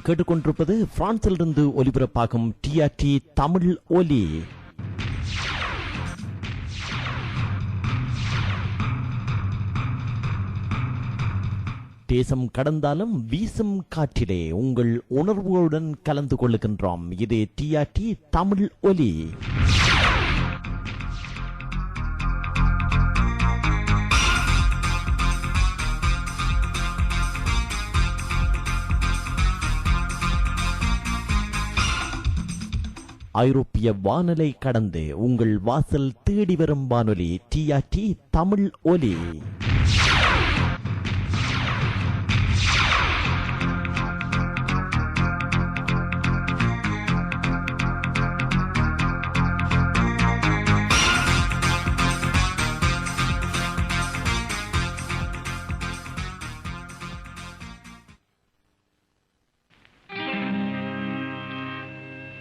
நீங்கள் கேட்டுக்கொண்டிருப்பது பிரான்சிலிருந்து ஒலிபரப்பாகும் டிஆர்டி தமிழ் ஒலி. தேசம் கடந்தாலும் வீசும் காற்றிலே உங்கள் உணர்வுகளுடன் கலந்து கொள்ளுகின்றோம். இது டிஆர்டி தமிழ் ஒலி. ஐரோப்பிய வானொலி கடந்து உங்கள் வாசல் தேடி வரும் வானொலி டிஆர்டி தமிழ் ஒலி.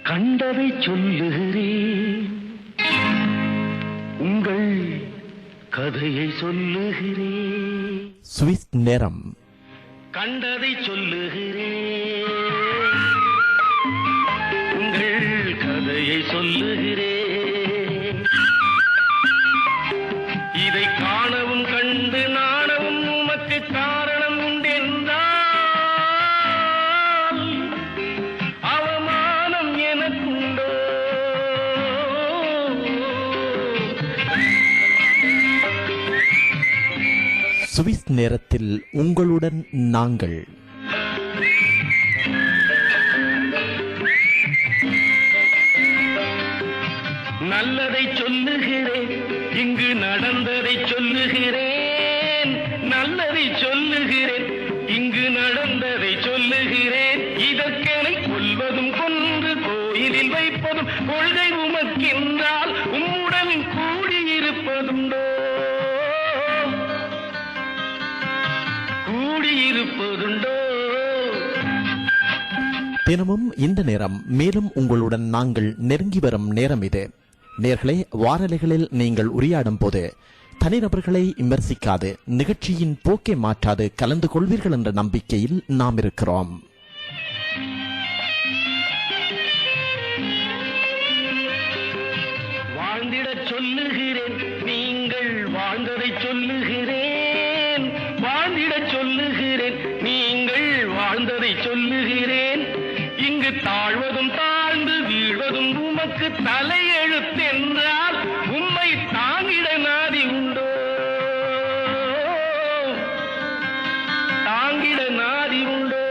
கண்டதை சொல்லுகிறேன், உங்கள் கதையை சொல்லுகிறேன். சுவிஸ் நேரம். கண்டதை சொல்லுகிறேன், உங்கள் கதையை சொல்லுகிறேன். இதை காணவும் கண்டு நாணவும் உமக்கு காரணம் உண்டென்றால் சுவிஸ் நேரத்தில் உங்களுடன் நாங்கள். நல்லதை சொல்லுகிறேன், இங்கு நடந்ததை சொல்லுகிறேன். நல்லதை சொல்லுகிறேன், இங்கு நடந்ததை சொல்லுகிறேன். இதற்கெனை கொல்வதும் கொன்று கோயிலில் வைப்பதும் கொள்கை உமக்கென்றால் உம்முடன் கூடியிருப்பதுண்டோ? தினமும் இந்த நேரம் மேலும் உங்களுடன் நாங்கள் நெருங்கி வரும் நேரம் இது. நேர்களே, வாரலைகளில் நீங்கள் உரையாடும் போது தனிநபர்களை விமர்சிக்காது, நிகழ்ச்சியின் போக்கை மாற்றாது கலந்து கொள்வீர்கள் என்ற நம்பிக்கையில் நாம் இருக்கிறோம். வாழ்ந்திடச் சொல்லுகிறேன், நீங்கள் வாழ்ந்ததை சொல்லுகிறேன். வாழ்ந்திடச் சொல்லுகிறேன், நீங்கள் வாழ்ந்ததை சொல்லுகிறேன். இங்கு தாழ்வதும் தாழ்ந்து வீழ்வதும் உமக்கு தலையெழுத்தென்றால் உம்மை தாங்கிட நாதி உண்டோ? தாங்கிட நாதி உண்டோ?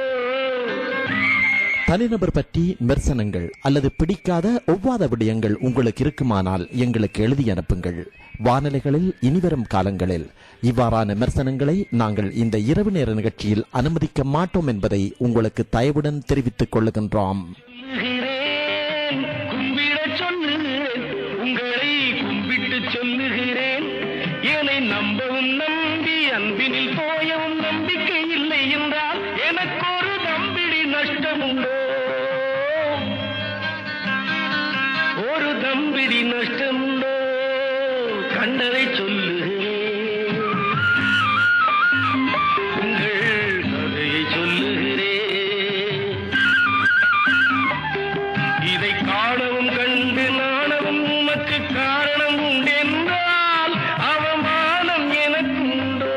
தனிநபர் பற்றி விமர்சனங்கள் அல்லது பிடிக்காத ஒவ்வாத விடயங்கள் உங்களுக்கு இருக்குமானால் எங்களுக்கு எழுதி அனுப்புங்கள். வானொலிகளில் இனிவரும் காலங்களில் இவ்வாறான விமர்சனங்களை நாங்கள் இந்த இரவு நேர நிகழ்ச்சியில் அனுமதிக்க மாட்டோம் என்பதை உங்களுக்கு தயவுடன் தெரிவித்துக் கொள்ளுகின்றோம். உங்களை கும்பிட்டு சொல்லுகிறேன், என்னை நம்பவும் நம்பி அன்பினில் போயவும் நம்பிக்கை இல்லை என்றால் எனக்கு ஒரு தம்பிடி நஷ்டம் உண்டோ? ஒரு தம்பிடி நஷ்டம் உண்டோ? கண்டதை சொல்லுகிறேன், உங்கள் கதையை சொல்லுகிறேன். இதை காணவும் கண்டு நாணவும் உமக்கு காரணம் உண்டென்றால் அவமானம் எனக்கு உண்டோ?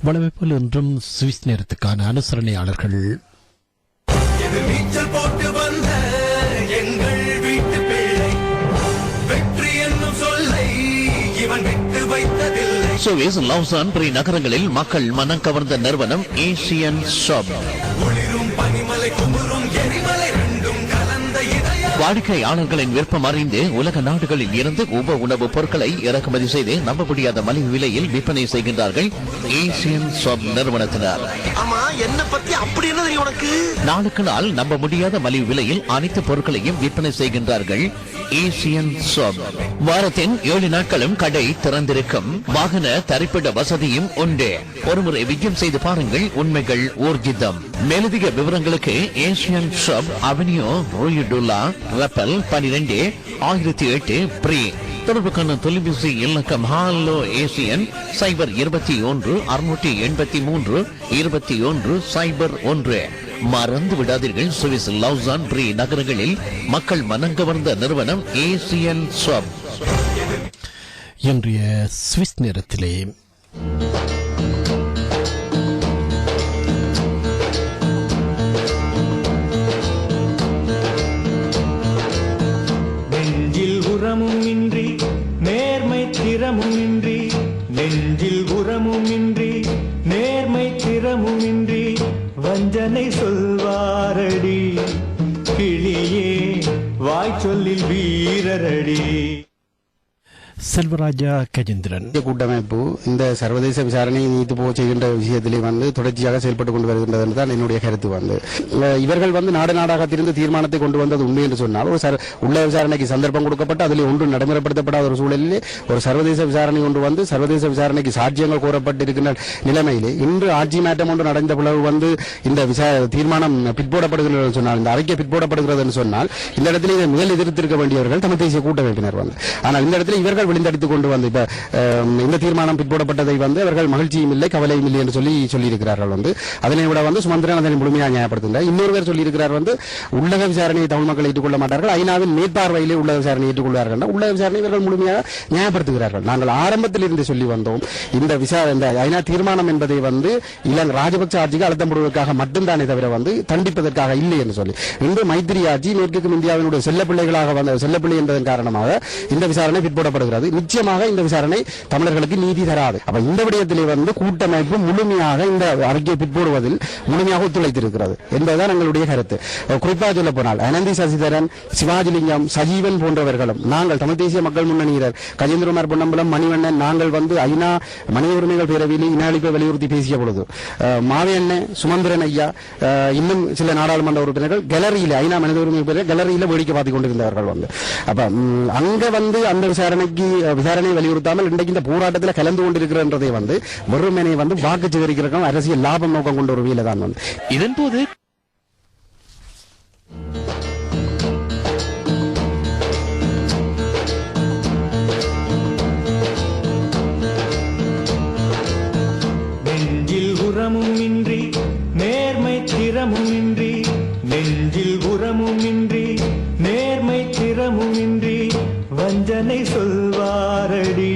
வளமைப்போல் ஒன்றும் சுவிஸ் நேரத்துக்கான அனுசரணையாளர்கள். நீச்சல் போட்டு வந்த எங்கள் வீட்டு பிள்ளை, வெற்றி என்னும் சொல்லை இவன் விட்டு வைத்ததில்லை. சுவிஸ் லவுசான் பிரி நகரங்களில் மக்கள் மனம் கவர்ந்த நிறுவனம் ஏசியன் ஷாப். ஒளிரும் பனிமலை குமுறும் எரிமலை ரெண்டும் கலந்த இதயம் வாடிக்கையாளர்களின் விருப்பம் அறிந்து உலக நாடுகளில் இருந்து உணவுப் பொருட்களை இறக்குமதி செய்து நம்ப முடியாத மலிவு விலையில் விற்பனை செய்கின்றார்கள் ஏசியன் ஷாப் நிறுவனத்தினர். ஆமா, என்ன பத்தி அப்படி என்ன தெரியும் உனக்கு? நாளுக்கு நாள் நம்ப முடியாத மலிவு விலையில் அனைத்து பொருட்களையும் விற்பனை செய்கின்றார்கள் ஏசியன் ஷாப். வாரத்தின் 7 நாட்களும் கடை திறந்திருக்கும். வாகன தரிப்பிட வசதியும் உண்டு. ஒருமுறை விஜயம் செய்து பாருங்கள், உண்மைகள் ஊர்ஜிதம். மேலதிக விவரங்களுக்கு ஏசியன் ஷாப், அவென்யூ ரோயுடுலா, ரப்பல் 12 1008 பிரீ. தொடர்புக்கான தொலைபேசி இலக்கம் ஹாலோ ஏசியன் 021 683 21 01. மறந்து விடாதீர்கள், சுவிஸ் லவுசான் பிரீ நகரங்களில் மக்கள் மனங்கவர்ந்த நிறுவனம் ஏசியன் ஷாப். இன்றைய சுவிஸ் நேரத்திலே நெஞ்சில் உரமும் இன்றி நேர்மை திறமும் இன்றி, நெஞ்சில் உரமும் இன்றி நேர்மை திறமும் இன்றி வஞ்சனை சொல்வாரடி, கிளியே வாய் சொல்லில் வீரரடி. செல்வராஜா கஜேந்திரன். கூட்டமைப்பு இந்த சர்வதேச விசாரணை நீத்து போக செய்கின்ற விஷயத்திலே தொடர்ச்சியாக செயல்பட்டுக் கொண்டு வருகின்றது என்று தான் என்னுடைய கருத்து. இவர்கள் நாடு நாடாக திருந்து தீர்மானத்தை கொண்டு வந்தது உண்மை என்று சொன்னால், ஒரு உள்ள விசாரணைக்கு சந்தர்ப்பம் கொடுக்கப்பட்டு அதில் ஒன்று நடைமுறைப்படுத்தப்படாத ஒரு சூழலிலே ஒரு சர்வதேச விசாரணை கொண்டு சர்வதேச விசாரணைக்கு சாட்சியங்கள் கோரப்பட்டிருக்கின்ற நிலைமையிலே இன்று ஆட்சி மாற்றம் ஒன்று நடந்த பிளவு இந்த தீர்மானம் பிற்போடப்படுகிறது சொன்னால், இந்த அறிக்கை பிற்போடப்படுகிறது என்று சொன்னால், இந்த இடத்துல இதை முதல் எதிர்த்திருக்க வேண்டியவர்கள் தமிழ் தேசிய கூட்டமைப்பினர். ஆனால் இந்த இடத்துல இவர்கள் விழுந்தடித்துக் கொண்டு இப்ப இந்த தீர்மானம் பிற்போடப்பட்டதை அவர்கள் மகிழ்ச்சியும் இல்லை கவலையும் இல்லை என்று சொல்லியிருக்கிறார்கள். அதனை விட சுமந்திரன் அதனை முழுமையாக நியாயப்படுத்துகிறார். இன்னொருவர் சொல்லியிருக்கிறார், உள்ளக விசாரணையை தமிழ் மக்கள் ஏற்றுக்கொள்ள மாட்டார்கள், ஐநாவின் மேற்பார்வையிலே உள்ளக விசாரணை ஏற்றுக்கொள்வார்கள். உள்ளக விசாரணை இவர்கள் முழுமையாக நியாயப்படுத்துகிறார்கள். நாங்கள் ஆரம்பத்தில் இருந்து சொல்லி வந்தோம், இந்த ஐநா தீர்மானம் என்பதை இலங்கை ராஜபக்ச ஆட்சிக்கு அழுத்தம் போடுவதற்காக மட்டும்தானே தவிர தண்டிப்பதற்காக இல்லை என்று சொல்லி, இன்று மைத்திரி ஆட்சி மேற்கும் இந்தியாவினுடைய செல்லப்பிள்ளைகளாக செல்லப்பிள்ளை என்பதன் காரணமாக இந்த விசாரணை பிற்போடப்படுகிறது. நிச்சயமாக இந்த விசாரணை தமிழர்களுக்கு நீதி தராது. அப்ப இந்த விடயத்திலே கூட்டமைப்பு முழுமையாக இந்த அறிக்கையை பிற்போடுவதில் முழுமையாக ஒத்துழைத்திருக்கிறது என்பதுதான் எங்களுடைய கருத்து. குறிப்பாக சொல்ல போனால் அனந்தி சசிதரன், சிவாஜிலிங்கம், சஜீவன் போன்றவர்களும் நாங்கள் தமிழ் தேசிய மக்கள் முன்னணியினர் கஜேந்திரகுமார் பொன்னம்பலம், மணிவண்ணன், நாங்கள் ஐநா மனித உரிமைகள் பேரவையில் இன அழிப்பை வலியுறுத்தி பேசிய பொழுது மாவையண்ணன், சுமந்திரன் ஐயா, இன்னும் சில நாடாளுமன்ற உறுப்பினர்கள் கேலரியில ஐநா மனித உரிமை பேரவை கேலரியில வேடிக்கை பார்த்துக் கொண்டிருந்தவர்கள். அப்ப அங்க அந்த விசாரணை வலியுறுத்தாமல் இன்றைக்கு இந்த போராட்டத்தில் கலந்து கொண்டிருக்கிறதை வெறுமனை வாக்கு சேகரிக்கிறதும் அரசியல் லாபம் நோக்கம் கொண்ட ஒரு வேலை தான். இதன்போது நெஞ்சில் உரமும் இன்றி நேர்மை திறமும் இன்றி, நெஞ்சில் உரமும் இன்றி நேர்மை திறமும் இன்றி வஞ்சனை சொல்வாரடி,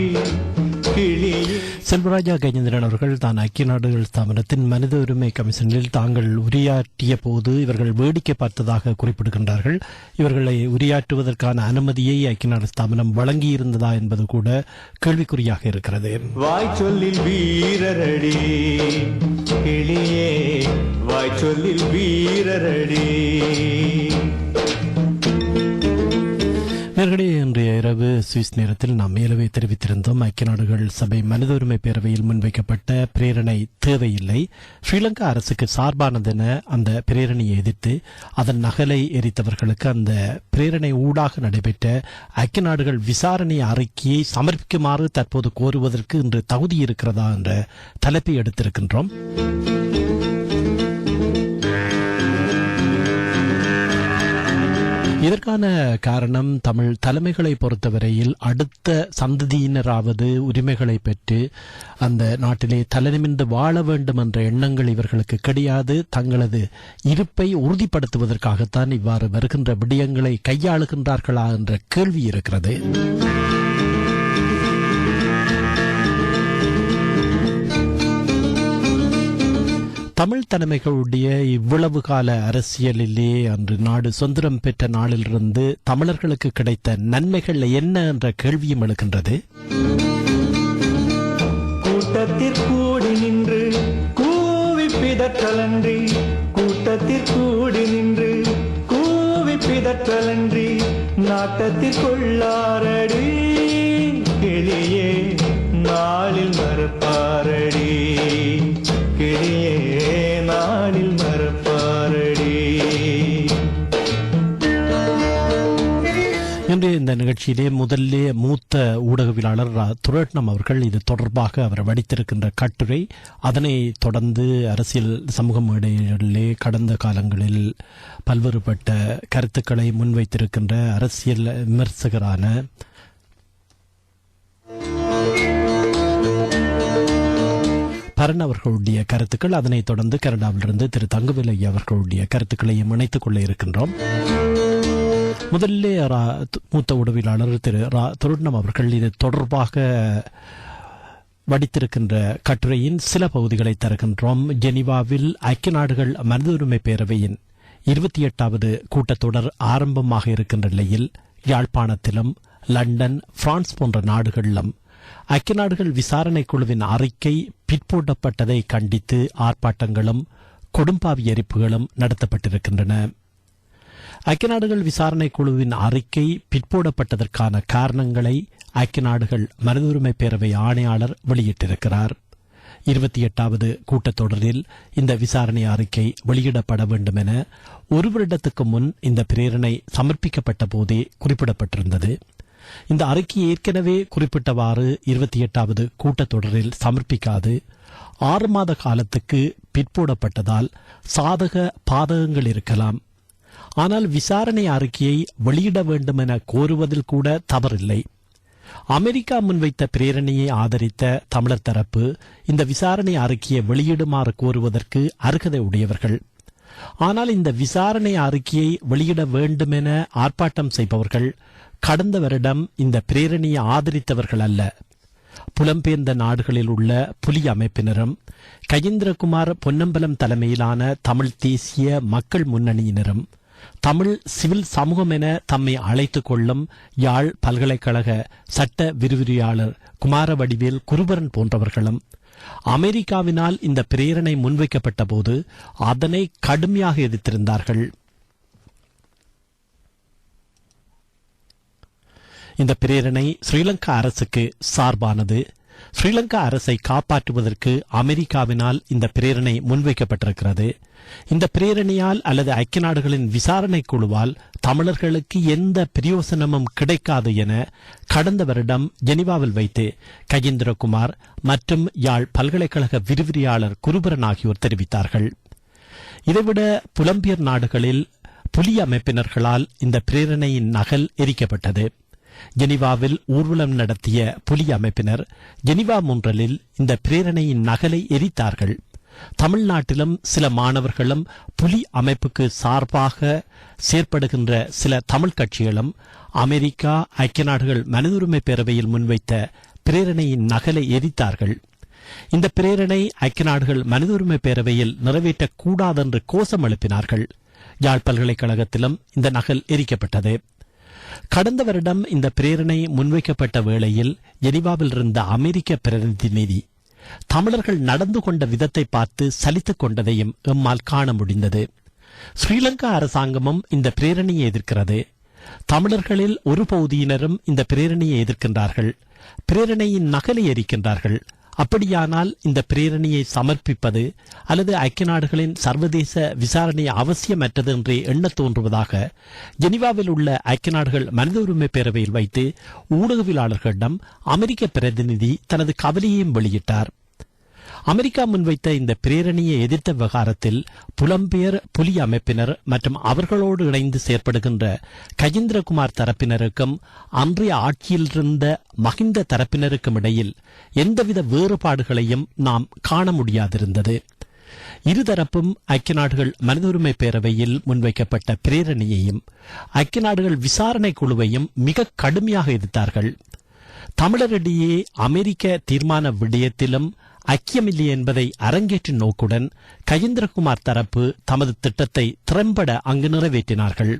கிளியே. செல்வராஜா கஜேந்திரன் அவர்கள் தான் ஐக்கிய நாடுகள் ஸ்தாபனத்தின் மனித உரிமை கமிஷனில் தாங்கள் உரையாற்றிய போது இவர்கள் வேடிக்கை பார்த்ததாக குறிப்பிடுகின்றார்கள். இவர்களை உரையாற்றுவதற்கான அனுமதியை ஐக்கிய நாடு ஸ்தாபனம் வழங்கியிருந்ததா என்பது கூட கேள்விக்குறியாக இருக்கிறது. வாய் சொல்லில் வீரரடி, கிளியே வாய் சொல்லில் வீரரடி. நேர்களே, இன்றைய இரவு சுவிஸ் நேரத்தில் நாம் மேலவே தெரிவித்திருந்தோம், ஐக்கிய நாடுகள் சபை மனித உரிமை பேரவையில் முன்வைக்கப்பட்ட பிரேரணை தேவையில்லை, ஸ்ரீலங்கா அரசுக்கு சார்பானதென அந்த பிரேரணையை எதிர்த்து அதன் நகலை எரித்தவர்களுக்கு அந்த பிரேரணை ஊடாக நடைபெற்ற ஐக்கிய நாடுகள் விசாரணை அறிக்கையை சமர்ப்பிக்குமாறு தற்போது கோருவதற்கு இன்று தகுதி இருக்கிறதா என்ற தலைப்பை எடுத்திருக்கின்றோம். இதற்கான காரணம், தமிழ் தலைமைகளை பொறுத்தவரையில் அடுத்த சந்ததியினராவது உரிமைகளை பெற்று அந்த நாட்டிலே தலைநிமிர்ந்து வாழ வேண்டும் என்ற எண்ணங்கள் இவர்களுக்கு கிடையாது. தங்களது இருப்பை உறுதிப்படுத்துவதற்காகத்தான் இவ்வாறு வருகின்ற விடயங்களை கையாளுகின்றார்களா என்ற கேள்வி இருக்கிறது. தமிழ் தலைமைகளுடைய இவ்வளவு கால அரசியலிலே அன்று நாடு சுதந்திரம் பெற்ற நாளிலிருந்து தமிழர்களுக்கு கிடைத்த நன்மைகள் என்ன என்ற கேள்வியும் எழுகின்றது. கூட்டத்திற்கூடி நின்று கூவி பிதற்றலன்றி, கூட்டத்திற்கூடி நின்று கூவி பித பிதற்றலன்றி நாட்டத்திற்குள்ளாரடி கிளியே நாளில் மறப்பாரடி கிளியே நாளில் மறப்பாரடி. இன்று இந்த நிகழ்ச்சியிலே முதல்ல மூத்த ஊடகவியலாளர் துரட்னம் அவர்கள் இது தொடர்பாக அவர் வடித்திருக்கின்ற கட்டுரை, அதனை தொடர்ந்து அரசியல் சமூக மேடைகளிலே கடந்த காலங்களில் பல்வேறுபட்ட கருத்துக்களை முன்வைத்திருக்கின்ற அரசியல் விமர்சகரான பரன் அவர்களுடைய கருத்துக்கள், அதனைத் தொடர்ந்து கனடாவிலிருந்து திரு தங்கவேலு அவர்களுடைய கருத்துக்களையும் இணைத்துக் கொள்ள இருக்கின்றோம். முதல்ல மூத்த உடவியலாளர் திரு துருட்னம் அவர்கள் இது தொடர்பாக வடித்திருக்கின்ற கட்டுரையின் சில பகுதிகளை தருகின்றோம். ஜெனீவாவில் ஐக்கிய நாடுகள் மனித உரிமை பேரவையின் 28வது கூட்டத்தொடர் ஆரம்பமாக இருக்கின்ற நிலையில் யாழ்ப்பாணத்திலும் லண்டன், பிரான்ஸ் போன்ற நாடுகளிலும் ஐக்கிய நாடுகள் விசாரணை குழுவின் அறிக்கை பிற்போட்டப்பட்டதை கண்டித்து ஆர்ப்பாட்டங்களும் கொடும்பாவி எரிப்புகளும் நடத்தப்பட்டிருக்கின்றன. ஐக்கிய நாடுகள் விசாரணை குழுவின் அறிக்கை பிற்போடப்பட்டதற்கான காரணங்களை ஐக்கிய நாடுகள் மனித உரிமை பேரவை ஆணையாளர் வெளியிட்டிருக்கிறார். 28வது கூட்டத்தொடரில் இந்த விசாரணை அறிக்கை வெளியிடப்பட வேண்டும் என ஒரு வருடத்துக்கு முன் இந்த பிரேரணை சமர்ப்பிக்கப்பட்ட போதே குறிப்பிடப்பட்டிருந்தது. இந்த அறிக்கை ஏற்கனவே குறிப்பிட்டவாறு 28வது கூட்டத்தொடரில் சமர்ப்பிக்காது 6 மாத காலத்துக்கு பிற்போடப்பட்டதால் சாதக பாதகங்கள் இருக்கலாம். ஆனால் விசாரணை அறிக்கையை வெளியிட வேண்டும் என கோருவதில் கூட தவறில்லை. அமெரிக்கா முன்வைத்த பிரேரணையை ஆதரித்த தமிழர் தரப்பு இந்த விசாரணை அறிக்கையை வெளியிடுமாறு கோருவதற்கு அருகதை உடையவர்கள். ஆனால் இந்த விசாரணை அறிக்கையை வெளியிட வேண்டும் என ஆர்ப்பாட்டம் செய்பவர்கள் கடந்த வருடம் இந்த பிரேரணையை ஆதரித்தவர்கள் அல்ல. புலம்பெயர்ந்த நாடுகளில் உள்ள புலி அமைப்பினரும் கஜேந்திரகுமார் பொன்னம்பலம் தலைமையிலான தமிழ் தேசிய மக்கள் முன்னணியினரும் தமிழ் சிவில் சமூகம் என தம்மை அழைத்துக் கொள்ளும் யாழ் பல்கலைக்கழக சட்ட விரிவுரையாளர் குமாரவடிவேல் குருபரன் போன்றவர்களும் அமெரிக்காவினால் இந்த பிரேரணை முன்வைக்கப்பட்ட போது அதனை கடுமையாக எதிர்த்திருந்தார்கள். இந்த பிரேரணை ஸ்ரீலங்கா அரசுக்கு சார்பானது. ஸ்ரீலங்கா அரசை காப்பாற்றுவதற்கு அமெரிக்காவினால் இந்த பிரேரணை முன்வைக்கப்பட்டிருக்கிறது. இந்த பிரேரணையால் அல்லது ஐக்கிய நாடுகளின் விசாரணை குழுவால் தமிழர்களுக்கு எந்த பிரயோசனமும் கிடைக்காது என கடந்த வருடம் ஜெனீவாவில் வைத்து கஜேந்திரகுமார் மற்றும் யாழ் பல்கலைக்கழக விரிவுரையாளர் குருபரன் ஆகியோர் தெரிவித்தார்கள். இதைவிட புலம்பெயர் நாடுகளில் புலி அமைப்பினர்களால் இந்த பிரேரணையின் நகல் எரிக்கப்பட்டது. ஜெனீவாவில் ஊர்வலம் நடத்திய புலி அமைப்பினர் ஜெனீவா முன்றலில் இந்த பிரேரணையின் நகலை எரித்தார்கள். தமிழ்நாட்டிலும் சில மாணவர்களும் புலி அமைப்புக்கு சார்பாக செயற்படுகின்ற சில தமிழ் கட்சிகளும் அமெரிக்கா ஐக்கிய நாடுகள் மனித உரிமை பேரவையில் முன்வைத்த பிரேரணையின் நகலை எரித்தார்கள். இந்த பிரேரணை ஐக்கிய நாடுகள் மனித உரிமை பேரவையில் நிறைவேற்றக்கூடாதென்று கோஷம் எழுப்பினார்கள். யாழ் பல்கலைக்கழகத்திலும் இந்த நகல் எரிக்கப்பட்டது. கடந்த வருடம் இந்த பிரேரணை முன்வைக்கப்பட்ட வேளையில் ஜெனீவாவில் இருந்த அமெரிக்க பிரதிநிதி தமிழர்கள் நடந்து கொண்ட விதத்தை பார்த்து சலித்துக் கொண்டதையும் எம்மால் காண முடிந்தது. ஸ்ரீலங்கா அரசாங்கமும் இந்த பிரேரணையை எதிர்க்கிறது. தமிழர்களில் ஒரு பகுதியினரும் இந்த பிரேரணையை எதிர்க்கின்றார்கள். பிரேரணையின் நகலை எரிக்கின்றார்கள். அப்படியானால் இந்த பிரேரணையை சமர்ப்பிப்பது அல்லது ஐக்கிய நாடுகளின் சர்வதேச விசாரணை அவசியமற்றது என்றே எண்ண தோன்றுவதாக ஜெனீவாவில் உள்ள ஐக்கிய நாடுகள் மனித உரிமை பேரவையில் வைத்து ஊடகவியலாளர்களிடம் அமெரிக்க பிரதிநிதி தனது கவலையையும் வெளியிட்டார். அமெரிக்கா முன்வைத்த இந்த பிரேரணையை எதிர்த்த விவகாரத்தில் புலம்பெயர் புலி அமைப்பினர் மற்றும் அவர்களோடு இணைந்து செயற்படுகின்ற கஜேந்திரகுமார் தரப்பினருக்கும் அன்றைய ஆட்சியில் இருந்த மஹிந்த தரப்பினருக்கும் இடையில் எந்தவித வேறுபாடுகளையும் நாம் காண முடியாதிருந்தது. இருதரப்பும் ஐக்கிய நாடுகள் மனித உரிமை பேரவையில் முன்வைக்கப்பட்ட பிரேரணையையும் ஐக்கிய நாடுகள் விசாரணை குழுவையும் மிக கடுமையாக எதிர்த்தார்கள். தமிழரிடையே அமெரிக்க தீர்மான விடயத்திலும் ஐக்கியமில்லை என்பதை அரங்கேற்றும் நோக்குடன் கஜேந்திரகுமார் தரப்பு தமது திட்டத்தை திறம்பட அங்கு நிறைவேற்றினார்கள்.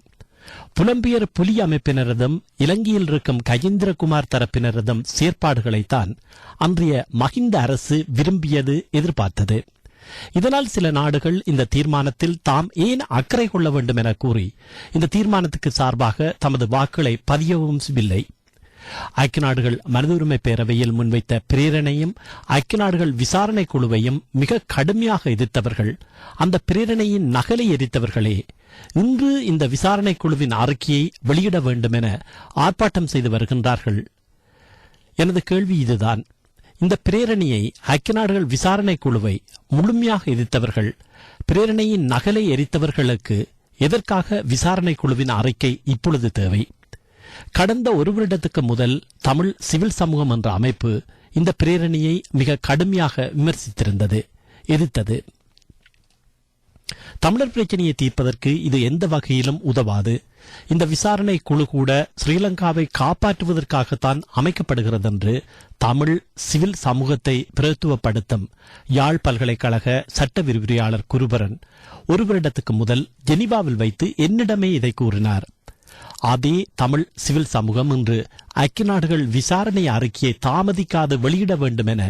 புலம்பெயர் புலி அமைப்பினரதும் இலங்கையில் இருக்கும் கஜேந்திரகுமார் தரப்பினரதும் செயற்பாடுகளைத்தான் அன்றைய மஹிந்த அரசு விரும்பியது, எதிர்பார்த்தது. இதனால் சில நாடுகள் இந்த தீர்மானத்தில் தாம் ஏன் அக்கறை கொள்ள வேண்டும் என கூறி இந்த தீர்மானத்துக்கு சார்பாக தமது வாக்குகளை பதியவும் இல்லை. ஐக்கிய நாடுகள் மனித உரிமை பேரவையில் முன்வைத்த பிரேரணையும் ஐக்கிய நாடுகள் விசாரணை குழுவையும் மிக கடுமையாக எதிர்த்தவர்கள், அந்த பிரேரணையின் நகலை எரித்தவர்களே இன்று இந்த விசாரணை குழுவின் அறிக்கையை வெளியிட வேண்டும் என ஆர்ப்பாட்டம் செய்து வருகின்றார்கள். எனது கேள்வி இதுதான். இந்த பிரேரணையை ஐக்கிய நாடுகள் விசாரணை குழுவை முழுமையாக எதிர்த்தவர்கள், பிரேரணையின் நகலை எரித்தவர்களுக்கு எதற்காக விசாரணை குழுவின் அறிக்கை இப்பொழுது தேவை? கடந்த ஒரு வருடத்துக்கு முதல் தமிழ் சிவில் சமூகம் என்ற அமைப்பு இந்த பிரேரணையை மிக கடுமையாக விமர்சித்திருந்தது, எதிர்த்தது. தமிழர் பிரச்சனையை தீர்ப்பதற்கு இது எந்த வகையிலும் உதவாது. இந்த விசாரணை குழு கூட ஸ்ரீலங்காவை காப்பாற்றுவதற்காகத்தான் அமைக்கப்படுகிறது என்று தமிழ் சிவில் சமூகத்தை பிரதித்துவப்படுத்தும் யாழ் பல்கலைக்கழக சட்ட விரிவுரையாளர் குருபரன் ஒரு வருடத்துக்கு முதல் ஜெனீவாவில் வைத்து என்னிடமே இதை கூறினார். அதே தமிழ் சிவில் சமூகம் இன்று ஐக்கிய நாடுகள் விசாரணை அறிக்கையை தாமதிக்காது வெளியிட வேண்டும் என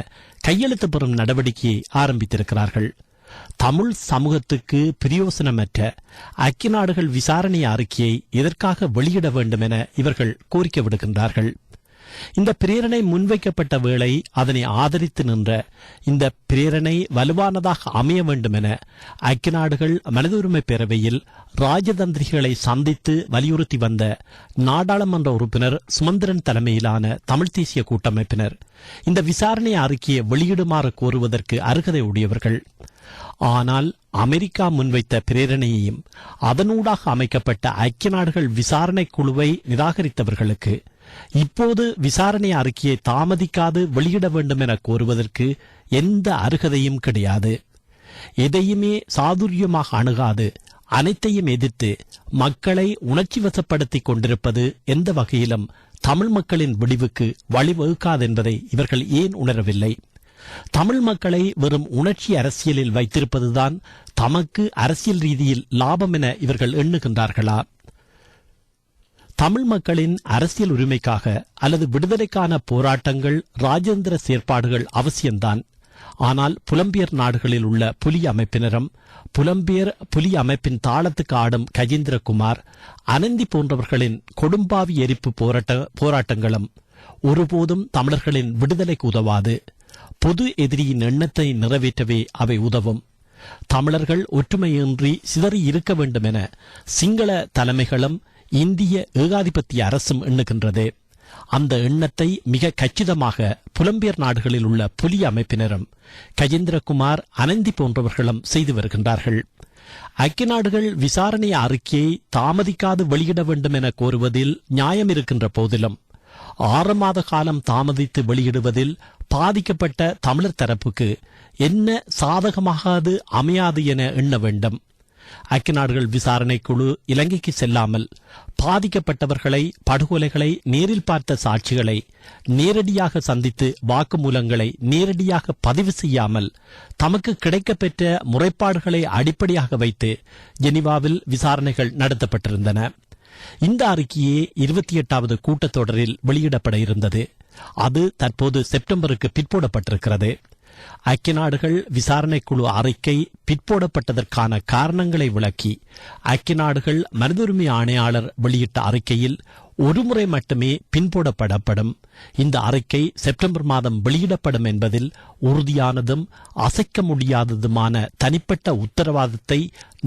கையெழுத்து பெறும் நடவடிக்கையை ஆரம்பித்திருக்கிறார்கள். தமிழ் சமூகத்துக்கு பிரயோசனமற்ற ஐக்கிய நாடுகள் விசாரணை அறிக்கையை எதற்காக வெளியிட வேண்டும் என இவர்கள் கோரிக்கை விடுகின்றார்கள். இந்த பிரேரணை முன்வைக்கப்பட்ட வேளை அதனை ஆதரித்து நின்ற இந்த பிரேரணை வலுவானதாக அமைய வேண்டும் என ஐக்கிய நாடுகள் மனித உரிமை பேரவையில் ராஜதந்திரிகளை சந்தித்து வலியுறுத்தி வந்த நாடாளுமன்ற உறுப்பினர் சுமந்திரன் தலைமையிலான தமிழ் தேசிய கூட்டமைப்பினர் இந்த விசாரணை அறிக்கையை வெளியிடுமாறு கோருவதற்கு அருகதை உடையவர்கள். ஆனால் அமெரிக்கா முன்வைத்த பிரேரணையையும் அதனூடாக அமைக்கப்பட்ட ஐக்கிய நாடுகள் விசாரணை குழுவை நிராகரித்தவர்களுக்கு இப்போது விசாரணை அறிக்கையை தாமதிக்காது வெளியிட வேண்டும் என கோருவதற்கு எந்த அருகதையும் கிடையாது. எதையுமே சாதுரியமாக அணுகாது அனைத்தையும் எதிர்த்து மக்களை உணர்ச்சி வசப்படுத்திக் கொண்டிருப்பது எந்த வகையிலும் தமிழ் மக்களின் விடிவுக்கு வழிவகுக்காதென்பதை இவர்கள் ஏன் உணரவில்லை? தமிழ் மக்களை வெறும் உணர்ச்சி அரசியலில் வைத்திருப்பதுதான் தமக்கு அரசியல் ரீதியில் லாபம் என இவர்கள் எண்ணுகின்றார்களா? தமிழ் மக்களின் அரசியல் உரிமைக்காக அல்லது விடுதலைக்கான போராட்டங்கள் ராஜேந்திர செயற்பாடுகள் அவசியம்தான். ஆனால் புலம்பெயர் நாடுகளில் உள்ள புலி அமைப்பினரும் புலம்பெயர் புலி அமைப்பின் தாளத்துக்கு ஆடும் கஜேந்திரகுமார், அனந்தி போன்றவர்களின் கொடும்பாவி எரிப்பு போராட்டங்களும் ஒருபோதும் தமிழர்களின் விடுதலைக்கு உதவாது. பொது எதிரியின் எண்ணத்தை நிறைவேற்றவே அவை உதவும். தமிழர்கள் ஒற்றுமையின்றி சிதறி இருக்க வேண்டும் என சிங்கள தலைமைகளும் இந்திய ஏகாதிபத்திய அரசும் எண்ணுகின்றது. அந்த எண்ணத்தை மிக கச்சிதமாக புலம்பெயர் நாடுகளில் உள்ள புலி அமைப்பினரும் கஜேந்திரகுமார், அனந்தி போன்றவர்களும் செய்து வருகின்றார்கள். ஐக்கிய நாடுகள் விசாரணை அறிக்கையை தாமதிக்காது வெளியிட வேண்டும் என கோருவதில் நியாயம் இருக்கின்ற போதிலும் 6 மாத காலம் தாமதித்து வெளியிடுவதில் பாதிக்கப்பட்ட தமிழர் தரப்புக்கு என்ன சாதகமாகாது அமையாது என எண்ண வேண்டும். ஐக்கிய நாடுகள் விசாரணை குழு இலங்கைக்கு செல்லாமல் பாதிக்கப்பட்டவர்களை, படுகொலைகளை நேரில் பார்த்த சாட்சிகளை நேரடியாக சந்தித்து வாக்குமூலங்களை நேரடியாக பதிவு செய்யாமல் தமக்கு கிடைக்கப்பெற்ற முறைப்பாடுகளை அடிப்படையாக வைத்து ஜெனீவாவில் விசாரணைகள் நடத்தப்பட்டிருந்தன. இந்த அறிக்கையே 28வது கூட்டத்தொடரில் வெளியிடப்பட இருந்தது. அது தற்போது செப்டம்பருக்கு பிற்போடப்பட்டிருக்கிறது. ஐக்கிய நாடுகள் விசாரணை குழு அறிக்கை பிற்போடப்பட்டதற்கான காரணங்களை விளக்கி ஐக்கிய நாடுகள் மனித உரிமை ஆணையாளர் வெளியிட்ட அறிக்கையில் ஒருமுறை மட்டுமே பின்போடப்படப்படும். இந்த அறிக்கை செப்டம்பர் மாதம் வெளியிடப்படும் என்பதில் உறுதியானதும் அசைக்க முடியாததுமான தனிப்பட்ட உத்தரவாதத்தை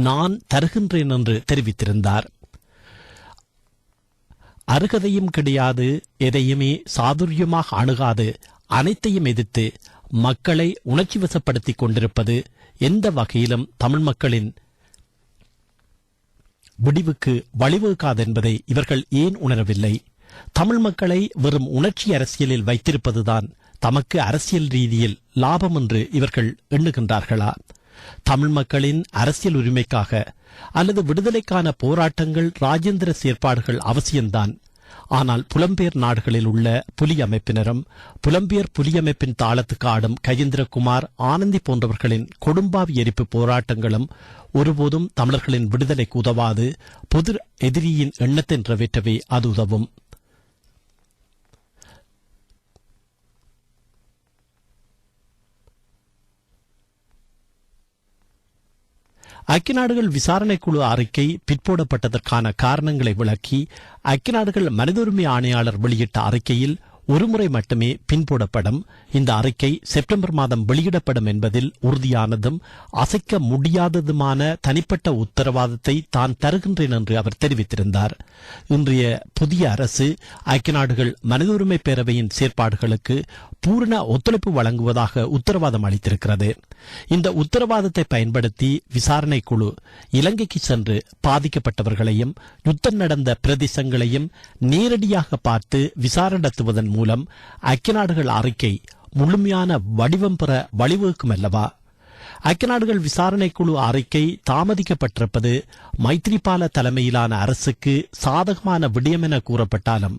நான் தருகின்றேன் என்று தெரிவித்திருந்தார். அருகதையும் கிடையாது, எதையுமே சாதுரியமாக அணுகாது அனைத்தையும் எதிர்த்து மக்களை உணர்ச்சி வசப்படுத்திக் கொண்டிருப்பது எந்த வகையிலும் தமிழ் மக்களின் விடிவுக்கு வழிவகுக்காதென்பதை இவர்கள் ஏன் உணரவில்லை? தமிழ் மக்களை வெறும் உணர்ச்சி அரசியலில் வைத்திருப்பதுதான் தமக்கு அரசியல் ரீதியில் லாபம் என்று இவர்கள் எண்ணுகின்றார்களா? தமிழ் மக்களின் அரசியல் உரிமைக்காக அல்லது விடுதலைக்கான போராட்டங்கள் ராஜேந்திர செயற்பாடுகள் அவசியம்தான். ஆனால் புலம்பெயர் நாடுகளில் உள்ள புலி அமைப்பினரும் புலம்பெயர் புலி அமைப்பின் தாளத்துக்கு ஆடும் கஜேந்திரகுமார், ஆனந்தி போன்றவர்களின் கொடும்பாவி எரிப்பு போராட்டங்களும் ஒருபோதும் தமிழர்களின் விடுதலைக்கு உதவாது. பொது எதிரியின் எண்ணத்தை நிறைவேற்றவே அது உதவும். ஐக்கிய நாடுகள் விசாரணை குழு அறிக்கை பிற்போடப்பட்டதற்கான காரணங்களை விளக்கி ஐக்கிய நாடுகள் மனித உரிமை ஆணையாளர் வெளியிட்ட அறிக்கையில் ஒருமுறை மட்டுமே பின்போடப்படும். இந்த அறிக்கை செப்டம்பர் மாதம் வெளியிடப்படும் என்பதில் உறுதியானதும் அசைக்க முடியாததுமான தனிப்பட்ட உத்தரவாதத்தை தான் தருகின்றேன் என்று அவர் தெரிவித்திருந்தார். இன்றைய புதிய அரசு ஐக்கிய நாடுகள் மனித உரிமை பேரவையின் செயற்பாடுகளுக்கு பூரண ஒத்துழைப்பு வழங்குவதாக உத்தரவாதம் அளித்திருக்கிறது. இந்த உத்தரவாதத்தை பயன்படுத்தி விசாரணை குழு இலங்கைக்கு சென்று பாதிக்கப்பட்டவர்களையும் யுத்தம் நடந்த பிரதேசங்களையும் நேரடியாக பார்த்து விசாரணை நடத்துவதன் மூலம் ஐக்கிய நாடுகள் அறிக்கை முழுமையான வடிவம் பெற வழிவகுக்கும் அல்லவா? ஐக்கிய நாடுகள் விசாரணை குழு அறிக்கை தாமதிக்கப்பட்டிருப்பது மைத்ரிபால தலைமையிலான அரசுக்கு சாதகமான விடயம் என கூறப்பட்டாலும்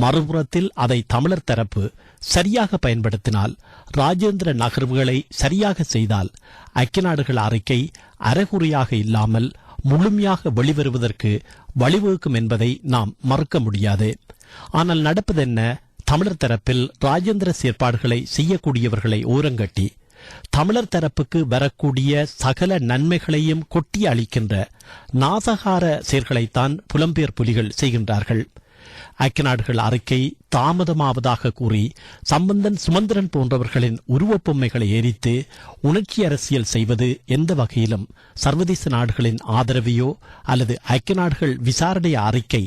மறுபுறத்தில் அதை தமிழர் தரப்பு சரியாக பயன்படுத்தினால், ராஜேந்திர நகர்வுகளை சரியாக செய்தால் ஐக்கிய நாடுகள் அறிக்கை அரைகுறையாக இல்லாமல் முழுமையாக வெளிவருவதற்கு வழிவகுக்கும் என்பதை நாம் மறுக்க முடியாது. ஆனால் நடப்பதென்ன? தமிழர் தரப்பில் ராஜேந்திர செயற்பாடுகளை செய்யக்கூடியவர்களை ஓரங்கட்டி தமிழர் தரப்புக்கு வரக்கூடிய சகல நன்மைகளையும் கொட்டி அளிக்கின்ற நாசகார செயல்களைத்தான் புலம்பெயர் புலிகள் செய்கின்றார்கள். ஐக்கிய நாடுகள் அறிக்கை தாமதமாவதாக கூறி சம்பந்தன் சுமந்திரன் போன்றவர்களின் உருவப்பொம்மைகளை எரித்து உணர்ச்சி அரசியல் செய்வது எந்த வகையிலும் சர்வதேச நாடுகளின் ஆதரவையோ அல்லது ஐக்கிய நாடுகள் விசாரணை அறிக்கை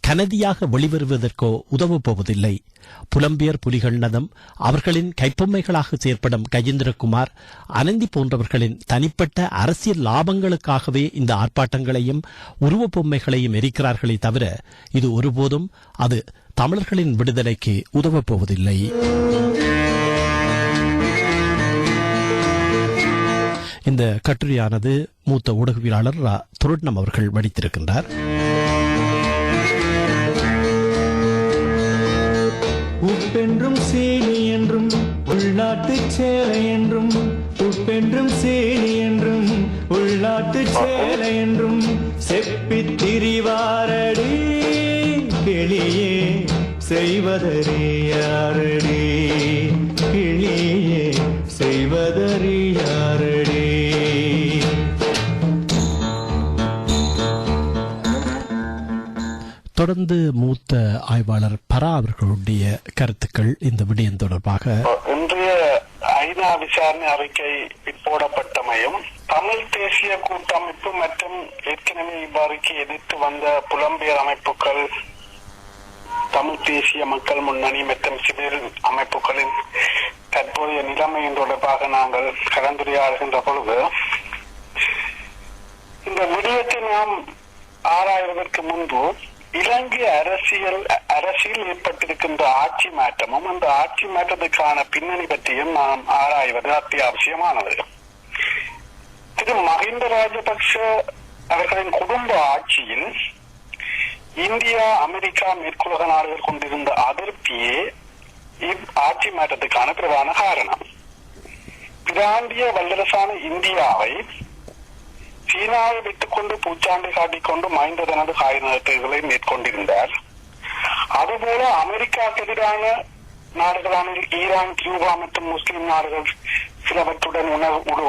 கனதியாக வெளிவருவதற்கோ உதவப் போவதில்லை. புலம்பெயர் புலிகளினதும் அவர்களின் கைப்பொம்மைகளாக செயற்படும் கஜேந்திரகுமார், அனந்தி போன்றவர்களின் தனிப்பட்ட அரசியல் லாபங்களுக்காகவே இந்த ஆர்ப்பாட்டங்களையும் உருவப்பொம்மைகளையும் எரிக்கிறார்களே தவிர இது ஒருபோதும் அது தமிழர்களின் விடுதலைக்கு உதவப் போவதில்லை. இந்த கட்டுரையானது மூத்த ஊடகவியலாளர் துருட்னம் அவர்கள் வடித்திருக்கின்றார். உப்பென்றும் சீனி என்றும் உள்நாட்டு சேலை என்றும், உப்பென்றும் சீனி என்றும் உள்நாட்டு சேலை என்றும் செப்பித் திரிவாரடி கிளியே செய்வதறியாரடி, கிளியே செய்வதறியாரடி. தொடர்ந்து மூத்த ஆய்வாளர் பரா அவர்களுடைய கருத்துக்கள் இந்த விடயம் தொடர்பாக. இன்றைய ஐநா விசாரணை அறிக்கை போடப்பட்டமையும் தமிழ் தேசிய கூட்டமைப்பு மற்றும் ஏற்கனவே இவ்வறிக்கை எதிர்த்து வந்த புலம்பெயர் அமைப்புகள், தமிழ் தேசிய மக்கள் முன்னணி மற்றும் சிவில் அமைப்புகளின் தற்போதைய நிலைமையின் தொடர்பாக நாங்கள் கலந்துரையாடுகின்ற பொழுது இந்த விடயத்தை நாம் ஆராய்வதற்கு முன்பு இலங்கை அரசியல் ஏற்பட்டிருக்கின்ற ஆட்சி மாற்றமும் அந்த ஆட்சி மாற்றத்துக்கான பின்னணி பற்றியும் நாம் ஆராய்வது அத்தியாவசியமானது. திரு மஹிந்த ராஜபக்ஷ அவர்களின் குடும்ப ஆட்சியில் இந்தியா, அமெரிக்கா, மேற்குலக நாடுகள் கொண்டிருந்த அதிருப்தியே ஆட்சி மாற்றத்துக்கான பிரதான காரணம். பிராந்திய வல்லரசான இந்தியாவை சீனாவை விட்டுக் கொண்டு பூச்சாண்டை காட்டிக்கொண்டு மஹிந்த தனது காய் நடத்துகளை மேற்கொண்டிருந்தார். அதுபோல அமெரிக்காவுக்கு எதிரான நாடுகளான ஈரான், கியூபா மற்றும் முஸ்லிம் நாடுகள் சிலவற்றுடன்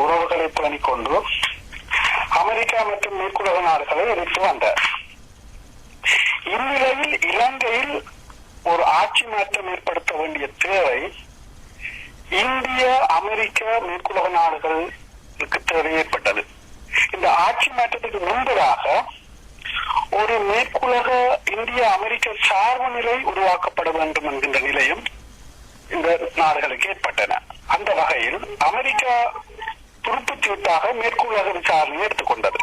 உறவுகளை பேணிக் கொண்டு அமெரிக்கா மற்றும் மேற்குலக நாடுகளை எதிர்த்து வந்தார். இந்நிலையில் இலங்கையில் ஒரு ஆட்சி மாற்றம் ஏற்படுத்த வேண்டிய தேவை இந்திய, அமெரிக்க, மேற்குலக நாடுகளுக்கு தேவை ஏற்பட்டது. இந்த ஆட்சி மாற்றத்துக்கு முன்பதாக ஒரு மேற்குலக இந்திய, அமெரிக்க சார்பு நிலை உருவாக்கப்பட வேண்டும் என்கின்ற நிலையும் இந்த நாடுகளுக்கு ஏற்பட்டன. அந்த வகையில் அமெரிக்கா துருப்புச்சீட்டாக மேற்குலக விசாரணை எடுத்துக்கொண்டது.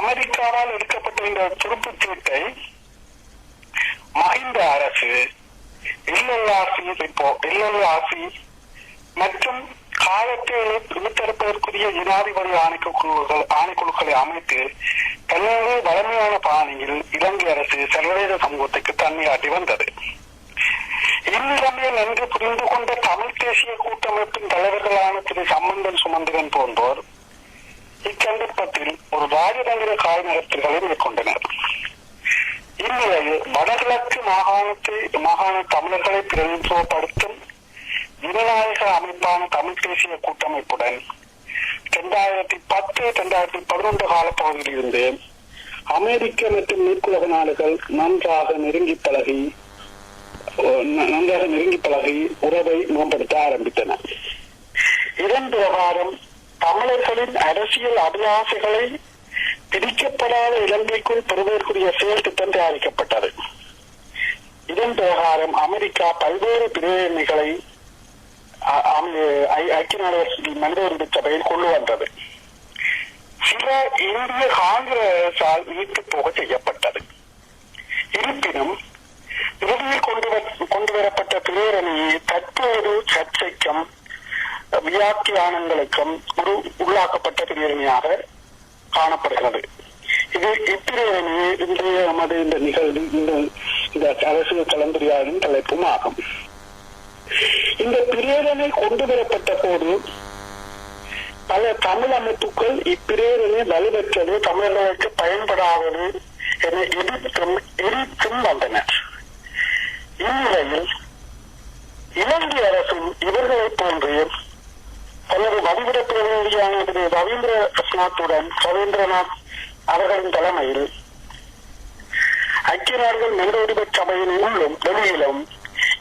அமெரிக்காவால் எடுக்கப்பட்ட இந்த துருப்புச்சீட்டை மஹிந்த அரசு எல்எல்ஆர்சி மற்றும் காலத்தை இழுத்தெடுப்பதற்குரிய ஜனாதிபதி ஆணைக்குழுக்களை அமைத்து தன்னுடைய வலிமையான பாணியில் இலங்கை அரசு சர்வதேச சமூகத்துக்கு தன்மையாட்டி வந்தது. இந்நிலைமையை நன்கு புரிந்து கொண்ட தமிழ் தேசிய கூட்டமைப்பின் தலைவர்களான திரு சம்பந்தன், சுமந்திரன் போன்றோர் இச்சந்தர்ப்பத்தில் ஒரு ராஜதந்திர காய் நகர்த்தல்களை மேற்கொண்டனர். இந்நிலையில் வடகிழக்கு மாகாண தமிழர்களை பிரதிநிதித்துவப்படுத்தும் ஜனநாயக அமைப்பான தமிழ் தேசிய கூட்டமைப்புடன் 2010 2011 காலப்பகுதியில் இருந்து அமெரிக்க மற்றும் மேற்குலக நாடுகள் நன்றாக நெருங்கி பழகி உறவை மேம்படுத்த ஆரம்பித்தன. இதன் பிரகாரம் தமிழர்களின் அரசியல் அபிலாசைகளை பிடிக்கப்படாத இலங்கைக்குள் பெறுவதற்குரிய செயல் திட்டம் தயாரிக்கப்பட்டது. இதன் பிரகாரம் அமெரிக்கா பல்வேறு பிரேரணைகளை ஐக்கிய நாடுகள் மனித உரிமை சபையில் கொண்டு வந்தது. சில இந்திய காங்கிரசால் நீட்டு போக செய்யப்பட்டது. இருப்பினும் இறுதியில் கொண்டு வரப்பட்ட பிரேரணையை தற்போது சர்ச்சைக்கும் வியாக்கியானங்களுக்கும் உள்ளாக்கப்பட்ட பிரேரணையாக காணப்படுகிறது. இது இப்பிரேரணையை இன்றைய நமது இந்த நிகழ்வு இந்த அரசியல் கலந்துரையாடலின் தலைப்பும் ஆகும். இந்த பிரேரணை கொண்டு வரப்பட்ட போது பல தமிழ் அமைப்புகள் இப்பிரேரணை வலுவற்றது, தமிழர்களுக்கு பயன்படாதது என எதிர்த்தும் வந்தனர். இந்நிலையில் இலங்கை அரசும் இவர்களைப் போன்று தனது வதிவிட பிரதிநிதியான ரவீந்திரநாத் அவர்களின் தலைமையில் ஐக்கிய நாடுகள் மனித உரிமை சபையின் உள்ளும் வெளியிலும்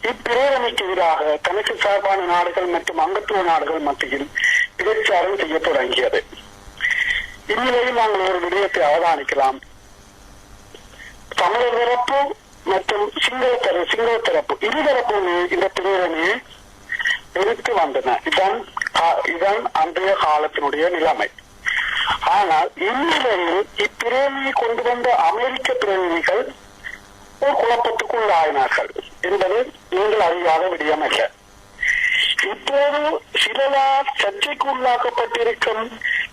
இப்பிரேரணைக்கு எதிராக தனக்கு சார்பான நாடுகள் மற்றும் அங்கத்துவ நாடுகள் மத்தியில் பிரச்சாரம் செய்ய தொடங்கியது. இந்நிலையில் நாங்கள் ஒரு விடயத்தை அவதானிக்கலாம். தமிழர் தரப்பு மற்றும் சிங்கள தரப்பு இருதரப்புமே இந்த பிரேரணையை எதிர்த்து வந்தன. இதுதான் அன்றைய காலத்தினுடைய நிலைமை. ஆனால் இந்நிலையில் இப்பிரேரணையை கொண்டு வந்த அமெரிக்க பிரதிநிதிகள் ஒரு குழப்பத்துக்குள் ஆயினார்கள் என்பது நீங்கள் அறியாத விடயம் அல்ல. இப்போது சிலரால் சர்ச்சைக்கு உள்ளாக்கப்பட்டிருக்கும்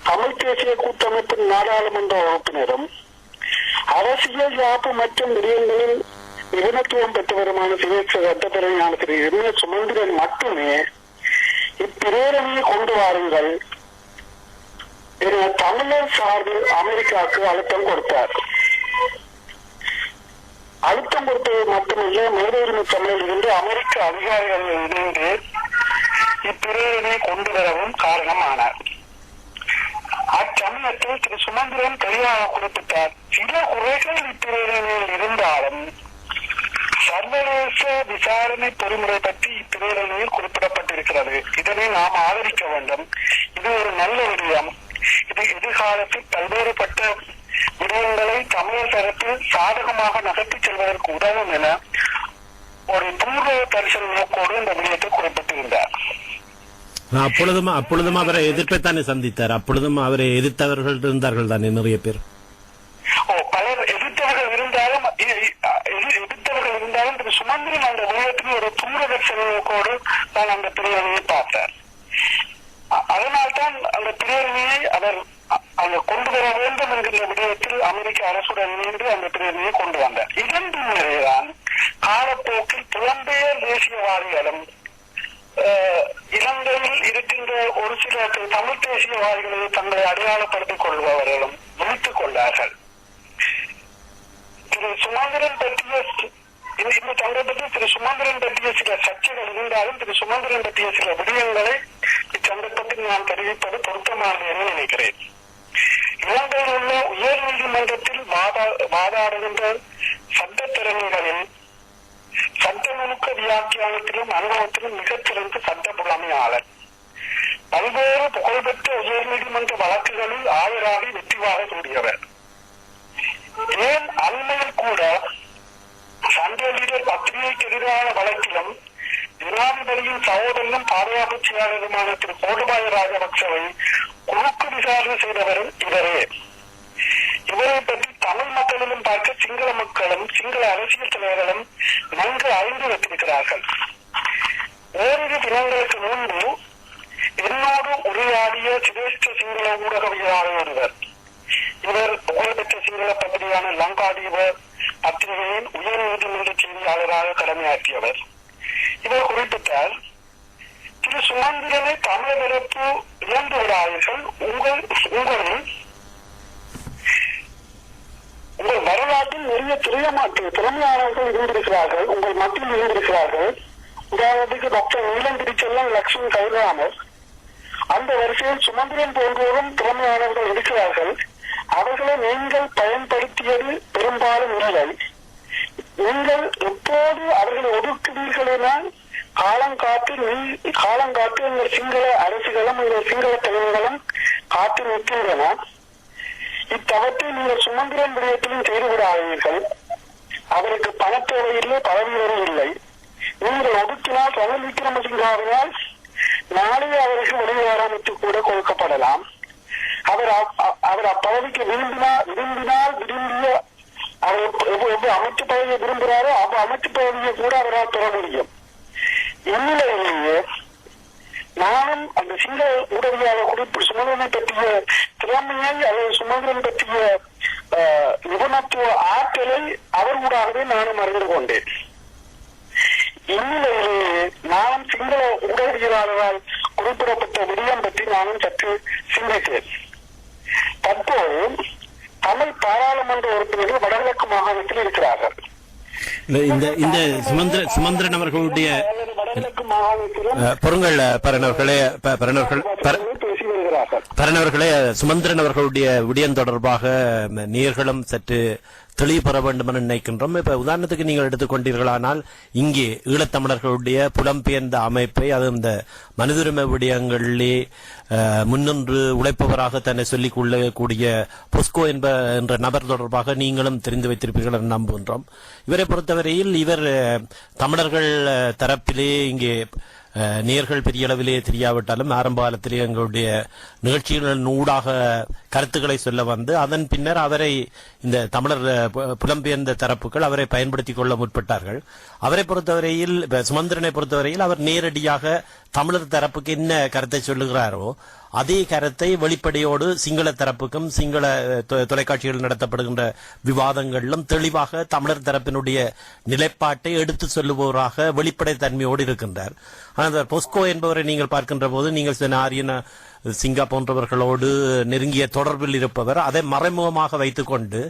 தமிழ் தேசிய கூட்டமைப்பின் நாடாளுமன்ற உறுப்பினரும் அரசியல் யாப்பு மற்றும் விடயங்களில் நிபுணத்துவம் பெற்று வருமான சட்டப்பேரவையான திரு எம்.எஸ். சுமந்திரன் மட்டுமே இப்பிரேரணையை கொண்டு வாருங்கள் என தமிழர் சார்பில் அமெரிக்காவுக்கு அழுத்தம் கொடுத்தார். அழுத்தம் கொடுத்தது மட்டுமல்ல, மனித உரிமை சபையில் இருந்து அமெரிக்க அதிகாரிகள் இணைந்து இப்பிரேரணையை கொண்டு வரவும் காரணமானார். அச்சமயத்தில் திரு சுமந்திரன் தெளிவாக குறிப்பிட்டார், சில குறைகள் இப்பிரேரணையில் இருந்தாலும் சர்வதேச விசாரணை பொறிமுறை பற்றி இப்பிரேரணையில் குறிப்பிடப்பட்டிருக்கிறது. இதனை நாம் ஆதரிக்க வேண்டும். இது ஒரு நல்ல விடயம். இது எதிர்காலத்தில் பல்வேறுபட்ட விடயங்களை தமிழர் தரப்பில் சாதகமாக நகர்த்தி செல்வதற்கு உதவும் என ஒரு பூர்வ தரிசன நோக்கோடு இந்த விடயத்தை குறிப்பிட்டிருந்தார். அப்பொழுதும் அவரை எதிர்ப்பைத்தானே சந்தித்தார். அப்பொழுதும் அவரை எதிர்த்தவர்கள் இருந்தார்கள் தானே நிறைய பேர். பலர் எதிர்த்தவர்கள் இருந்தாலும் திரு சுமந்திரன் அந்த விடயத்தில் ஒரு பூர்வ தரிசன நோக்கோடு தான் அந்த பிரேரணையை பார்த்தார். அதனால்தான் அந்த பிரேரணையை அவர் கொண்டு வர வேண்டும் என்கிற விடயத்தில் அமெரிக்க அரசுடன் இணைந்து அந்த பிரேரணையை கொண்டு வந்தார். இதன் பின்னரேதான் காலப்போக்கில் புலம்பெயர் தேசியவாதிகளும் இலங்கையில் இருக்கின்ற ஒரு சில தமிழ் தேசியவாதிகளை தங்களை அடையாளப்படுத்திக் கொள்பவர்களும் விழித்துக் கொண்டார்கள். திரு சுமந்திரன் பற்றிய இந்த சந்தர்ப்பத்தில் திரு சுமந்திரன் பற்றிய சில சர்ச்சைகள் இருந்தாலும் திரு சுமந்திரன் பற்றிய சில விடயங்களை இச்சந்தர்ப்பத்தில் நான் தெரிவிப்பது பொருத்தமானது என நினைக்கிறேன். இலங்கையில் உள்ள உயர் நீதிமன்றத்தில் வாதாடுகின்ற சட்டத்திறமைகளில் சட்ட நுணுக்க வியாக்கியானத்திலும் அனுபவத்திலும் மிகச்சிறந்த சட்ட புலமையாளர். பல்வேறு புகழ்பெற்ற உயர் நீதிமன்ற வழக்குகளில் ஆயராகி வெற்றி வாழ கூடியவர். ஏன் அண்மையில் கூட சண்டே லீடர் பத்திரிகைக்கு எதிரான வழக்கிலும் ஜனாதிபதியின் சகோதரனும் பாதுகாப்பு செயலாளருமான திரு கோட்டபாய ராஜபக்சவை குறுக்கு விசாரணை செய்தவரும் இவரே. இவரை பற்றி தமிழ் மக்களிலும் பார்க்க சிங்கள மக்களும் சிங்கள அரசியல் தலைவர்களும் நன்கு அறிந்து வைத்திருக்கிறார்கள். ஓரிரு தினங்களுக்கு முன்பு என்னோடு உரையாடிய சிரேஷ்ட சிங்கள ஊடகவியலாளர் ஒருவர். இவர் புகழ்பெற்ற சிங்கள பத்திரிகையான லங்காதீப பத்திரிகையின் உயர் நீதிமன்ற செய்தியாளராக கடமையாற்றியவர். இவர் குறிப்பிட்டார், திரு சுமந்திரனை தமிழ் தரப்பு இழந்து விடாதீர்கள். உங்கள் வரலாற்றில் நிறைய திறமையாளர்கள் இருந்திருக்கிறார்கள், உங்கள் மத்தியில் இருந்திருக்கிறார்கள். உதாரணத்துக்கு டாக்டர் நீலம் திருச்செல்லம், லட்சுமி கைராமர் அந்த வரிசையில் சுமந்திரன் போன்றோரும் திறமையானவர்கள் இருக்கிறார்கள். அவர்களை நீங்கள் பயன்படுத்தியது பெரும்பாலும் இல்லை. நீங்கள் எப்போது அவர்களை ஒதுக்குவீர்கள் என காலங்காட்டு எங்கள் சிங்கள அரசுகளும் எங்கள் சிங்கள தலைவர்களும் காத்து நிற்கின்றன. இத்தவற்றை நீங்கள் சுமந்திரன் விடயத்திலும் செய்து விடாதீர்கள். அவருக்கு பணத்தேவை இல்லை, பதவி இல்லை. நீங்கள் ஒதுக்கினால் ரணில் விக்ரமசிங்காவினால் நாளை அவருக்கு வெளிவாரமைத்து கூட கொடுக்கப்படலாம். அவர் அப்பதவிக்கு விரும்பிய அவர் அமைச்சு பதவியை விரும்புகிறாரோ அப்ப அமைச்சு பதவியை கூட அவரால் பெற முடியும். இந்நிலையிலேயே நானும் அந்த சிங்கள உதவியாளர் குறிப்பிட்டு சுமந்திரனை பற்றிய திறமையை அல்லது சுமந்திரன் பற்றிய நிபுணத்துவ ஆற்றலை அவர் ஊடாகவே நானும் அறிந்து கொண்டேன். இந்நிலையிலேயே நான் சிங்கள உடவியலாளரால் குறிப்பிடப்பட்ட விடயம் பற்றி நானும் சற்று சிந்தித்தேன். தற்போது தமிழ் பாராளுமன்ற உறுப்பினர்கள் வடகிழக்கு மாகாணத்தில் இருக்கிறார்கள். இந்த சுமந்திரன் அவர்களுடைய வடகிழக்கு மாகாணத்திலும் பொருங்கள் பரணவர்களே, சுமந்திரன் அவர்களுடைய விடயம் தொடர்பாக நேர்களும் சற்று தெளிவு பெற வேண்டும் என நினைக்கின்றோம். இப்ப உதாரணத்துக்கு நீங்கள் எடுத்துக்கொண்டீர்களானால் இங்கே ஈழத்தமிழர்களுடைய புலம்பெயர்ந்த அமைப்பை, அது இந்த மனிதுரிமை விடயங்களிலே முன்னின்று உழைப்பவராக தன்னை சொல்லிக் கொள்ளக்கூடிய பொஸ்கோ என்ற நபர் தொடர்பாக நீங்களும் தெரிந்து வைத்திருப்பீர்கள் என நம்புகின்றோம். இவரை பொறுத்தவரையில் இவர் தமிழர்கள் தரப்பிலே இங்கே நேர்கள் பெரிய அளவிலே தெரியாவிட்டாலும் ஆரம்ப காலத்திலே எங்களுடைய நிகழ்ச்சிகளின் ஊடாக கருத்துக்களை சொல்ல வந்து அதன் பின்னர் அவரை இந்த தமிழர் புலம்பெயர்ந்த தரப்புகள் அவரை பயன்படுத்திக் கொள்ள முற்பட்டார்கள். அவரை பொறுத்தவரையில், சுமந்திரனை பொறுத்தவரையில் அவர் நேரடியாக தமிழர் தரப்புக்கு என்ன கருத்தை சொல்லுகிறாரோ அதே கருத்தை வெளிப்படையோடு சிங்கள தரப்புக்கும் சிங்கள தொலைக்காட்சிகள் நடத்தப்படுகின்ற விவாதங்களிலும் தெளிவாக தமிழர் தரப்பினுடைய நிலைப்பாட்டை எடுத்து சொல்லுபவராக வெளிப்படை தன்மையோடு இருக்கின்றார். ஆனால் பொஸ்கோ என்பவரை நீங்கள் பார்க்கின்ற போது நீங்கள் சொன்ன ஆரியன சிங்கா போன்றவர்களோடு நெருங்கிய தொடர்பில் இருப்பவர் அதை மறைமுகமாக வைத்துக் கொண்டு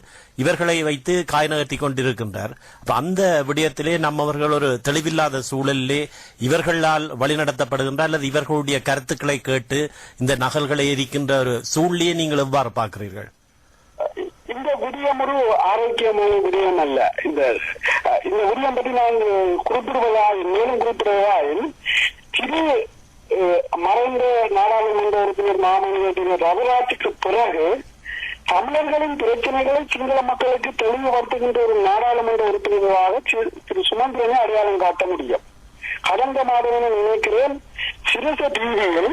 இவர்களை வைத்து காய் நகர்த்தி கொண்டிருக்கின்றார். அந்த விடயத்திலே நம்மவர்கள் ஒரு தெளிவில்லாத சூழலிலே இவர்களால் வழிநடத்தப்படுகின்ற அல்லது இவர்களுடைய கருத்துக்களை கேட்டு இந்த நகல்களை எரிக்கின்ற ஒரு சூழ்நிலையை நீங்கள் எவ்வாறு பார்க்கிறீர்கள்? இந்த விடயம் ஒரு ஆரோக்கியமான விடயம் அல்ல. இந்த விடயம் பற்றி நான் மேலும் குறிப்பிடுவதாயில் திரு மறைந்த நாடாளுமன்ற உறுப்பினர் மாமனிதர் ரவிராஜுக்கு பிறகு தமிழர்களின் பிரச்சனைகளை சிங்கள மக்களுக்கு தெளிவுபடுத்துகின்ற ஒரு நாடாளுமன்ற உறுப்பினராக திரு சுமந்திரனை அடையாளம் காட்ட முடியும். கடந்த மாதம் என நினைக்கிறேன் சிறுச டிவியில்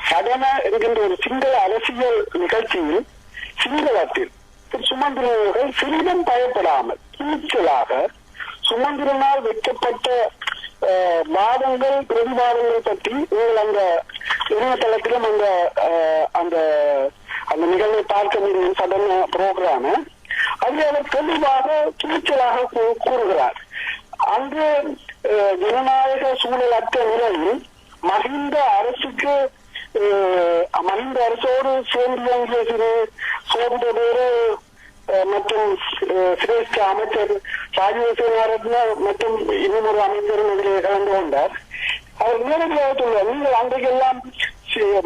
சடன என்கின்ற ஒரு சிங்கள அரசியல் நிகழ்ச்சியில் சிங்களத்தில் திரு சுமந்திரன் அவர்கள் சிறிதும் பயப்படாமல் துணிச்சலாக சுமந்திரனால் வைக்கப்பட்ட வாதங்கள் பிரதிவாதங்கள் பற்றி நீங்கள் அந்த இணையதளத்திலும் அந்த நிகழ்வை பார்க்க முடியும். சடன புரோகிராம அதில் அவர் தெளிவாக துணிச்சலாக கூறுகிறார். அங்கு ஜனநாயக சூழலற்ற நிலையில் மஹிந்த அரசோடு சேர்ந்து இயங்கிய திரு சோபிதவேறு மற்றும் சிரேஷ்ட அமைச்சர் ராஜீவசேனாரத்ன மற்றும் இன்னும் ஒரு அமைச்சரும் இதிலே கலந்து கொண்டார். அவர் நேரடியாக சொல்வார், நீங்கள் அன்றைக்கெல்லாம்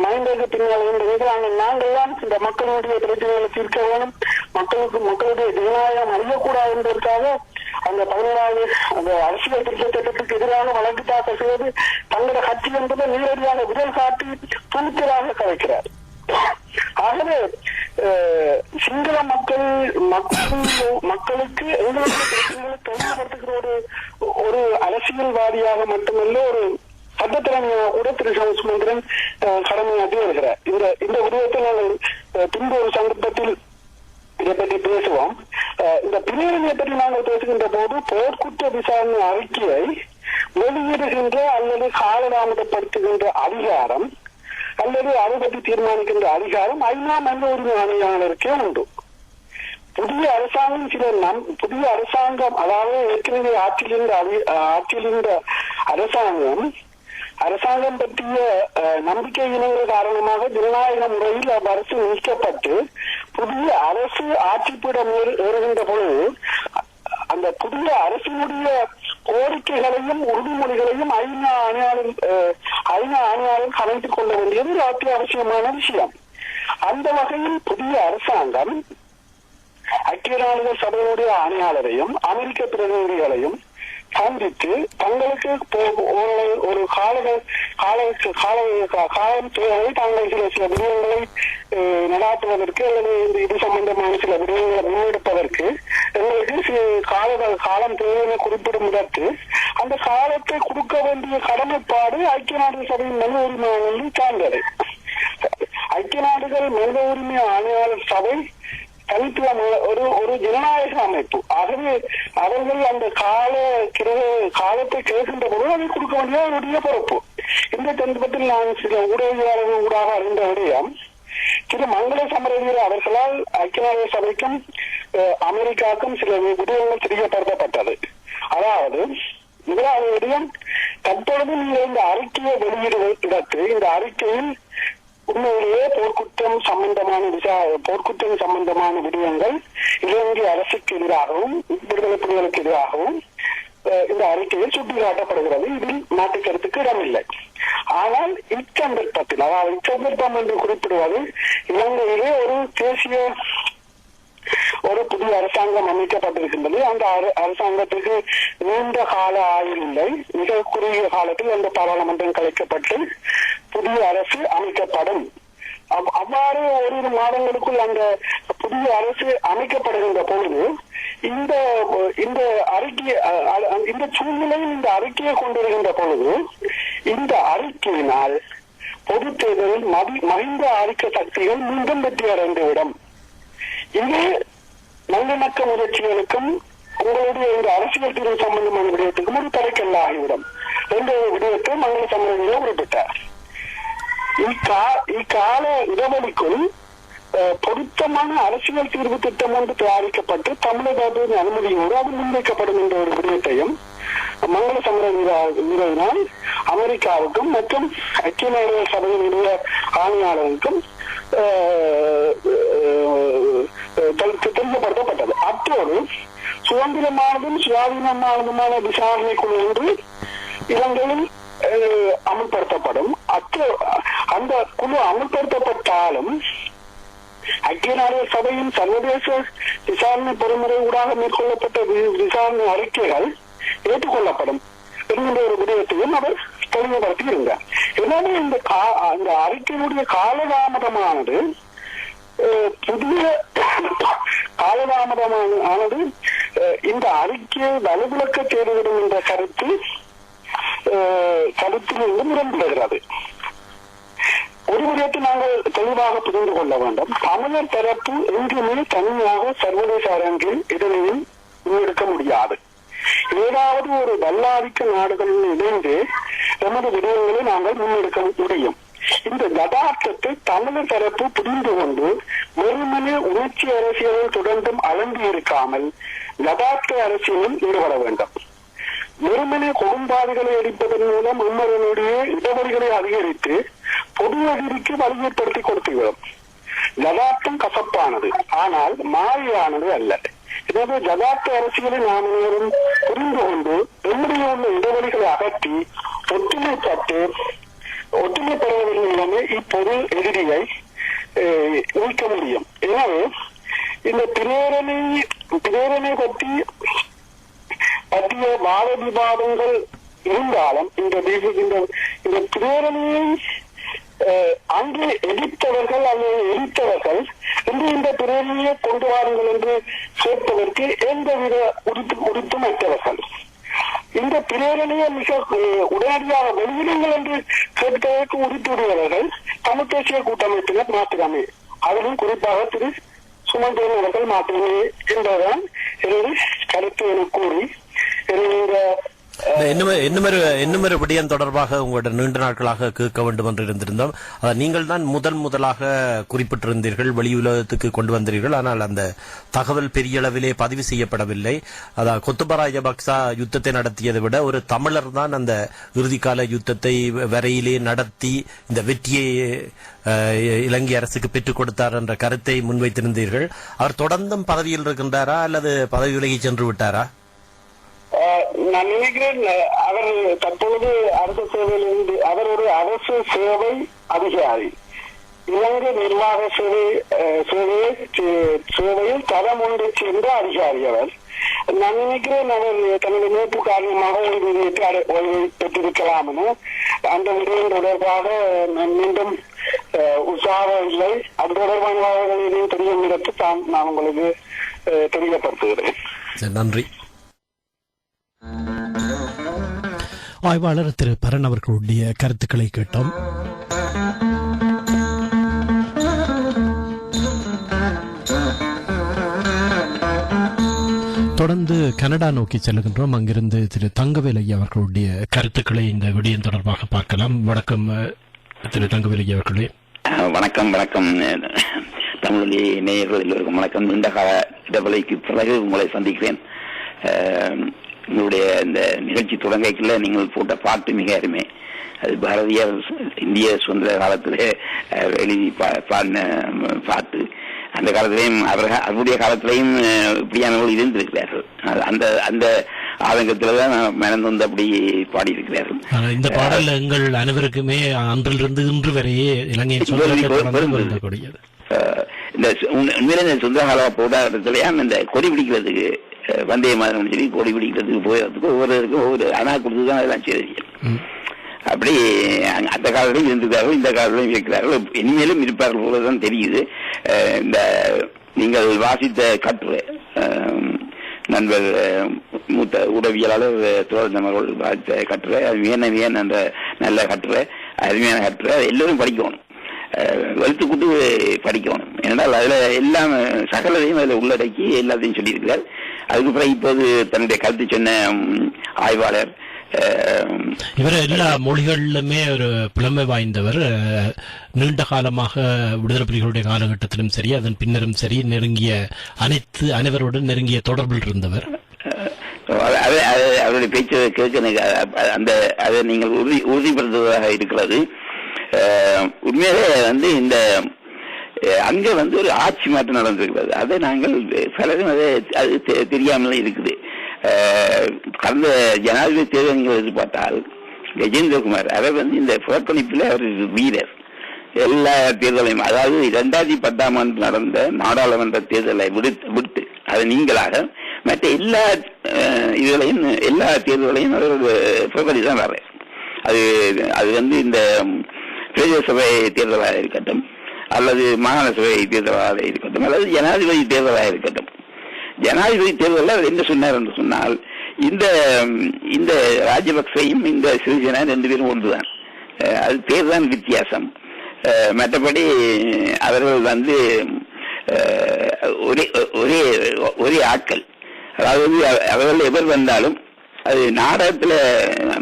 மஹிந்தருக்கு பின்னால் நாங்கள்லாம் இந்த மக்களுடைய பிரச்சனைகளை தீர்க்க வேணும், மக்களுடைய ஜனநாயகம் அழியக்கூடாது என்பதற்காக அந்த 16வது அந்த அரசியல் திருத்த சட்டத்துக்கு எதிராக வழக்கு தாக்கல் செய்வது தங்களோட கட்சி என்பதை நேரடியாக விரல் காட்டி துணிச்சலாக கலைக்கிறார். ஆகவே சிங்கள மக்களுக்கு எங்களுடைய பிரச்சனைகளை தெளிவுபடுத்துகிற ஒரு அரசியல்வாதியாக மட்டுமல்ல ஒரு சட்டத்திறமையாக கூட திரு சுமந்திரன் கடமையாற்றி வருகிறார். இந்த விடயத்தை நாங்கள் பின்பு ஒரு சந்தர்ப்பத்தில் இதை பற்றி பேசுவோம். இந்த பிரிவினையை பற்றி நாங்கள் பேசுகின்ற போது போர்க்குற்ற விசாரணை அறிக்கையை வெளியிடுகின்ற அல்லது காலதாமதப்படுத்துகின்ற அதிகாரம் அல்லது அதை பற்றி தீர்மானிக்கின்ற அதிகாரம் ஐநா மனித உரிமை ஆணையாளருக்கே உண்டு. புதிய அரசாங்கம் அதாவது ஏற்கனவே ஆட்சியிலிருந்த அரசாங்கம் பற்றிய நம்பிக்கையினங்கள் காரணமாக ஜனநாயக முறையில் அரசு நீக்கப்பட்டு புதிய அரசு ஆட்சிப்பிடம் ஏறுகின்ற பொழுது அந்த புதிய அரசினுடைய கோரிக்கைகளையும் உறுதிமொழிகளையும் ஐநா ஐநா ஆணையாளர் கலைத்துக் கொள்ள வேண்டியது ஒரு அத்தியாவசியமான விஷயம். அந்த வகையில் புதிய அரசாங்கம் ஐக்கிய நாடுகள் சபையுடைய ஆணையாளரையும் அமெரிக்க பிரதிநிதிகளையும் சந்தித்து தங்களுக்கு ஒரு காலம் தேவை தாங்கள் சில விடயங்களை நடாத்துவதற்கு அல்லது இது சம்பந்தமான சில விடயங்களை முன்னெடுப்பதற்கு எங்களுக்கு காலம் தேவை என குறிப்பிடும் இடத்து அந்த காலத்தை கொடுக்க வேண்டிய கடமைப்பாடு ஐக்கிய நாடுகள் சபையின் மனித உரிமை ஆணையம் சார்ந்தது. ஐக்கிய நாடுகள் மனித உரிமை ஆணையாளர் சபை தனித்துவமான ஒரு ஜனநாயக அமைப்பு. ஆகவே அவர்கள் அந்த காலத்தை கேட்கின்ற போது அதை கொடுக்க வேண்டிய அவருடைய பொறுப்பு. இந்த சந்தர்ப்பத்தில் நான் சில ஊடகவியலாளர்கள் ஊடாக அறிந்த விடயம், திரு மங்கள சமரவீர அவர்களால் ஐக்கிய நாடுகள் சபைக்கும் அமெரிக்காவுக்கும் சில விடயங்கள் தெரியப்படுத்தப்பட்டது. அதாவது முதலாவது விடயம், தற்பொழுது நீங்கள் இந்த அறிக்கையை வெளியிடுவதற்கு இந்த அறிக்கையில் உண்மையிலேயே போர்க்குற்றம் சம்பந்தமான விடயங்கள் இலங்கை அரசுக்கு எதிராகவும் விடுதலை புலிகளுக்கு எதிராகவும் இந்த அறிக்கையில் சுட்டிக்காட்டப்படுகிறது. இதில் மாற்று கருத்துக்கு இடமில்லை. ஆனால் இச்சந்தர்ப்பத்தில், அதாவது இச்சந்தர்ப்பம் என்று குறிப்பிடுவது, இலங்கையிலே ஒரு புதிய அரசாங்கம் அமைக்கப்பட்டிருக்கின்றது. அந்த அரசாங்கத்துக்கு நீண்ட கால ஆயுள் இல்லை. மிக குறுகிய காலத்தில் அந்த பாராளுமன்றம் கலைக்கப்பட்டு புதிய அரசு அமைக்கப்படும். அவ்வாறு ஓரிரு மாதங்களுக்குள் அந்த புதிய அரசு அமைக்கப்படுகின்ற பொழுது இந்த அறிக்கை இந்த சூழ்நிலையில் இந்த அறிக்கையை கொண்டிருக்கின்ற பொழுது இந்த அறிக்கையினால் பொது தேர்தலில் மகிந்த ஆதிக்க சக்திகள் மீண்டும் வெற்றி அடைந்துவிடும். இது நல்லிணக்க முயற்சிகளுக்கும் உங்களுடைய இந்த அரசியல் தீர்வு சம்பந்தமான விடயத்துக்கும் ஒரு தடைக்கல்ல ஆகிவிடும் என்ற விடயத்தை மங்கள சமரவீர குறிப்பிட்டார். இக்கால இடைவெளிக்குள் பொருத்தமான அரசியல் தீர்வு திட்டம் ஒன்று தயாரிக்கப்பட்டு தமிழகத்தின் அனுமதியோடு அது முன்வைக்கப்படும் என்ற ஒரு விடயத்தையும் மங்கள சமரவீரனால் அமெரிக்காவுக்கும் மற்றும் ஐக்கிய நாடுகள் சபையினுடைய ஆணையாளருக்கும் தெரியப்படுத்தப்பட்டது. அத்தோடு சுதந்திரமானதும் சுயாதீனமானதுமான விசாரணை குழு என்று இலங்கையில் அமல்படுத்தப்படும். அந்த குழு அமல்படுத்தப்பட்டாலும் ஐக்கிய நாடுகள் சபையின் சர்வதேச விசாரணை பொறிமுறை ஊடாக மேற்கொள்ளப்பட்ட விசாரணை அறிக்கைகள் ஏற்றுக்கொள்ளப்படும் என்கின்ற ஒரு விடயத்தையும் அவர் தெளிவுபடுத்தி இருந்தார். எனவே இந்த அறிக்கையினுடைய காலதாமதமானது இந்த அறிக்கையை வலுவிழக்க செய்துவிடும் என்ற கருத்திலிருந்து முரண்படுகிறது. ஒரு விடயத்தை நாங்கள் தெளிவாக புரிந்து கொள்ள வேண்டும். தமிழர் தரப்பு எங்குமே தனியாக சர்வதேச அரங்கில் இதனையும் முன்னெடுக்க முடியாது. ஏதாவது ஒரு வல்லாதிக்க நாடுகளில் இணைந்து நமது விடயங்களை நாங்கள் முன்னெடுக்க முடியும். இந்த யதார்த்தத்தை தமிழர் தரப்பு புரிந்து கொண்டு வெறுமனே உணர்ச்சி அரசியலில் தொடர்ந்தும் அலம்பி இருக்காமல் யதார்த்த அரசியலில் ஈடுபட வேண்டும். வெறுமனே கொடும்பாடுகளை அடிப்பதன் மூலம் அம்மரனுடைய இடவழிகளை அதிகரித்து பொது எதிரிக்கு வலியுறுத்தி கொடுத்துவிடும். யதார்த்தம் கசப்பானது, ஆனால் மாறியானது அல்ல. எனவே யதார்த்த அரசியலை நாம் அனைவரும் புரிந்து கொண்டு நம்முடைய உள்ள இடவழிகளை அகற்றி ஒற்றுமை பெறுவதன் மூலமே இப்பொது எதிரியை நீக்க முடியும். எனவே இந்த பிரேரணை பற்றிய வாத விவாதங்கள் இருந்தாலும் இந்த பிரேரணையை அங்கே எதிர்த்தவர்கள் அல்லது எரித்தவர்கள் இன்று இந்த பிரேரணையை கொண்டு வாருங்கள் என்று கேட்பதற்கு எந்தவித உறுத்துமற்றவர்கள். இந்த பிரேரணையை மிக உடனடியாக வெளியிடுங்கள் என்று கேட்பதற்கு உறுதியுடையவர்கள் தமிழ் தேசிய கூட்டமைப்பினர் மாத்திரமே, அதிலும் குறிப்பாக திரு சுமந்திரன் அவர்கள் மாத்திரமே என்பதுதான் எனது கருத்து என கூறி இன்னும் ஒரு விடயம் தொடர்பாக உங்களோட நீண்ட நாட்களாக கேட்க வேண்டும் என்று இருந்திருந்தோம். நீங்கள் தான் முதலாக குறிப்பிட்டிருந்தீர்கள், வெளி உலகத்துக்கு கொண்டு வந்தீர்கள். ஆனால் அந்த தகவல் பெரிய அளவிலே பதிவு செய்யப்படவில்லை. அதாவது கொத்தப ராஜபக்ச யுத்தத்தை நடத்தியதை விட ஒரு தமிழர் தான் அந்த இறுதிக்கால யுத்தத்தை வரையிலே நடத்தி இந்த வெற்றியை இலங்கை அரசுக்கு பெற்றுக் கொடுத்தார் என்ற கருத்தை முன்வைத்திருந்தீர்கள். அவர் தொடர்ந்தும் பதவியில் இருக்கின்றாரா அல்லது பதவி விலகி சென்று விட்டாரா? நான் நினைக்கிறேன் அவர் தற்பொழுது அரசு சேவையிலிருந்து அவர் ஒரு அரசு சேவை அதிகாரி, இலங்கை நிர்வாக சேவையில் தரம் ஒன்று சேர்ந்த அதிகாரி அவர். நான் நினைக்கிறேன் அவர் தனது நோப்பு காரணமாக ஓய்வு பெற்றிருக்கலாம் என. அந்த விடயம் தொடர்பாக மீண்டும் உற்சாகம் இல்லை. அது தொடர்பான தெரியும் இடத்து நான் உங்களுக்கு தெரியப்படுத்துகிறேன். நன்றி. ஆய்வாளர் திரு பரன் அவர்களுடைய கருத்துக்களை கேட்டோம். தொடர்ந்து கனடா நோக்கி செல்கின்றோம். அங்கிருந்து திரு தங்கவேல் ஐயா அவர்களுடைய கருத்துக்களை இந்த விடயம் தொடர்பாக பார்க்கலாம். வணக்கம் திரு தங்கவேல் ஐயா அவர்களே. வணக்கம். வணக்கம் தமிழ் நேயர்கள் எல்லோருக்கும் வணக்கம். நீண்ட கால இடைவெளிக்கு பிறகு உங்களை சந்திக்கிறேன். உங்களுடைய இந்த நிகழ்ச்சி தொடங்கல நீங்கள் போட்ட பாட்டு மிக அருமை. அது பாரதியார் இந்திய சுதந்திர காலத்திலே எழுதி பாடின பாட்டு. அந்த காலத்திலையும் அவருடைய காலத்திலையும் இப்படியானவர்கள் இருந்திருக்கிறார்கள். அந்த அந்த ஆதங்கத்தில்தான் மனந்து வந்து அப்படி பாடியிருக்கிறார்கள். இந்த பாடல் எங்கள் அனைவருக்குமே அன்றிலிருந்து இன்று வரையே இலங்கையின் இந்த உண்மையில இந்த சுந்தர கால போராட்டத்திலேயே இந்த கொடி பிடிக்கிறதுக்கு வந்தே மாதிரி சொல்லி கொடி பிடிக்கிறதுக்கு போகிறதுக்கு ஒவ்வொருக்கும் ஒவ்வொரு அணா கொடுத்துதான் அதெல்லாம் செய்தி. அப்படி அந்த காலத்திலும் இருந்திருக்கார்கள், இந்த காலத்திலும் இருக்கிறார்கள், இனிமேலும் இருப்பார்கள் போலதான் தெரியுது. இந்த நீங்கள் வாசித்த கட்டுரை நண்பர் மூத்த உடவியலாளர் தோழன் அவர்கள் வாசித்த கட்டுரை, அது வியன் என்ற நல்ல கட்டுரை, அருமையான கட்டுரை. எல்லோரும் படிக்கணும், எழுத்துக்கூட்டு படிக்கணும். ஏனென்றால் அதுல எல்லாம் சகலதையும் அதுல உள்ளடக்கி எல்லாத்தையும் சொல்லியிருக்கிறார். அதுக்கு பிறகு இப்போது தன்னுடைய கருத்து சொன்ன ஆய்வாளர் இவர் எல்லா மொழிகளிலுமே ஒரு புலமை வாய்ந்தவர். நீண்ட காலமாக விடுதலை புலிகளுடைய காலகட்டத்திலும் சரி அதன் பின்னரும் சரி நெருங்கிய அனைவருடன் நெருங்கிய தொடர்பில் இருந்தவர். அவருடைய பேச்சு கேட்க அந்த அதை நீங்கள் உறுதிப்படுத்துவதாக இருக்கிறது. உண்மையிலே வந்து இந்த அங்க வந்து ஒரு ஆட்சி மாற்றம் நடந்திருக்கிறது. அதை நாங்கள் பலரும் அது தெரியாமலே இருக்குது. கடந்த ஜனாதிபதி தேர்தல் நீங்கள் எதிர்பார்த்தால் கஜேந்திரகுமார் அவர் வந்து இந்த புறக்கணிப்பில் அவர் வீரர். எல்லா தேர்தலையும், அதாவது 2010ஆம் ஆண்டு நடந்த நாடாளுமன்ற தேர்தலை விடுத்து அது நீங்களாக மற்ற எல்லா இதுகளையும் எல்லா தேர்தலையும் அவர் புறக்கணித்து தான் வர்றார். அது வந்து இந்த பிரதேச சபை தேர்தலாக இருக்கட்டும், அல்லது மாகாண சபை தேர்தலாக இருக்கட்டும், அல்லது ஜனாதிபதி தேர்தலாக இருக்கட்டும். ஜனாதிபதி தேர்தலில் அவர் என்ன சொன்னார் என்று சொன்னால், இந்த ராஜபக்சையும் இந்த சிறிசேனா 2 பேரும் ஒன்றுதான், அது பேர் தான் வித்தியாசம். மற்றபடி அவர்கள் வந்து ஒரே ஆட்கள். அதாவது அவர்கள் எவர் வந்தாலும் அது நாடகத்துல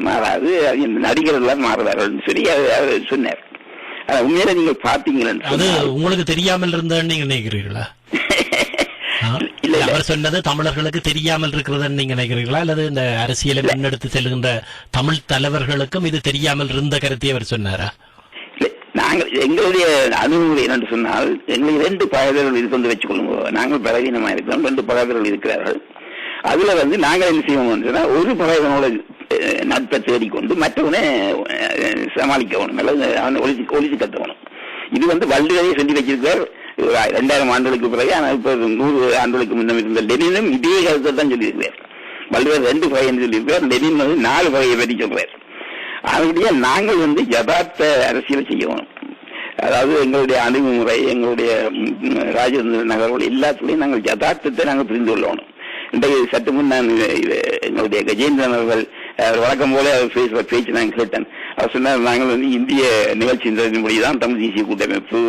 மாறாது, நடிகர்கள் மாறுவார்கள் சொல்லி அவர் சொன்னார். உண்மையில நீங்க பாத்தீங்களா, உங்களுக்கு தெரியாமல் இருந்தேன்னு நீங்க நினைக்கிறீர்களா? இல்ல, அவர் சொன்னது தமிழர்களுக்கு தெரியாமல் இருக்கிறதுன்னு நீங்க நினைக்கிறீர்களா, அல்லது இந்த அரசியலை முன்னெடுத்து செல்கின்ற தமிழ் தலைவர்களுக்கும் இது தெரியாமல் இருந்த கருத்தை அவர் சொன்னாரா? நாங்கள் எங்களுடைய அணுகுமுறை என்று சொன்னால், எங்களுக்கு 2 பகைவர்கள் இருந்து வச்சுக் கொள்ளுங்க. நாங்கள் பலவீனமா இருக்கிறோம், 2 பகைவர்கள் இருக்கிறார்கள். அதுல வந்து நாங்கள் என்ன செய்வோம், ஒரு பகைவனோட நட்பை தேடிக்கொண்டு மற்றவனை சமாளிக்கணும், அல்லது அவனை ஒழிச்சு கட்டணும். இது வந்து வள்ளுவரை சொல்லி வச்சிருக்கார் 2000 ஆண்டுகளுக்கு பிறகு. ஆனால் இப்ப 100 ஆண்டுகளுக்கு முன்னம் இருந்த லெனினும் இதே கருத்தை தான் சொல்லியிருக்கிறார். வள்ளுவர் 2 பகை என்று சொல்லியிருக்கார், லெனின் வந்து 4 பகையை பற்றி சொல்றார். அதனுடைய நாங்கள் வந்து யதார்த்த அரசியலை செய்யணும். அதாவது எங்களுடைய அணுகுமுறை, எங்களுடைய ராஜேந்திர நகர்கள் எல்லாத்துலையும் நாங்கள் யதார்த்தத்தை நாங்கள் புரிந்து கொள்ளணும். இன்றைக்கு சற்று முன் நான் எங்களுடைய கஜேந்திரன் அவர்கள் வழக்கம் போல அவர் பேச்சு நான் கேட்டேன். அவர் சொன்னார், நாங்கள் வந்து இந்திய நிகழ்ச்சியின்படிதான் தமிழ் தேசிய கூட்டமைப்பு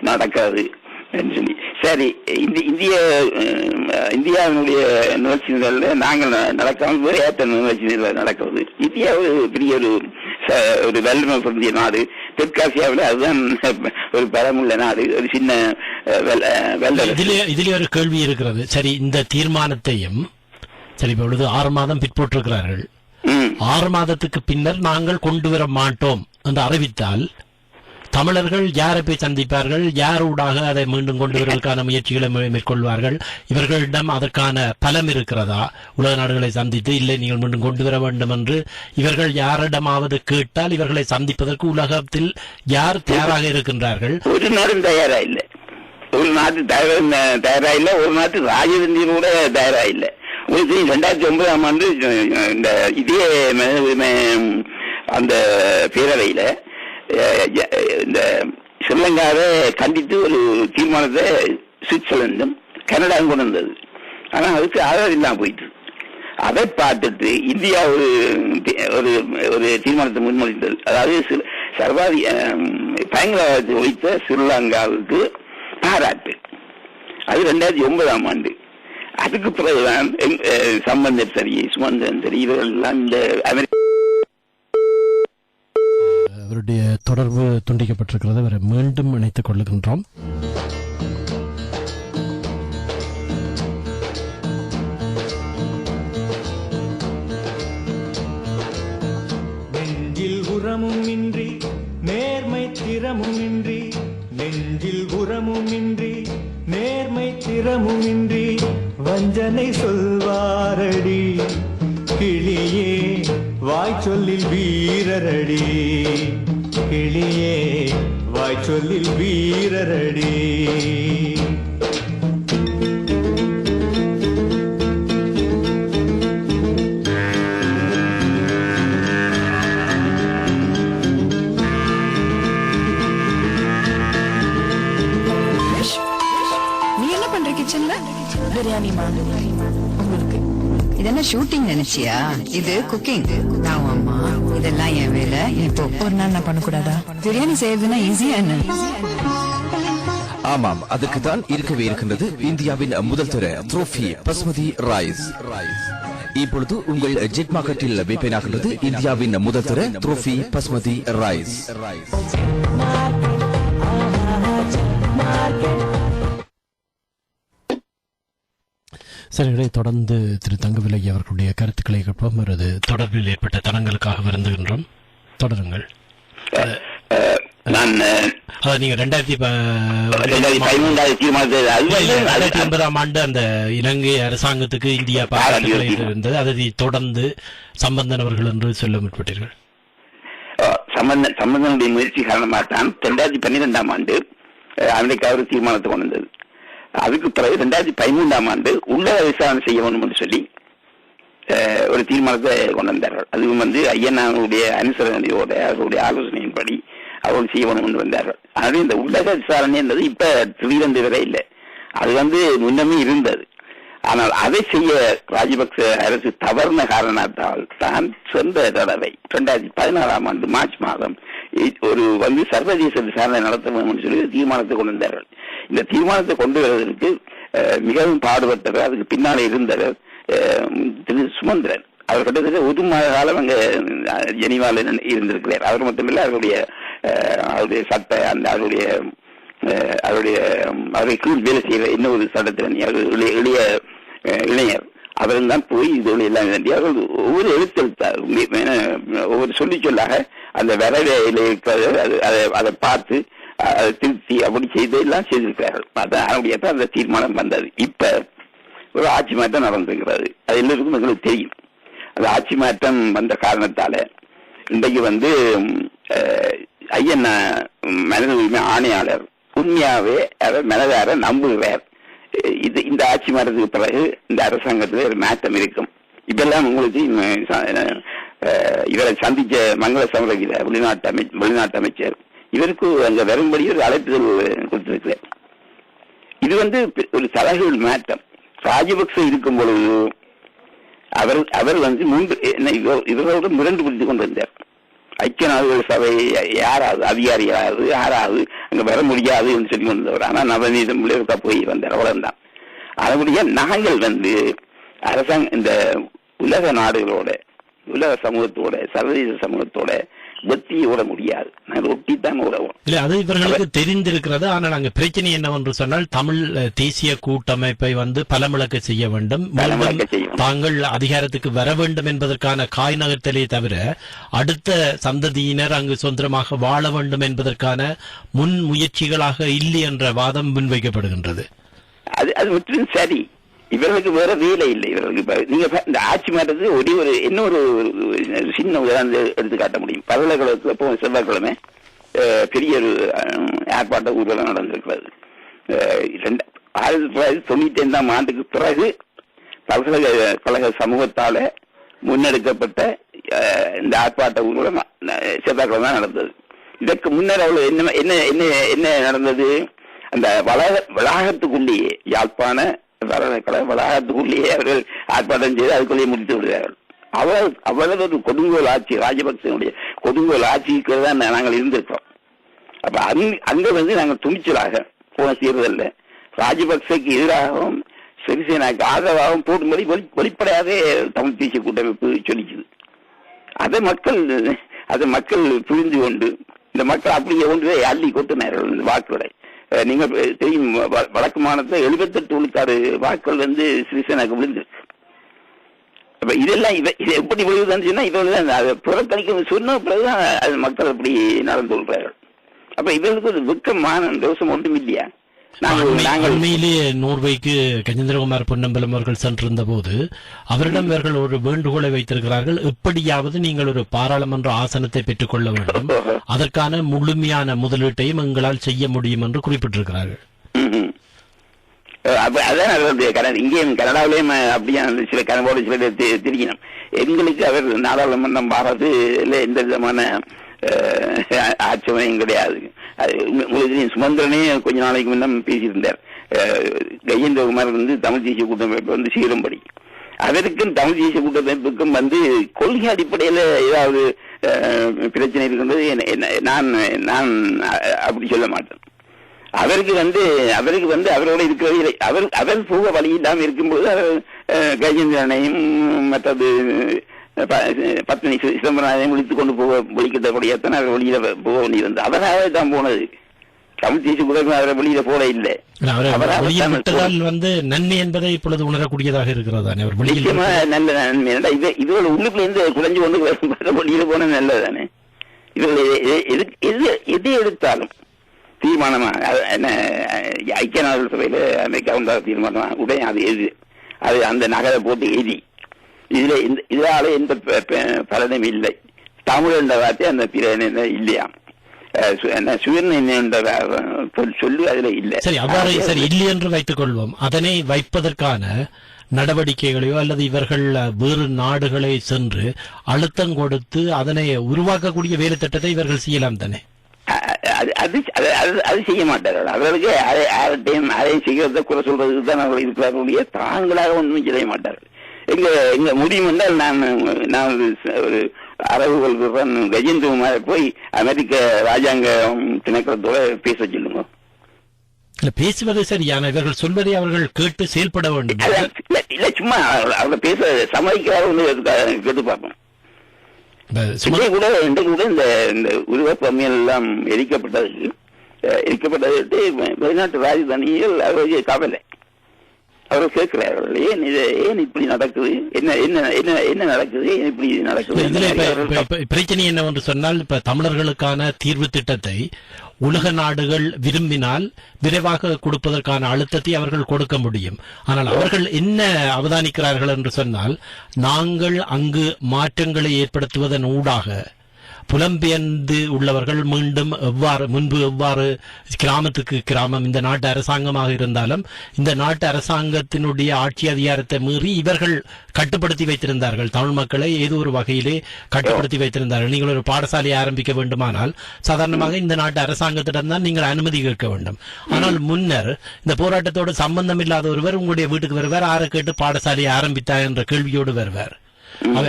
நடக்காது சொல்லி. சரி, இந்தியாவினுடைய நிகழ்ச்சிகளில் நாங்கள் நடக்காமல் வேறு ஏற்ற நிகழ்ச்சிகள் நடக்கிறது. இந்தியா ஒரு பெரிய ஒரு வல்லமை பொருந்திய நாடு. தெற்காசியாவில் அதுதான் ஒரு பலமுள்ள நாடு, ஒரு சின்ன இதிலே ஒரு கேள்வி இருக்கிறது. சரி, இந்த தீர்மானத்தையும் சரி இப்பொழுது 6 மாதம் தமிழர்கள் யாரை போய் சந்திப்பார்கள், யாரூடாக அதை மீண்டும் கொண்டு வருவதற்கான முயற்சிகளை மேற்கொள்வார்கள்? இவர்களிடம் அதற்கான பலம் இருக்கிறதா? உலக நாடுகளை சந்தித்து இல்லை நீங்கள் மீண்டும் கொண்டு வர வேண்டும் என்று இவர்கள் யாரிடமாவது கேட்டால் இவர்களை சந்திப்பதற்கு உலகத்தில் யார் தயாராக இருக்கின்றார்கள்? ஒரு நாடும் தயாரா இல்லை. ஒரு நாட்டு தயாரா இல்லை. ஒரு நாட்டு ராஜதந்திரி கூட தயாரா இல்லை. 2009ஆம் ஆண்டு இந்த இதே அந்த பேரவையில இந்த ஸ்ரீலங்காவை கண்டித்து ஒரு தீர்மானத்தை சுவிட்சர்லாந்தும் கனடாவும் கொண்டு வந்தது. ஆனா அதுக்கு ஆதரவு இல்லாம போயிட்டு அதை பார்த்துட்டு இந்தியா ஒரு தீர்மானத்தை முன்மொழிந்தது. அதாவது சர்வாதி பயங்கரவாதத்தை ஒழித்த ஸ்ரீலங்காவுக்கு பாராட்டு. அது 2009ஆம் ஆண்டு. அதுக்கு பிறகுதான் சம்பந்தர் சரி, சுமந்திரன் சரி, இவர்கள் எல்லாம் இந்த அவருடைய தொடர்பு துண்டிக்கப்பட்டிருக்கிறது. அவரை மீண்டும் இணைத்துக் கொள்ளுகின்றோம். நெஞ்சில் உரமும் இன்றி நேர்மை திறமும் இன்றி, நெஞ்சில் உரமும் இன்றி நேர்மை திறமும் இன்றி வஞ்சனை சொல்வாரடி கிளியே வாய்ச்சொல்லில் வீரரடி, கிளியே வாய்ச்சொல்லில் வீரரடி. பிரியாணி உங்களுக்கு இது என்ன ஷூட்டிங் நினைச்சியா? இது குக்கிங். நான் அம்மா, இதெல்லாம் என் வேலை. இப்போ ஒரு நாள் நான் பண்ணக்கூடாதா? பிரியாணி செய்யறதுன்னா ஈஸியா என்ன? ஆமாம், அதுக்கு தான் இருக்கவே இருக்கின்றது இந்தியாவின் முதல் தர ட்ரோஃபி பஸ்மதி ரைஸ். இப்பொழுது உங்கள் ஜெட் மார்க்கெட்டில் விற்பனையாகின்றது இந்தியாவின் முதல் தர ட்ரோஃபி பஸ்மதி ரைஸ். சிலர்களை தொடர்ந்து திரு தங்கவிலை அவர்களுடைய கருத்துக்களை கேட்போம். அவரது தொடர்பில் ஏற்பட்ட தடங்களுக்காக வருந்துகின்றோம். தொடருங்கள். நீங்க 2009ஆம் ஆண்டு அந்த இலங்கை அரசாங்கத்துக்கு இந்தியா பாராட்டுகளை இருந்தது. அதை தொடர்ந்து சம்பந்தன் அவர்கள் என்று சொல்ல முற்பட்டீர்கள். சம்பந்தனுடைய முயற்சி காரணமாக தான் 2012ஆம் ஆண்டு அமெரிக்கா ஒரு தீர்மானத்தை கொண்டு வந்தது. அதுக்கு பிறகு 2013ஆம் ஆண்டு உள்ளக விசாரணை செய்ய வேண்டும் என்று சொல்லி ஒரு தீர்மானத்தை கொண்டு வந்தார்கள். அதுவும் ஐயனாவுடைய அனுசரணையோட அவர்களுடைய ஆலோசனையின்படி அவர்கள் செய்ய வேண்டும் என்று வந்தார்கள். ஆனால் இந்த உள்ளக விசாரணை என்பது இப்ப திடீரென்று வரை இல்லை. அது முன்னமே இருந்தது. ஆனால் அதை செய்ய ராஜபக்ச அரசு தவறுன காரணத்தால் தான் சென்ற தடவை 2016ஆம் ஆண்டு மார்ச் மாதம் ஒரு சர்வதேச விசாரணை நடத்த வேண்டும் என்று சொல்லி தீர்மானத்தை கொண்டு வந்தார்கள். இந்த தீர்மானத்தை கொண்டு வருவதற்கு மிகவும் பாடுபட்டவர், அதுக்கு பின்னாலே இருந்தவர் திரு சுமந்திரன். அவர் கிட்டத்தட்ட 1 மாத காலம் அங்க ஜெனீவால இருந்திருக்கிறார். அவர் மட்டுமில்லை, அவருடைய சட்ட அவருடைய கீழ் வேலை செய்கிற இன்னொரு சட்டத்திறனி, இளைஞர், அவரும் தான் போய் இதோடு எல்லாம் வேண்டி அவர்கள் ஒவ்வொரு எழுத்தெழுத்தார் ஒவ்வொரு சொல்லாக அந்த வரவேல அதை பார்த்து அதை திருத்தி அப்படி செய்து எல்லாம் செய்திருக்கிறார்கள். அதனுடைய அந்த தீர்மானம் வந்தது. இப்ப ஒரு ஆட்சி மாற்றம் நடந்திருக்கிறது. அது எல்லோருக்கும் எங்களுக்கு தெரியும். அந்த ஆட்சி மாற்றம் வந்த காரணத்தால இன்றைக்கு ஐயன் மனித உரிமை ஆணையாளர் உண்மையாவே அவர் மனதார நம்புகிறார். இந்த ஆட்சி மாற்றத்துக்கு பிறகு இந்த அரசாங்கத்தில் ஒரு மாற்றம் இருக்கும். இப்பெல்லாம் உங்களுக்கு இவரை சந்திச்ச மங்கள சமரகில வெளிநாட்டு அமைச்சர் இவருக்கு அங்க வரும்படி ஒரு அழைப்புதல் கொடுத்திருக்கிறார். இது ஒரு தலைகீழ் மாற்றம். ராஜபக்ச இருக்கும் பொழுது அவர் இவரோடு முரண்டு பிடித்துக் கொண்டு வந்தார். ஐக்கிய நாடுகள் சபை யாராவது அதிகாரிகளாவது யாராவது அங்க வர முடியாது என்று சொல்லி கொண்டவர். ஆனா நவநீதம் விளைவுக்கா போய் வந்தார். அவ்வளவுதான். அதனுடைய நாங்கள் அரசாங்கம் இந்த உலக நாடுகளோட, உலக சமூகத்தோட, சர்வதேச சமூகத்தோட வெற்றி ஓட முடியாது. நாங்கள் ஒட்டித்தான் ஓடவும். இல்ல அது இவர்களுக்கு தெரிந்திருக்கிறது. ஆனால் அங்க பிரச்சனை என்னவென்று சொன்னால் தமிழ் தேசிய கூட்டமைப்பை பலமிழக்க செய்ய வேண்டும், தாங்கள் அதிகாரத்துக்கு வர வேண்டும் என்பதற்கான காய் நகர்த்தலே தவிர அடுத்த சந்ததியினர் அங்கு சுதந்திரமாக வாழ வேண்டும் என்பதற்கான முன் முயற்சிகளாக இல்லை என்ற வாதம் முன்வைக்கப்படுகின்றது. அது முற்றிலும் சரி. இவர்களுக்கு வேற வேலை இல்லை. இவர்களுக்கு நீங்க இந்த ஆட்சி மாற்றத்துக்கு ஒரு இன்னொரு சின்ன உதாரணத்தை எடுத்து காட்ட முடியும். பல்கலைக்கழகத்தில் இப்போ செவ்வாய்க்கிழமை பெரிய ஒரு ஏற்பாட்ட ஊர்வலம் நடந்திருக்கிறது. 1995 ஆண்டுக்கு பிறகு பல்கலைக்கழக சமூகத்தால முன்னெடுக்கப்பட்ட இந்த ஆர்ப்பாட்ட ஊர்வலம் செவ்வாய்க்கிழமை நடந்தது. இதற்கு முன்னர் அவ்வளவு என்ன நடந்தது? அந்த வளாகத்துக்குள்ளேயே யாழ்ப்பாண வளாகத்துக்குள்ளேயே அவர்கள் ஆர்ப்பாட்டம் செய்து அதுக்குள்ளேயே முடித்து விடுகிறார்கள். அவ்வளவு ஒரு கொடுங்கோல் ஆட்சி, ராஜபக்சனுடைய கொடுங்கோல் ஆட்சிக்கு தான் நாங்கள் இருந்திருக்கிறோம். அப்ப அங்க நாங்கள் துணிச்சலாக போன செய்யறதில்ல, ராஜபக்சக்கு எதிராகவும் சிறிசேனாக்கு ஆதரவாகவும் போடும்படி வெளிப்படையாகவே தமிழ் தேசிய கூட்டமைப்பு சொல்லிக்குது. அதை மக்கள் புரிந்து கொண்டு இந்த மக்கள் அப்படியே ஒன்றை அள்ளி கொட்டினார்கள் இந்த வாக்குகளை. நீங்க தெரியும், வடக்கு மாநிலத்தில் 78 விழுக்காடு வாக்குகள் சிறிசேனாக்கு விழுந்திருக்கு. அப்ப இதெல்லாம் இது எப்படி விழுதுன்னு சொன்னா இவங்க அதை புறக்கணிக்க சொன்ன பிறகுதான் அது மக்கள் அப்படி நடந்து கொள்றார்கள். அப்ப இவர்களுக்கு ஒரு வெக்கமான தோஷம் ஒன்றும் இல்லையா? உண்மையிலேயே நோர்வேக்கு கஜேந்திரகுமார் பொன்னம்பலம் அவர்கள் சென்றிருந்த போது அவரிடம் இவர்கள் ஒரு வேண்டுகோளை வைத்திருக்கிறார்கள். எப்படியாவது நீங்கள் ஒரு பாராளுமன்ற ஆசனத்தை பெற்றுக் கொள்ள வேண்டும், அதற்கான முழுமையான முதலீட்டையும் எங்களால் செய்ய முடியும் என்று குறிப்பிட்டிருக்கிறார்கள். அதான் இங்கேயும் கனடாவிலேயும் அப்படியே சில கனவோடு சில திரிக்கணும். எங்களுக்கு அவர் நாடாளுமன்றம் பாரது எந்த விதமான ஆட்சேபனையும் கிடையாது. உங்களுக்கு சுமந்திரனே கொஞ்ச நாளைக்கு முன்னம் பேசியிருந்தார், கஜேந்திரகுமார் தமிழ் தேசிய கூட்டமைப்பு சேரும்படி. அதற்கும் தமிழ் தேசிய கூட்டமைப்புக்கும் கொள்கை அடிப்படையில் ஏதாவது பிரச்சனை இருக்கின்றது நான் அப்படி சொல்ல மாட்டேன். அவருக்கு அவரோட இருக்கிறது அவர் போக வழி இல்லாமல் இருக்கும்போது அவர் கஜேந்திரனையும் மற்றது பத்னி சிதம்பரனையும் விழித்துக் கொண்டு போக ஒழிக்கத்தபடியாத்தான் அவர் வெளியில போக வேண்டியிருந்தது. அவராகவே தான் போனது. தமிழ் தேசிய கூட்டமைப்பு அவரை வெளியில போட இல்லை. நன்மை என்பதை இப்பொழுது உணரக்கூடியதாக இருக்கிறதா? நிச்சயமா நல்ல நன்மை. இதோட உள்ளுக்குள்ள இருந்து குறைஞ்சு கொண்டு வெளியில போன நல்லதானே. இதுல எது எடுத்தாலும் தீர்மானமா என்ன ஐக்கிய நாடுகள் சபையில அமெரிக்கா உண்டாத தீர்மானமா உடனே அது அந்த நகரை போட்டு எழுதி இதனால எந்த பலனும் இல்லை. தமிழ் என்ற வார்த்தை அந்த பிற இல்லையா, சுயநிர்ணயம் சொல்லு அதுல இல்லை. சரி, அவ்வாறு சரி இல்லை என்று வைத்துக் கொள்வோம். அதனை வைப்பதற்கான நடவடிக்கைகளையோ அல்லது இவர்கள் வேறு நாடுகளை சென்று அழுத்தம் கொடுத்து அதனை உருவாக்கக்கூடிய வேலை திட்டத்தை இவர்கள் செய்யலாம் தானே? அது செய்ய மாட்டார்கள். அவர்களுக்கு அதை செய்யறத குறை சொல்றதுக்கு தான் அவர்கள் இருக்கிறார்களுடைய தாங்களாக ஒன்றும் செய்ய மாட்டார்கள். எங்க முடியும் என்றால் நான் ஒரு அரபுகள் கஜேந்திரகுமாரை போய் அமெரிக்க ராஜாங்க திணைக்களத்தோட பேச சொல்லுங்க. பேசுவது சரியான இவர்கள் சொல்வதை அவர்கள் கேட்டு செயல்பட வேண்டும். இல்ல சும்மா அவங்க பேச சமாளிக்கிறார்கள் கேட்டு பார்ப்போம். கூட இந்த உருவப்பமியல் எல்லாம் எரிக்கப்பட்டது வெளிநாட்டு ராஜதானியில் அவர்கள் கவலை. அவர்கள் கேட்கிறார்கள், ஏன் இப்படி நடக்குது, என்ன நடக்குது, இப்படி நடக்குது. பிரச்சனை என்னவென்று சொன்னால், இப்ப தமிழர்களுக்கான தீர்வு திட்டத்தை உலக நாடுகள் விரும்பினால் விரைவாக கொடுப்பதற்கான அழுத்தத்தை அவர்கள் கொடுக்க முடியும். ஆனால் அவர்கள் என்ன அவதானிக்கிறார்கள் என்று சொன்னால், நாங்கள் அங்கு மாற்றங்களை ஏற்படுத்துவதன் ஊடாக புலம்பெயர்ந்து உள்ளவர்கள் மீண்டும் முன்பு எவ்வாறு கிராமத்துக்கு கிராமம் இந்த நாட்டு அரசாங்கமாக இருந்தாலும் இந்த நாட்டு அரசாங்கத்தினுடைய ஆட்சி அதிகாரத்தை மீறி இவர்கள் கட்டுப்படுத்தி வைத்திருந்தார்கள். தமிழ் மக்களை ஏதோ ஒரு வகையிலே கட்டுப்படுத்தி வைத்திருந்தார்கள். நீங்கள் ஒரு பாடசாலையை ஆரம்பிக்க வேண்டுமானால் சாதாரணமாக இந்த நாட்டு அரசாங்கத்திடம் தான் நீங்கள் அனுமதி கேட்க வேண்டும். ஆனால் முன்னர் இந்த போராட்டத்தோடு சம்பந்தம் இல்லாத ஒருவர் உங்களுடைய வீட்டுக்கு வருவார், ஆற கேட்டு பாடசாலையை ஆரம்பித்தார் என்ற கேள்வியோடு வருவார்.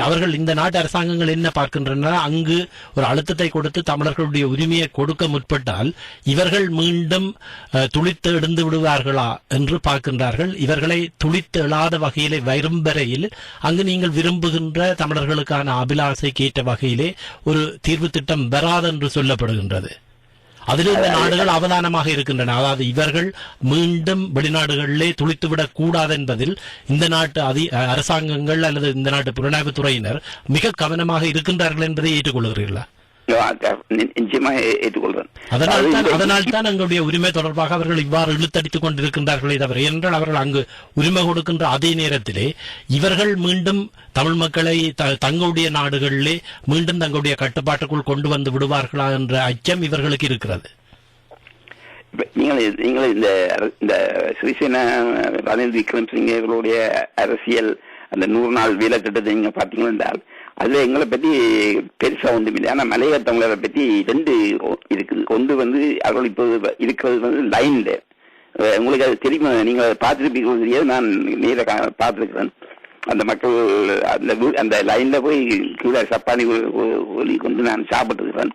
அவர்கள் இந்த நாட்டு அரசாங்கங்கள் என்ன பார்க்கின்றன, அங்கு ஒரு அழுத்தத்தை கொடுத்து தமிழர்களுடைய உரிமையை கொடுக்க முற்பட்டால் இவர்கள் மீண்டும் துளித்து எழுந்து விடுவார்களா என்று பார்க்கின்றார்கள். இவர்களை துளித்து எழாத வகையிலே வரும் வரையில் அங்கு நீங்கள் விரும்புகின்ற தமிழர்களுக்கான அபிலாசைக்கு ஏற்ற வகையிலே ஒரு தீர்வு திட்டம் வராது என்று சொல்லப்படுகின்றது. அதில் இந்த நாடுகள் அவதானமாக இருக்கின்றன. அதாவது இவர்கள் மீண்டும் வெளிநாடுகளிலே துளித்துவிடக் கூடாது என்பதில் இந்த நாட்டு அரசாங்கங்கள் அல்லது இந்த நாட்டு புலனாய்வு துறையினர் மிக கவனமாக இருக்கின்றார்கள் என்பதை ஏற்றுக்கொள்கிறீர்களா? அதனால் தான் எங்களுடைய உரிமை தொடர்பாக அவர்கள் இவ்வாறு இழுத்தடித்துக் கொண்டிருக்கின்றார்களே தவிர, என்றால் அவர்கள் அங்கு உரிமை கொடுக்கின்ற அதே நேரத்திலே இவர்கள் மீண்டும் தமிழ் மக்களை தங்களுடைய நாடுகளிலே மீண்டும் தங்களுடைய கட்டுப்பாட்டுக்குள் கொண்டு வந்து விடுவார்களா என்ற அச்சம் இவர்களுக்கு இருக்கிறது. நீங்கள் இந்த சிறிசேனா ரணில் விக்ரமசிங்கர்களுடைய அரசியல் அந்த 100 நாள் வேலை திட்டத்தை நீங்க பாத்தீங்கன்னா என்றால் அதுல எங்களை பத்தி பெருசா ஒன்றும் இல்லை. ஆனா மலையக தமிழரை பத்தி 2 இருக்குது. ஒன்று அவர்கள் இப்போது இருக்கிறது லைன்ல, உங்களுக்கு அது தெரியுமா, நீங்க பார்த்துருப்பீங்க தெரியாது, நான் நேர பார்த்துருக்கிறேன். அந்த மக்கள் அந்த லைன்ல போய் கீழே சப்பானி ஒலி கொண்டு நான் சாப்பிட்டுருக்கிறேன்.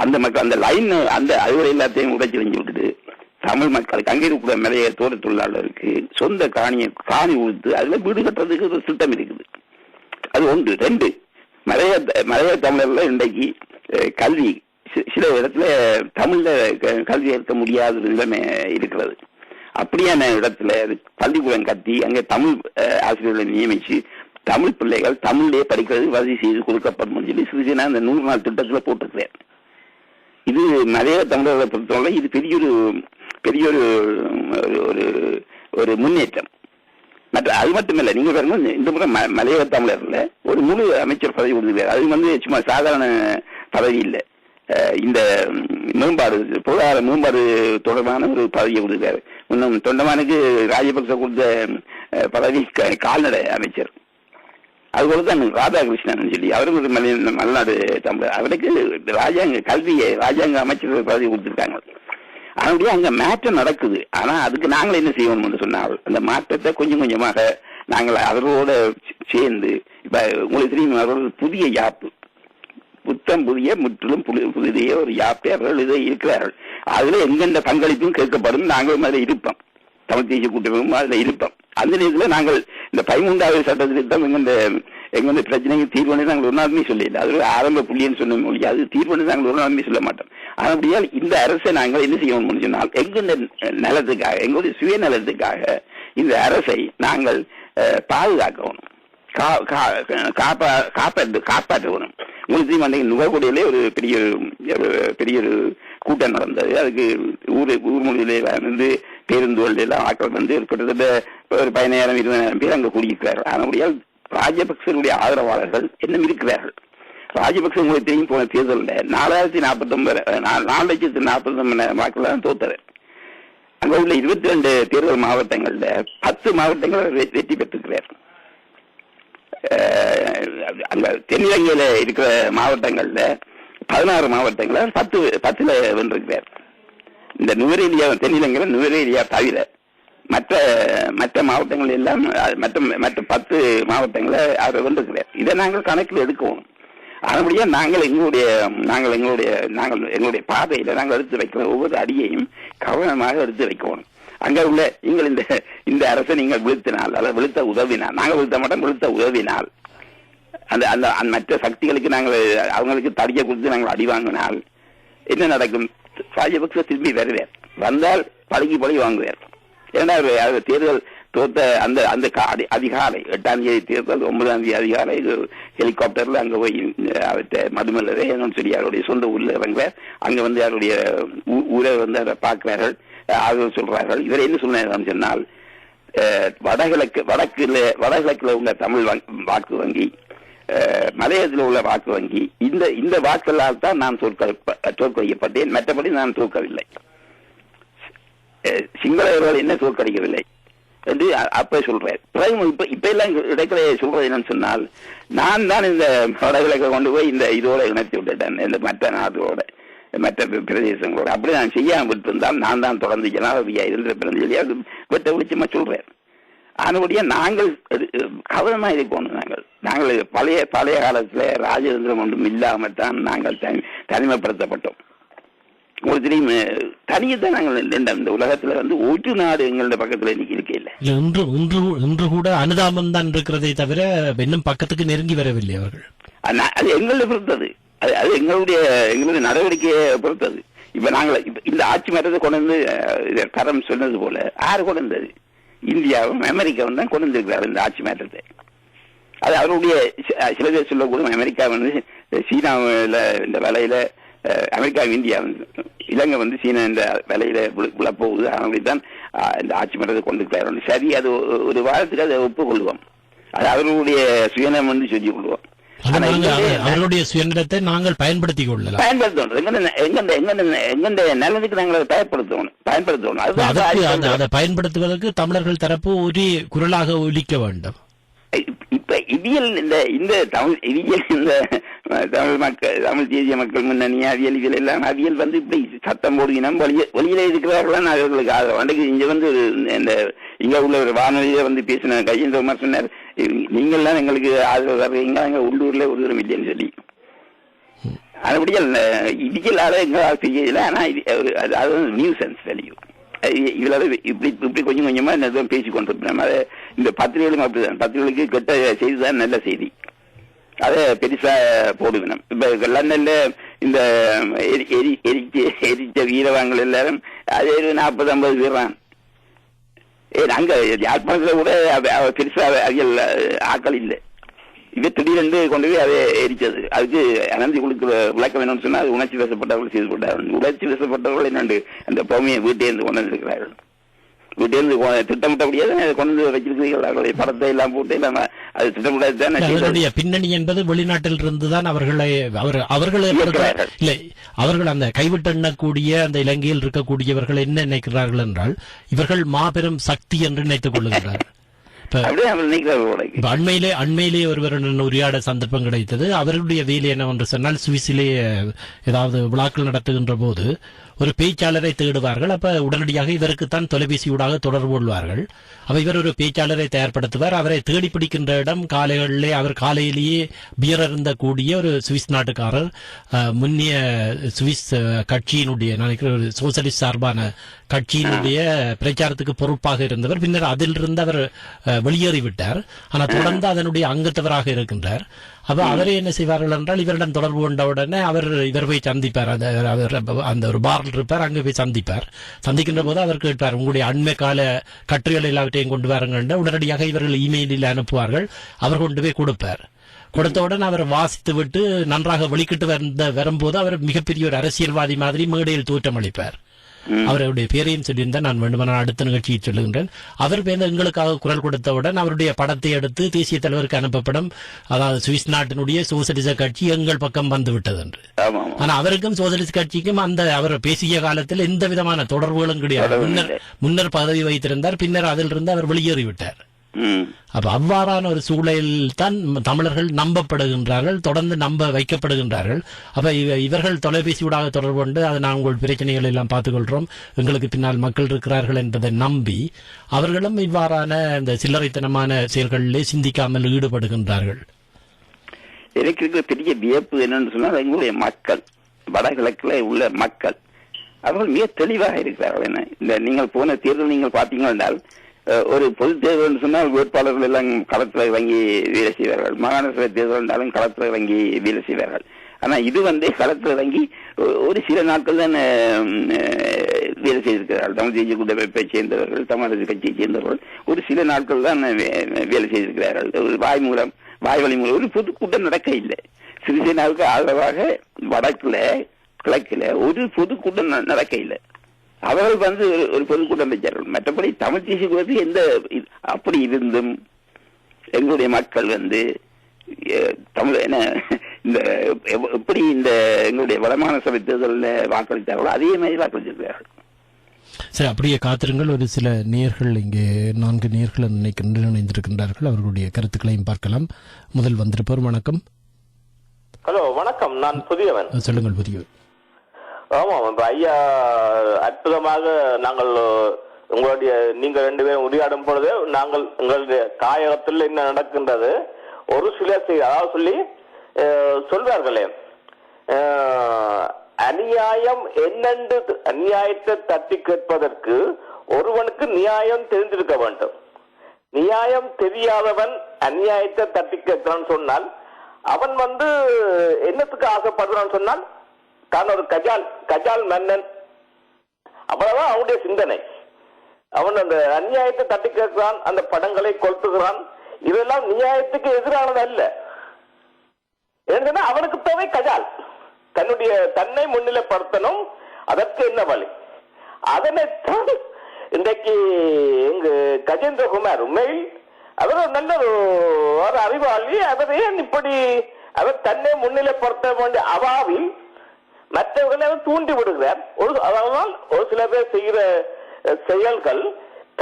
அந்த மக்கள் அந்த லைன் அந்த அறுவடை எல்லாத்தையும் உடைச்சு செஞ்சு விட்டுட்டு தமிழ் மக்களுக்கு அங்கே இருக்கிற மலைய தோட்ட தொழிலாளருக்கு சொந்த காணி கொடுத்து அதுல வீடு கட்டுறதுக்கு ஒரு திட்டம் இருக்குது. அது 1. 2, மலைய தமிழர்ல இன்றைக்கு கல்வி சில இடத்துல தமிழ்ல கல்வி ஏற்க முடியாத நிலைமை இருக்கிறது. அப்படியான இடத்துல பள்ளிக்கூடம் கட்டி அங்கே தமிழ் ஆசிரியர்களை நியமிச்சு தமிழ் பிள்ளைகள் தமிழ்லேயே படிக்கிறது வசதி செய்து கொடுக்கப்படும் சொல்லி சிறிசேனா இந்த 100 நாள் திட்டத்துல போட்டிருக்கிறார். இது மலைய தமிழர்களை பொறுத்தவரை இது பெரிய ஒரு முன்னேற்றம். மற்ற அது மட்டுமில்லை, நீங்க பாருங்க இந்த முறை மலையக தமிழர்ல ஒரு முழு அமைச்சர் பதவி கொடுத்துருக்காரு. அது சும்மா சாதாரண பதவி இல்லை, இந்த மேம்பாடு பொருளாதார மேம்பாடு தொடர்பான ஒரு பதவியை கொடுத்துருக்காரு. இன்னும் தொண்டமானுக்கு ராஜபக்ச கொடுத்த பதவி கால்நடை அமைச்சர். அதுபோலதான் ராதாகிருஷ்ணன் சொல்லி அவரும் ஒரு மலைநாடு தமிழர், அவருக்கு ராஜாங்க அமைச்சர் பதவி கொடுத்துருக்காங்க. அதனுடைய அங்க மாற்றம் நடக்குது. ஆனா அதுக்கு நாங்கள் என்ன செய்யணும் சொன்னால் அந்த மாற்றத்தை கொஞ்சம் கொஞ்சமாக நாங்கள் அவர்களோட சேர்ந்து, இப்ப உங்களுக்கு தெரியும் அவர்கள் புதிய யாப்பு, புத்தம் புதிய முற்றிலும் புதிய ஒரு யாப்பை அவர்கள் இதை இருக்கிறார்கள். அதுல எங்கெந்த பங்களிப்பும் கேட்கப்படும். நாங்களும் அதில் இருப்போம், தமிழ் தேசிய கூட்டமைப்பும் அதுல இருப்போம். அந்த நேரத்தில் நாங்கள் இந்த 13வது சட்ட திருத்தம் எங்க பிரச்சனைக்கு தீர்வு நாங்கள் ஒரு நாளுமே சொல்லல. அது ஆரம்ப புள்ளின்னு சொன்ன மொழி, அது தீர்வு நாங்கள் ஒரு நாளுமே சொல்ல மாட்டோம். அப்படியால் இந்த அரசை நாங்கள் என்ன செய்யணும் சொன்னால் எங்களுடைய நலத்துக்காக, எங்களுடைய சுயநலத்துக்காக இந்த அரசை நாங்கள் பாதுகாக்கணும், காப்பாற்றணும். உங்களுக்கு அன்றைக்கு நுகர்கொடையிலே ஒரு பெரிய ஒரு கூட்டம் நடந்தது. அதுக்கு ஊர் மொழியிலே பேருந்துகள் எல்லாம் ஆக்கள் கிட்டத்தட்ட ஒரு 10,000 20,000 பேர் அங்க கூடியிருக்கிறார்கள். அதனுடைய ராஜபக்சனுடைய ஆதரவாளர்கள் இன்னும் இருக்கிறார்கள். ராஜபக்ச உங்களுக்கு தெரியும் போன தேர்தலில் 4,49,000 வாக்குகள் தான் தோத்தது. அங்க உள்ள 22 தேர்தல் மாவட்டங்கள்ல 10 மாவட்டங்கள் வெற்றி பெற்றிருக்கிறார். அங்க தென்னிலங்கையில இருக்கிற மாவட்டங்கள்ல 16 மாவட்டங்கள 10 வென்றிருக்கிறார். இந்த நுவரேலியா தென்னிலங்கையில நுவரேலியா தவிர மற்ற மாவட்டங்கள் எல்லாம் மற்ற 10 மாவட்டங்களை அவர் வென்றிருக்கிறார். இதை நாங்கள் கணக்கில் எடுக்கணும். அதனுடைய நாங்கள் எங்களுடைய பாதையில நாங்கள் எடுத்து வைக்கிற ஒவ்வொரு அடியையும் கவனமாக எடுத்து வைக்கணும். அங்க உள்ள நீங்கள் இந்த அரசை நீங்கள் வீழ்த்தினால் அல்லது வீழ்த்த உதவினால், நாங்கள் வீழ்த்த மாட்டோம், வீழ்த்த உதவினால் அந்த மற்ற சக்திகளுக்கு நாங்கள் அவங்களுக்கு தடிய கொடுத்து நாங்கள் அடி வாங்கினால் என்ன நடக்கும்? ராஜபக்ச திரும்பி வருவார், வந்தால் பழகி வாங்குவார். ஏன்னா தேர்தல் தோத்த அந்த அதிகாலை 8ஆம் தேதி தேர்தல் 9ஆம் தேதி அதிகாலை ஹெலிகாப்டர்ல அங்க போய் மதுமல்லரை சொல்லி அவருடைய சொந்த ஊர்ல இறங்குவார். அங்க அவருடைய ஊரை அதை பார்க்கிறார்கள், ஆதரவு சொல்றார்கள். இவர் என்ன சொன்னார் சொன்னால் வடகிழக்குல உள்ள தமிழ் வாக்கு வங்கி, மலையத்தில் உள்ள வாக்கு வங்கி, இந்த வாக்களால் தான் நான் தோற்கடிக்கப்பட்டேன், மற்றபடி நான் தோற்கவில்லை. சிங்களவர்கள் என்ன தோற்கடிக்கவில்லை என்று அப்ப சொல்றார். இப்ப எல்லாம் இடைக்கிற சொல்றது என்னன்னு சொன்னால், நான் தான் இந்த வடகிழக்கை கொண்டு போய் இதோட இணைத்து விட்டுட்டேன், இந்த மற்ற நாட்டோட மற்ற பிரதேசங்களோட. அப்படி நான் செய்யாம விட்டிருந்தால் நான் தான் தொடர்ந்து ஜனாதிபதியா இருந்திருப்பேன் சொல்லி அது வெட்ட வெளிச்சமா சொல்றேன். அதனுடைய நாங்கள் கவனமா இருக்கணும். நாங்கள் நாங்கள் பழைய காலத்துல ராஜதந்திரம் ஒன்றும் இல்லாமல் தான் நாங்கள் தனிமைப்படுத்தப்பட்டோம். உங்களுக்கு தெரியும், தனியத்தான் நாங்கள் இந்த உலகத்துல வந்து ஒரு நாடு எங்களோட பக்கத்துல இன்னைக்கு இருக்கே இல்லை. இன்று கூட அனுதாபம் தான் இருக்கிறதை தவிர இன்னும் பக்கத்துக்கு நெருங்கி வரவில்லை அவர்கள். அது எங்களை பொறுத்தது, அது எங்களுடைய நடவடிக்கையை பொறுத்தது. இப்ப நாங்கள் இந்த ஆட்சி மாற்றத்தை கொண்டு வந்து கரம் சொன்னது போல யாரு கொண்டு வந்தது? இந்தியாவும் அமெரிக்காவும் தான் கொண்டு வந்திருக்கிறார் இந்த ஆட்சி மாற்றத்தை. அது அவருடைய சில பேர் சொல்லக்கூடும், அமெரிக்கா வந்து சீனாவில் இந்த வேலையில அமெரிக்கா இந்தியா இலங்கை வந்து சீனா இந்த வேலையில விழப்போகுது, அப்படித்தான் இந்த ஆட்சி மாற்றத்தை கொண்டு இருக்கிறார். சரி, அது ஒரு வாரத்துக்கு அதை ஒப்புக்கொள்வோம், அது அவர்களுடைய சுயநலம் வந்து சொல்லிக் கொள்வோம். அவர்களுடைய சுயநலத்தை நாங்கள் பயன்படுத்திக் கொள்ளலாம், எங்க நலனுக்கு நாங்கள் பயன்படுத்தணும். அதை பயன்படுத்துவதற்கு தமிழர்கள் தரப்பு ஒரு குரலாக ஒலிக்க வேண்டும். இப்ப இவியல் இந்த தமிழ் தேசிய மக்கள் முன்னணி அவியல் இவியல் எல்லாம் அவியல் வந்து இப்படி சத்தம் போடுகினோம் வெளியில இருக்கிறார்கள். அவர்களுக்கு அன்றைக்கு இங்க வந்து இந்த இங்க உள்ள ஒரு வானொலியில வந்து பேசின கஜேந்திரகுமார் சொன்னார், நீங்கள்லாம் எங்களுக்கு ஆதரவு தர்றீங்க, எங்க உள்ளூர்ல ஒரு தூரம் இல்லைன்னு சொல்லி. அதுபடியா இவியலால எங்களால் செய்யல. ஆனா அது நியூசன்ஸ் வேல்யூ. இதுல இப்படி கொஞ்சம் கொஞ்சமா பேசிக் கொண்டிருப்போம். அதை இந்த பத்திரிகைகளும் அப்படிதான், பத்திரிகைகளுக்கு கெட்ட செய்தி தான் நல்ல செய்தி, அதை பெருசா போடுவேன். இப்ப லண்டன்ல இந்த எரிச்ச வீரவாங்கள் எல்லாரும் அதே 40-50 பேர் தான். அங்க யாழ்ப்பாணத்துல கூட பெருசா அவியல் ஆக்கள் இல்லை. இது திடீரென்று கொண்டு போய் அதை எரிச்சது. அதுக்கு அனந்தி கொடுக்கிற விளக்கம் வேணும்னு சொன்னா அது உணர்ச்சி வசப்பட்டவர்கள் செய்து கொண்டார்கள். உணர்ச்சி வசப்பட்டவர்கள் என்னண்டு அந்த பொம்மையை வீட்டிலிருந்து கொண்டு வந்திருக்கிறார்கள். வீட்டிலிருந்து திட்டமிட்டபடியாக கொண்டு வச்சிருக்கிறீர்கள். அவர்களுடைய படத்தை எல்லாம் போட்டு எல்லாம் அது திட்டமிட்ட பின்னணி என்பது வெளிநாட்டில் இருந்துதான் அவர்களை இல்லை, அவர்கள் அந்த கைவிட்டு எண்ணக்கூடிய அந்த இலங்கையில் இருக்கக்கூடியவர்கள் என்ன நினைக்கிறார்கள் என்றால் இவர்கள் மாபெரும் சக்தி என்று நினைத்துக் கொள்ளுகிறார்கள். அண்மையிலே ஒருவருடன் உரையாட சந்தர்ப்பம் கிடைத்தது. அவர்களுடைய வேலை என்னவென்று சொன்னால், சுவிஸிலே ஏதாவது விழாக்கள் நடத்துகின்ற போது ஒரு பேச்சாளரை தேடுவார்கள். அப்ப உடனடியாக இவருக்குத்தான் தொலைபேசியூடாக தொடர்பு கொள்வார்கள். அப்ப இவர் ஒரு பேச்சாளரை தயார்படுத்துவார். அவரை தேடி பிடிக்கின்ற இடம் காலைகளிலே அவர் காலையிலேயே பியர் இருந்த கூடிய ஒரு சுவிஸ் நாட்டுக்காரர், முன்னிய சுவிஸ் கட்சியினுடைய நினைக்கிற ஒரு சோசலிஸ்ட் சார்பான கட்சியினுடைய பிரச்சாரத்துக்கு பொறுப்பாக இருந்தவர். பின்னர் அதிலிருந்து அவர் வெளியேறிவிட்டார். ஆனால் தொடர்ந்து அதனுடைய அங்கத்தவராக இருக்கின்றார். அப்ப அவரே என்ன செய்வார்கள் என்றால், இவரிடம் தொடர்பு கொண்டவுடனே இவர் போய் சந்திப்பார். அந்த ஒரு பாரில் இருப்பார், அங்கே போய் சந்திப்பார். சந்திக்கின்ற போது அவர் கேட்பார், உங்களுடைய அண்மை கால கட்டுரைகள் எல்லாவற்றையும் கொண்டு வாருங்கள். உடனடியாக இவர்கள் இமெயிலில் அனுப்புவார்கள். அவர் கொண்டு போய் கொடுப்பார். கொடுத்தவுடன் அவர் வாசித்து விட்டு நன்றாக வெளிக்கிட்டு வரும்போது அவர் மிகப்பெரிய ஒரு அரசியல்வாதி மாதிரி மேடையில் தோற்றமளிப்பார். அவருடைய பேரையும் சொல்லியிருந்தால் நான் வேண்டுமானால் அடுத்த நிகழ்ச்சியை சொல்லுகின்றேன். அவர் எங்களுக்காக குரல் கொடுத்தவுடன் அவருடைய படத்தை எடுத்து தேசிய தலைவருக்கு அனுப்பப்படும். அதாவது சுவிஸ் நாட்டினுடைய சோசலிச கட்சி எங்கள் பக்கம் வந்து விட்டது என்று. ஆனா அவருக்கும் சோசலிஸ்ட் கட்சிக்கும் அந்த அவர் பேசிய காலத்தில் எந்த விதமான தொடர்புகளும் கிடையாது. முன்னர் பதவி வைத்திருந்தார், பின்னர் அதிலிருந்து அவர் வெளியேறிவிட்டார். அப்ப அவ்வாறான ஒரு சூழலில் தான் தமிழர்கள் நம்பப்படுகின்றார்கள், தொடர்ந்து நம்ப வைக்கப்படுகின்றார்கள். அப்ப இவர்கள் தொலைபேசியூடாக தொடர்பு கொண்டு அதை நான் உங்கள் பிரச்சனைகள் எல்லாம் பார்த்துக் கொள்றோம், எங்களுக்கு பின்னால் மக்கள் இருக்கிறார்கள் என்பதை நம்பி அவர்களும் இவ்வாறான இந்த சில்லறைத்தனமான செயல்களிலே சிந்திக்காமல் ஈடுபடுகின்றார்கள். எனக்கு இருக்கிற பெரிய வியப்பு என்னன்னு சொன்னால், எங்களுடைய மக்கள், வடகிழக்குல உள்ள மக்கள், அவர்கள் மிக தெளிவாக இருக்கிறார்கள். என்ன இந்த நீங்கள் போன தேர்தல் நீங்கள் பார்த்தீங்க என்றால், ஒரு பொது தேர்தல் சொன்னால் வேட்பாளர்கள் எல்லாம் களத்தில் இறங்கி வேலை செய்வார்கள். மாகாண சபை தேர்தல் இருந்தாலும் களத்தில் இறங்கி வேலை செய்வார்கள். ஆனா இது வந்து களத்தில் இறங்கி ஒரு சில நாட்கள் தான் வேலை செய்திருக்கிறார்கள். தமிழ் தேசிய கூட்டமைப்பை சேர்ந்தவர்கள், தமிழரசு கட்சியை சேர்ந்தவர்கள் ஒரு சில நாட்கள் தான் வேலை செய்திருக்கிறார்கள். ஒரு வாய்வழி மூலம் ஒரு பொதுக்கூட்டம் நடக்க இல்லை. சிறிசேனாவுக்கு ஆதரவாக வடக்குல கிழக்குல ஒரு பொதுக்கூட்டம் நடக்க இல்லை. அவர்கள் வந்து ஒரு பொதுக்கூட்டம் வச்சார்கள். மற்றபடி தமிழ் தேசிய கூட்டத்தில் எந்த அப்படி இருந்தும் எங்களுடைய மக்கள் வந்து தமிழ் என்ன இந்த எப்படி இந்த எங்களுடைய வடமாகாண சபை தேர்தலில் வாக்களித்தார்களோ அதே மாதிரி வாக்களிச்சிருக்கிறார்கள். சரி, அப்படியே காத்திருங்கள். ஒரு சில நேயர்கள் இங்கே 4 நேயர்கள் இணைந்திருக்கின்றார்கள். அவர்களுடைய கருத்துக்களையும் பார்க்கலாம். முதல் வந்திருப்பவர். வணக்கம். ஹலோ, வணக்கம். நான் புதியவன். சொல்லுங்கள் புதியவன். ஆமாம், இப்ப ஐயா அற்புதமாக நாங்கள் உங்களுடைய நீங்க 2 பேரும் உரையாடும் பொழுது நாங்கள் எங்களுடைய தாயகத்தில் என்ன நடக்கின்றது, ஒரு சிலர் அதாவது சொல்லி சொல்வார்களே, அநியாயம் என்னென்று அநியாயத்தை தட்டி கேட்பதற்கு ஒருவனுக்கு நியாயம் தெரிந்திருக்க வேண்டும். நியாயம் தெரியாதவன் அநியாயத்தை தட்டி கேட்கிறான் சொன்னால் அவன் என்னத்துக்கு ஆசைப்படுறான் சொன்னால் தான் ஒரு கஜால் மன்னன், அவ்வளவுதான் அவனுடைய சிந்தனை. அவன் அந்த அநியாயத்தை தட்டி கேட்கிறான், அந்த படங்களை கொளுத்துகிறான். இதெல்லாம் நியாயத்துக்கு எதிரானது அல்ல. ஏன்னா அவனுக்கு தேவை கஜால், தன்னை முன்னிலைப்படுத்தணும். அதற்கு என்ன வழி? அதனை இன்றைக்கு கஜேந்திரகுமார் உண்மையில் அவர் நல்ல ஒரு அறிவாளி. அவர் ஏன் இப்படி அவர் தன்னை முன்னிலைப்படுத்த வேண்டிய அவாவில் மற்றவர்களை அவர் தூண்டி விடுகிறார். அதனால் ஒரு சில பேர் செய்கிற செயல்கள்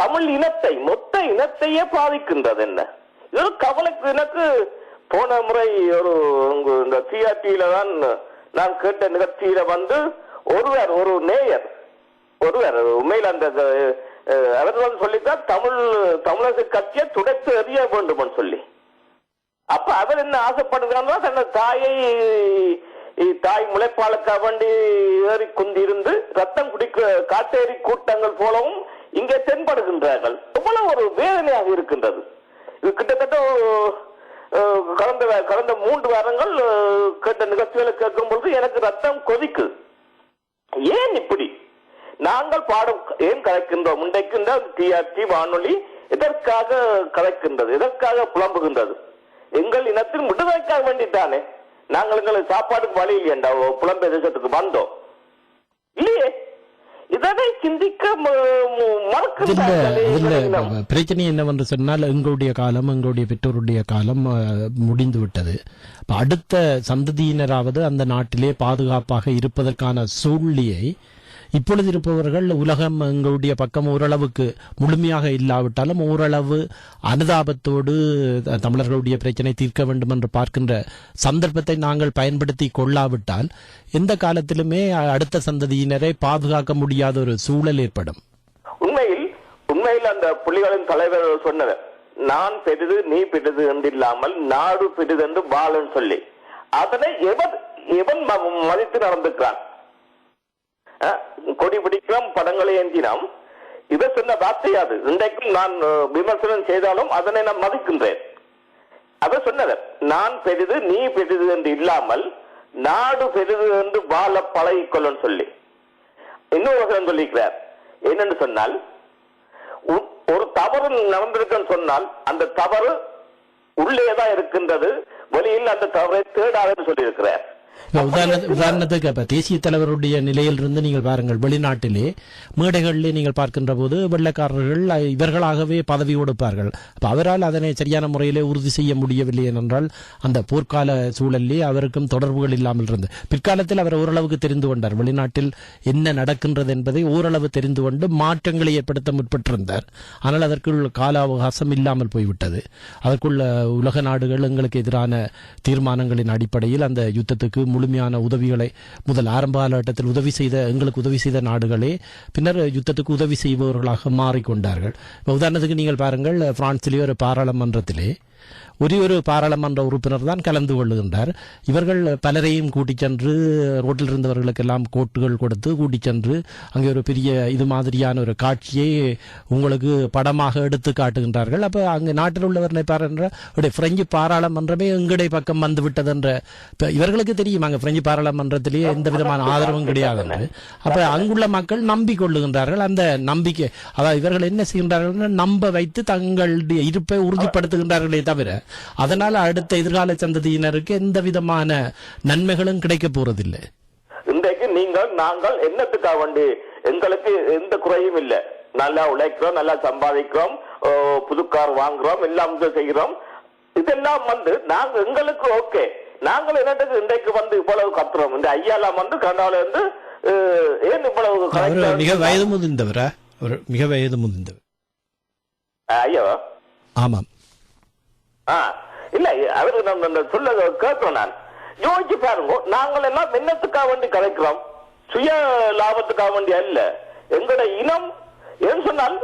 தமிழ் இனத்தை மொத்த இனத்தையே பாதிக்கின்றது. என்ன இது ஒரு கவலைக்கு. எனக்கு போன முறை இந்த சிஆர்டியில தான் நான் கேட்ட நிகழ்ச்சியில ஒரு நேயர் உண்மையில் அந்த அவர் சொல்லித்தான் தமிழக கட்சியை துடைத்து எறிய வேண்டும் சொல்லி. அப்ப அவர் என்ன ஆசைப்படுகிறார், தன்னை தாய் முளைப்பாலுக்காக வேண்டி ஏறி குந்திருந்து ரத்தம் குடிக்க காட்டேரி கூட்டங்கள் போலவும் இங்கே தென்படுகின்றார்கள். எவ்வளவு ஒரு வேதனையாக இருக்கின்றது. இது கிட்டத்தட்ட கடந்த 3 வாரங்கள் கேட்ட நிகழ்ச்சிகளை கேட்கும் பொழுது எனக்கு ரத்தம் கொதிக்கு. ஏன் இப்படி நாங்கள் பாடம் ஏன் கலைக்கின்றோம்? இன்றைக்கு டிஆர்டி வானொலி எதற்காக கலைக்கின்றது, எதற்காக புலம்புகின்றது? எங்கள் இனத்தின் விடுதலைக்காக வேண்டித்தானே. நாங்கள் எங்களுக்கு சாப்பாட்டுக்கு வழி இல்லையண்டா புலம்பெயர் தேசத்துக்கு வந்தோம் இல்லையே. இதனை சிந்திக்க பிரச்சனை என்னவென்று சொன்னால் எங்களுடைய காலம், எங்களுடைய பெற்றோருடைய காலம் முடிந்து விட்டது. அடுத்த சந்ததியினராவது அந்த நாட்டிலே பாதுகாப்பாக இருப்பதற்கான சூழ்நிலையை இப்பொழுது இருப்பவர்கள் உலகம் எங்களுடைய பக்கம் ஓரளவுக்கு முழுமையாக இல்லாவிட்டாலும் ஓரளவு அனுதாபத்தோடு தமிழர்களுடைய பிரச்சனை தீர்க்க வேண்டும் என்று பார்க்கின்ற சந்தர்ப்பத்தை நாங்கள் பயன்படுத்தி கொள்ளாவிட்டால் எந்த காலத்திலுமே அடுத்த சந்ததியினரை பாதுகாக்க முடியாத ஒரு சூழல் ஏற்படும். உண்மையில் அந்த புலிகளின் தலைவர் சொன்னவர், நான் பெரிது நீ பெரிது என்று இல்லாமல் நாடு பெரிது என்று வாழன்னு சொல்லி, அதனை எவன் மதித்து நடந்துக்கிறான்? கொடி பிடிக்கிறோம், படங்களை ஏந்தினோம். இதை சொன்ன வார்த்தையாது. இன்றைக்கும் நான் விமர்சனம் செய்தாலும் அதனை நான் மதிக்கின்றேன். அதை சொன்னவர், நான் பெரிது நீ பெரிது என்று இல்லாமல் நாடு பெரிது என்று வாழ பழகிக்கொள்ளும் சொல்லி இன்னொரு வசனம் சொல்லிக்கிறார். என்னன்னு சொன்னால், ஒரு தவறு நடந்திருக்குன்னு சொன்னால் அந்த தவறு உள்ளேதான் இருக்கின்றது, வெளியில் அந்த தவறை தேடாதுன்னு சொல்லியிருக்கிறார். உதாரணத்துக்கு இப்ப தேசிய தலைவருடைய நிலையிலிருந்து நீங்கள் பாருங்கள், வெளிநாட்டிலே மேடைகளிலே நீங்கள் பார்க்கின்ற போது வெள்ளைக்காரர்கள் இவர்களாகவே பதவி கொடுப்பார்கள். அப்ப அவரால் அதனை சரியான முறையிலே உறுதி செய்ய முடியவில்லை என்றால் அந்த போர்க்கால சூழலிலே அவருக்கும் தொடர்புகள் இல்லாமல் இருந்து பிற்காலத்தில் அவர் ஓரளவுக்கு தெரிந்து கொண்டார். வெளிநாட்டில் என்ன நடக்கின்றது என்பதை ஓரளவு தெரிந்து கொண்டு மாற்றங்களை ஏற்படுத்த முற்பட்டிருந்தார். ஆனால் அதற்குள் கால அவகாசம் இல்லாமல் போய்விட்டது. அதற்குள்ள உலக நாடுகள் எங்களுக்கு எதிரான தீர்மானங்களின் அடிப்படையில் அந்த யுத்தத்துக்கு முழுமையான உதவிகளை முதல் ஆரம்ப காலகட்டத்தில் எங்களுக்கு உதவி செய்த நாடுகளே பின்னர் யுத்தத்துக்கு உதவி செய்பவர்களாக மாறிக்கொண்டார்கள். உதாரணத்துக்கு நீங்கள் பாருங்கள், பிரான்சிலே ஒரு பாராளுமன்றத்திலே ஒரு பாராளுமன்ற உறுப்பினர் தான் கலந்து கொள்ளுகின்றார். இவர்கள் பலரையும் கூட்டிச் சென்று ரோட்டில் இருந்தவர்களுக்கெல்லாம் கோட்டுகள் கொடுத்து கூட்டிச் சென்று அங்கே ஒரு பெரிய இது மாதிரியான ஒரு காட்சியை உங்களுக்கு படமாக எடுத்து காட்டுகின்றார்கள். அப்போ அங்கே நாட்டில் உள்ளவர்களை பாருன்ற பிரெஞ்சு பாராளுமன்றமே எங்களுடைய பக்கம் வந்து விட்டது என்ற இவர்களுக்கு தெரியும். அங்கே பிரெஞ்சு பாராளுமன்றத்திலேயே எந்த விதமான ஆதரவும் கிடையாது என்று. அப்ப அங்குள்ள மக்கள் நம்பிக்கொள்ளுகின்றார்கள். அந்த நம்பிக்கை, அதாவது இவர்கள் என்ன செய்கின்றார்கள், நம்ப வைத்து தங்களுடைய இருப்பை உறுதிப்படுத்துகின்றார்களே தவிர அதனால அடுத்த எதிர்கால சந்ததியினருக்கு எந்த விதமான நன்மைகளும் கிடைக்க போறதில்லை. இன்றைக்கு நாங்கள் என்னத்துக்காக வேண்டி எங்களுக்கு எந்த குறையும் இல்லை. நல்லா உழைக்கிறோம், நல்லா சம்பாதிக்கிறோம், புதுக்கார் வாங்குறோம், எல்லாம் செய்கிறோம். இதெல்லாம் நாங்க எங்களுக்கு ஓகே. நாங்கள் என்னத்துக்கு இன்றைக்கு இவ்வளவு கத்துறோம்? இந்த ஐயாலாம் கர்நாடகால இருந்து ஏன் இவ்வளவு மிக வயது முதிர்ந்தவரா? மிக வயது முதிர்ந்தவர் ஐயா? ஆமாம். இல்ல, அவருக்கு சொல்ல கேட்கிறோம். நான் யோசிச்சு பாருங்க, நாங்கள் எல்லாம் என்னத்துக்காக வேண்டி கலைக்கிறோம்? சுய லாபத்துக்காக வேண்டி அல்ல. எங்களோட இனம் ஏன்னு சொன்னால்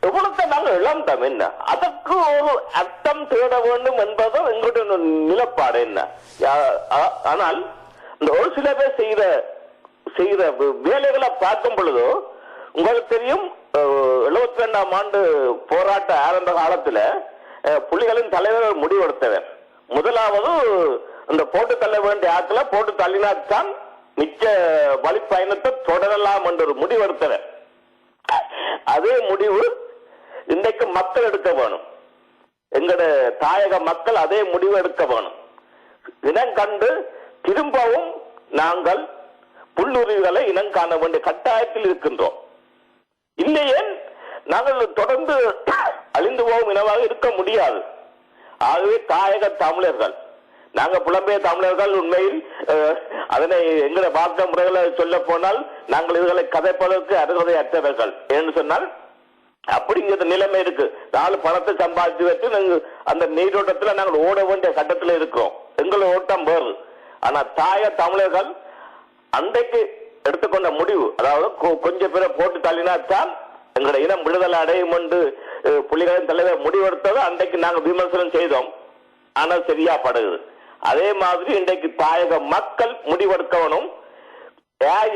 எவ்வளவு நாங்கள் இழந்தோம் என்ன, அதற்கு ஒரு அர்த்தம் தேட வேண்டும் என்பதும் எங்களுடைய நிலப்பாடு என்ன. ஆனால் இந்த ஒரு சில பேர் செய்த வேலைகளை பார்க்கும் பொழுதோ உங்களுக்கு தெரியும், 72ஆம் ஆண்டு போராட்ட ஆரம்ப காலத்துல புலிகளின் தலைவர்கள் முடிவெடுத்தவர். முதலாவது இந்த போட்டு தள்ள வேண்டிய ஆட்களை போட்டு தள்ளினாத்தான் மிச்ச வழிப்பயணத்தை தொடரலாம் என்ற ஒரு முடிவெடுத்தவர். அதே முடிவு இன்றைக்கு மக்கள் எடுக்க வேணும். எங்கட தாயக மக்கள் அதே முடிவு எடுக்க வேணும். இனம் கண்டு திரும்பவும் நாங்கள் புல்லுரிவுகளை இனம் காண வேண்டிய கட்டாயத்தில் இருக்கின்றோம். இல்லையே நாங்கள் தொடர்ந்து அழிந்து போகும் இனமாக இருக்க முடியாது. ஆகவே தாயக தமிழர்கள், நாங்க புலம்பெயர் தமிழர்கள் உண்மையில் அதனை எங்களை வாக்க முறைகளை சொல்ல போனால் நாங்கள் இதுகளை கதைப்பதற்கு அருகதை அற்றவர்கள். என்று சொன்னால் அப்படிங்கிற நிலைமை இருக்கு. 4 பணத்தை சம்பாதித்து வச்சு அந்த நீரோட்டத்தில் நாங்கள் ஓட வேண்டிய கட்டத்தில் இருக்கிறோம். எங்களை ஓட்டம் வேறு. ஆனா தாய தமிழர்கள் அன்றைக்கு எடுத்துக்கொண்ட முடிவு, அதாவது கொஞ்சம் பேரை போட்டு தள்ளினாத்தான் எங்களுடைய இனம் விடுதலை அடையும் என்று புலிகளின் தலைவர் முடிவெடுத்தது அன்றைக்கு நாங்கள் விமர்சனம் செய்தோம். ஆனால் சரியா படுகிறது. அதே மாதிரி இன்றைக்கு தாயக மக்கள் முடிவெடுக்கணும்.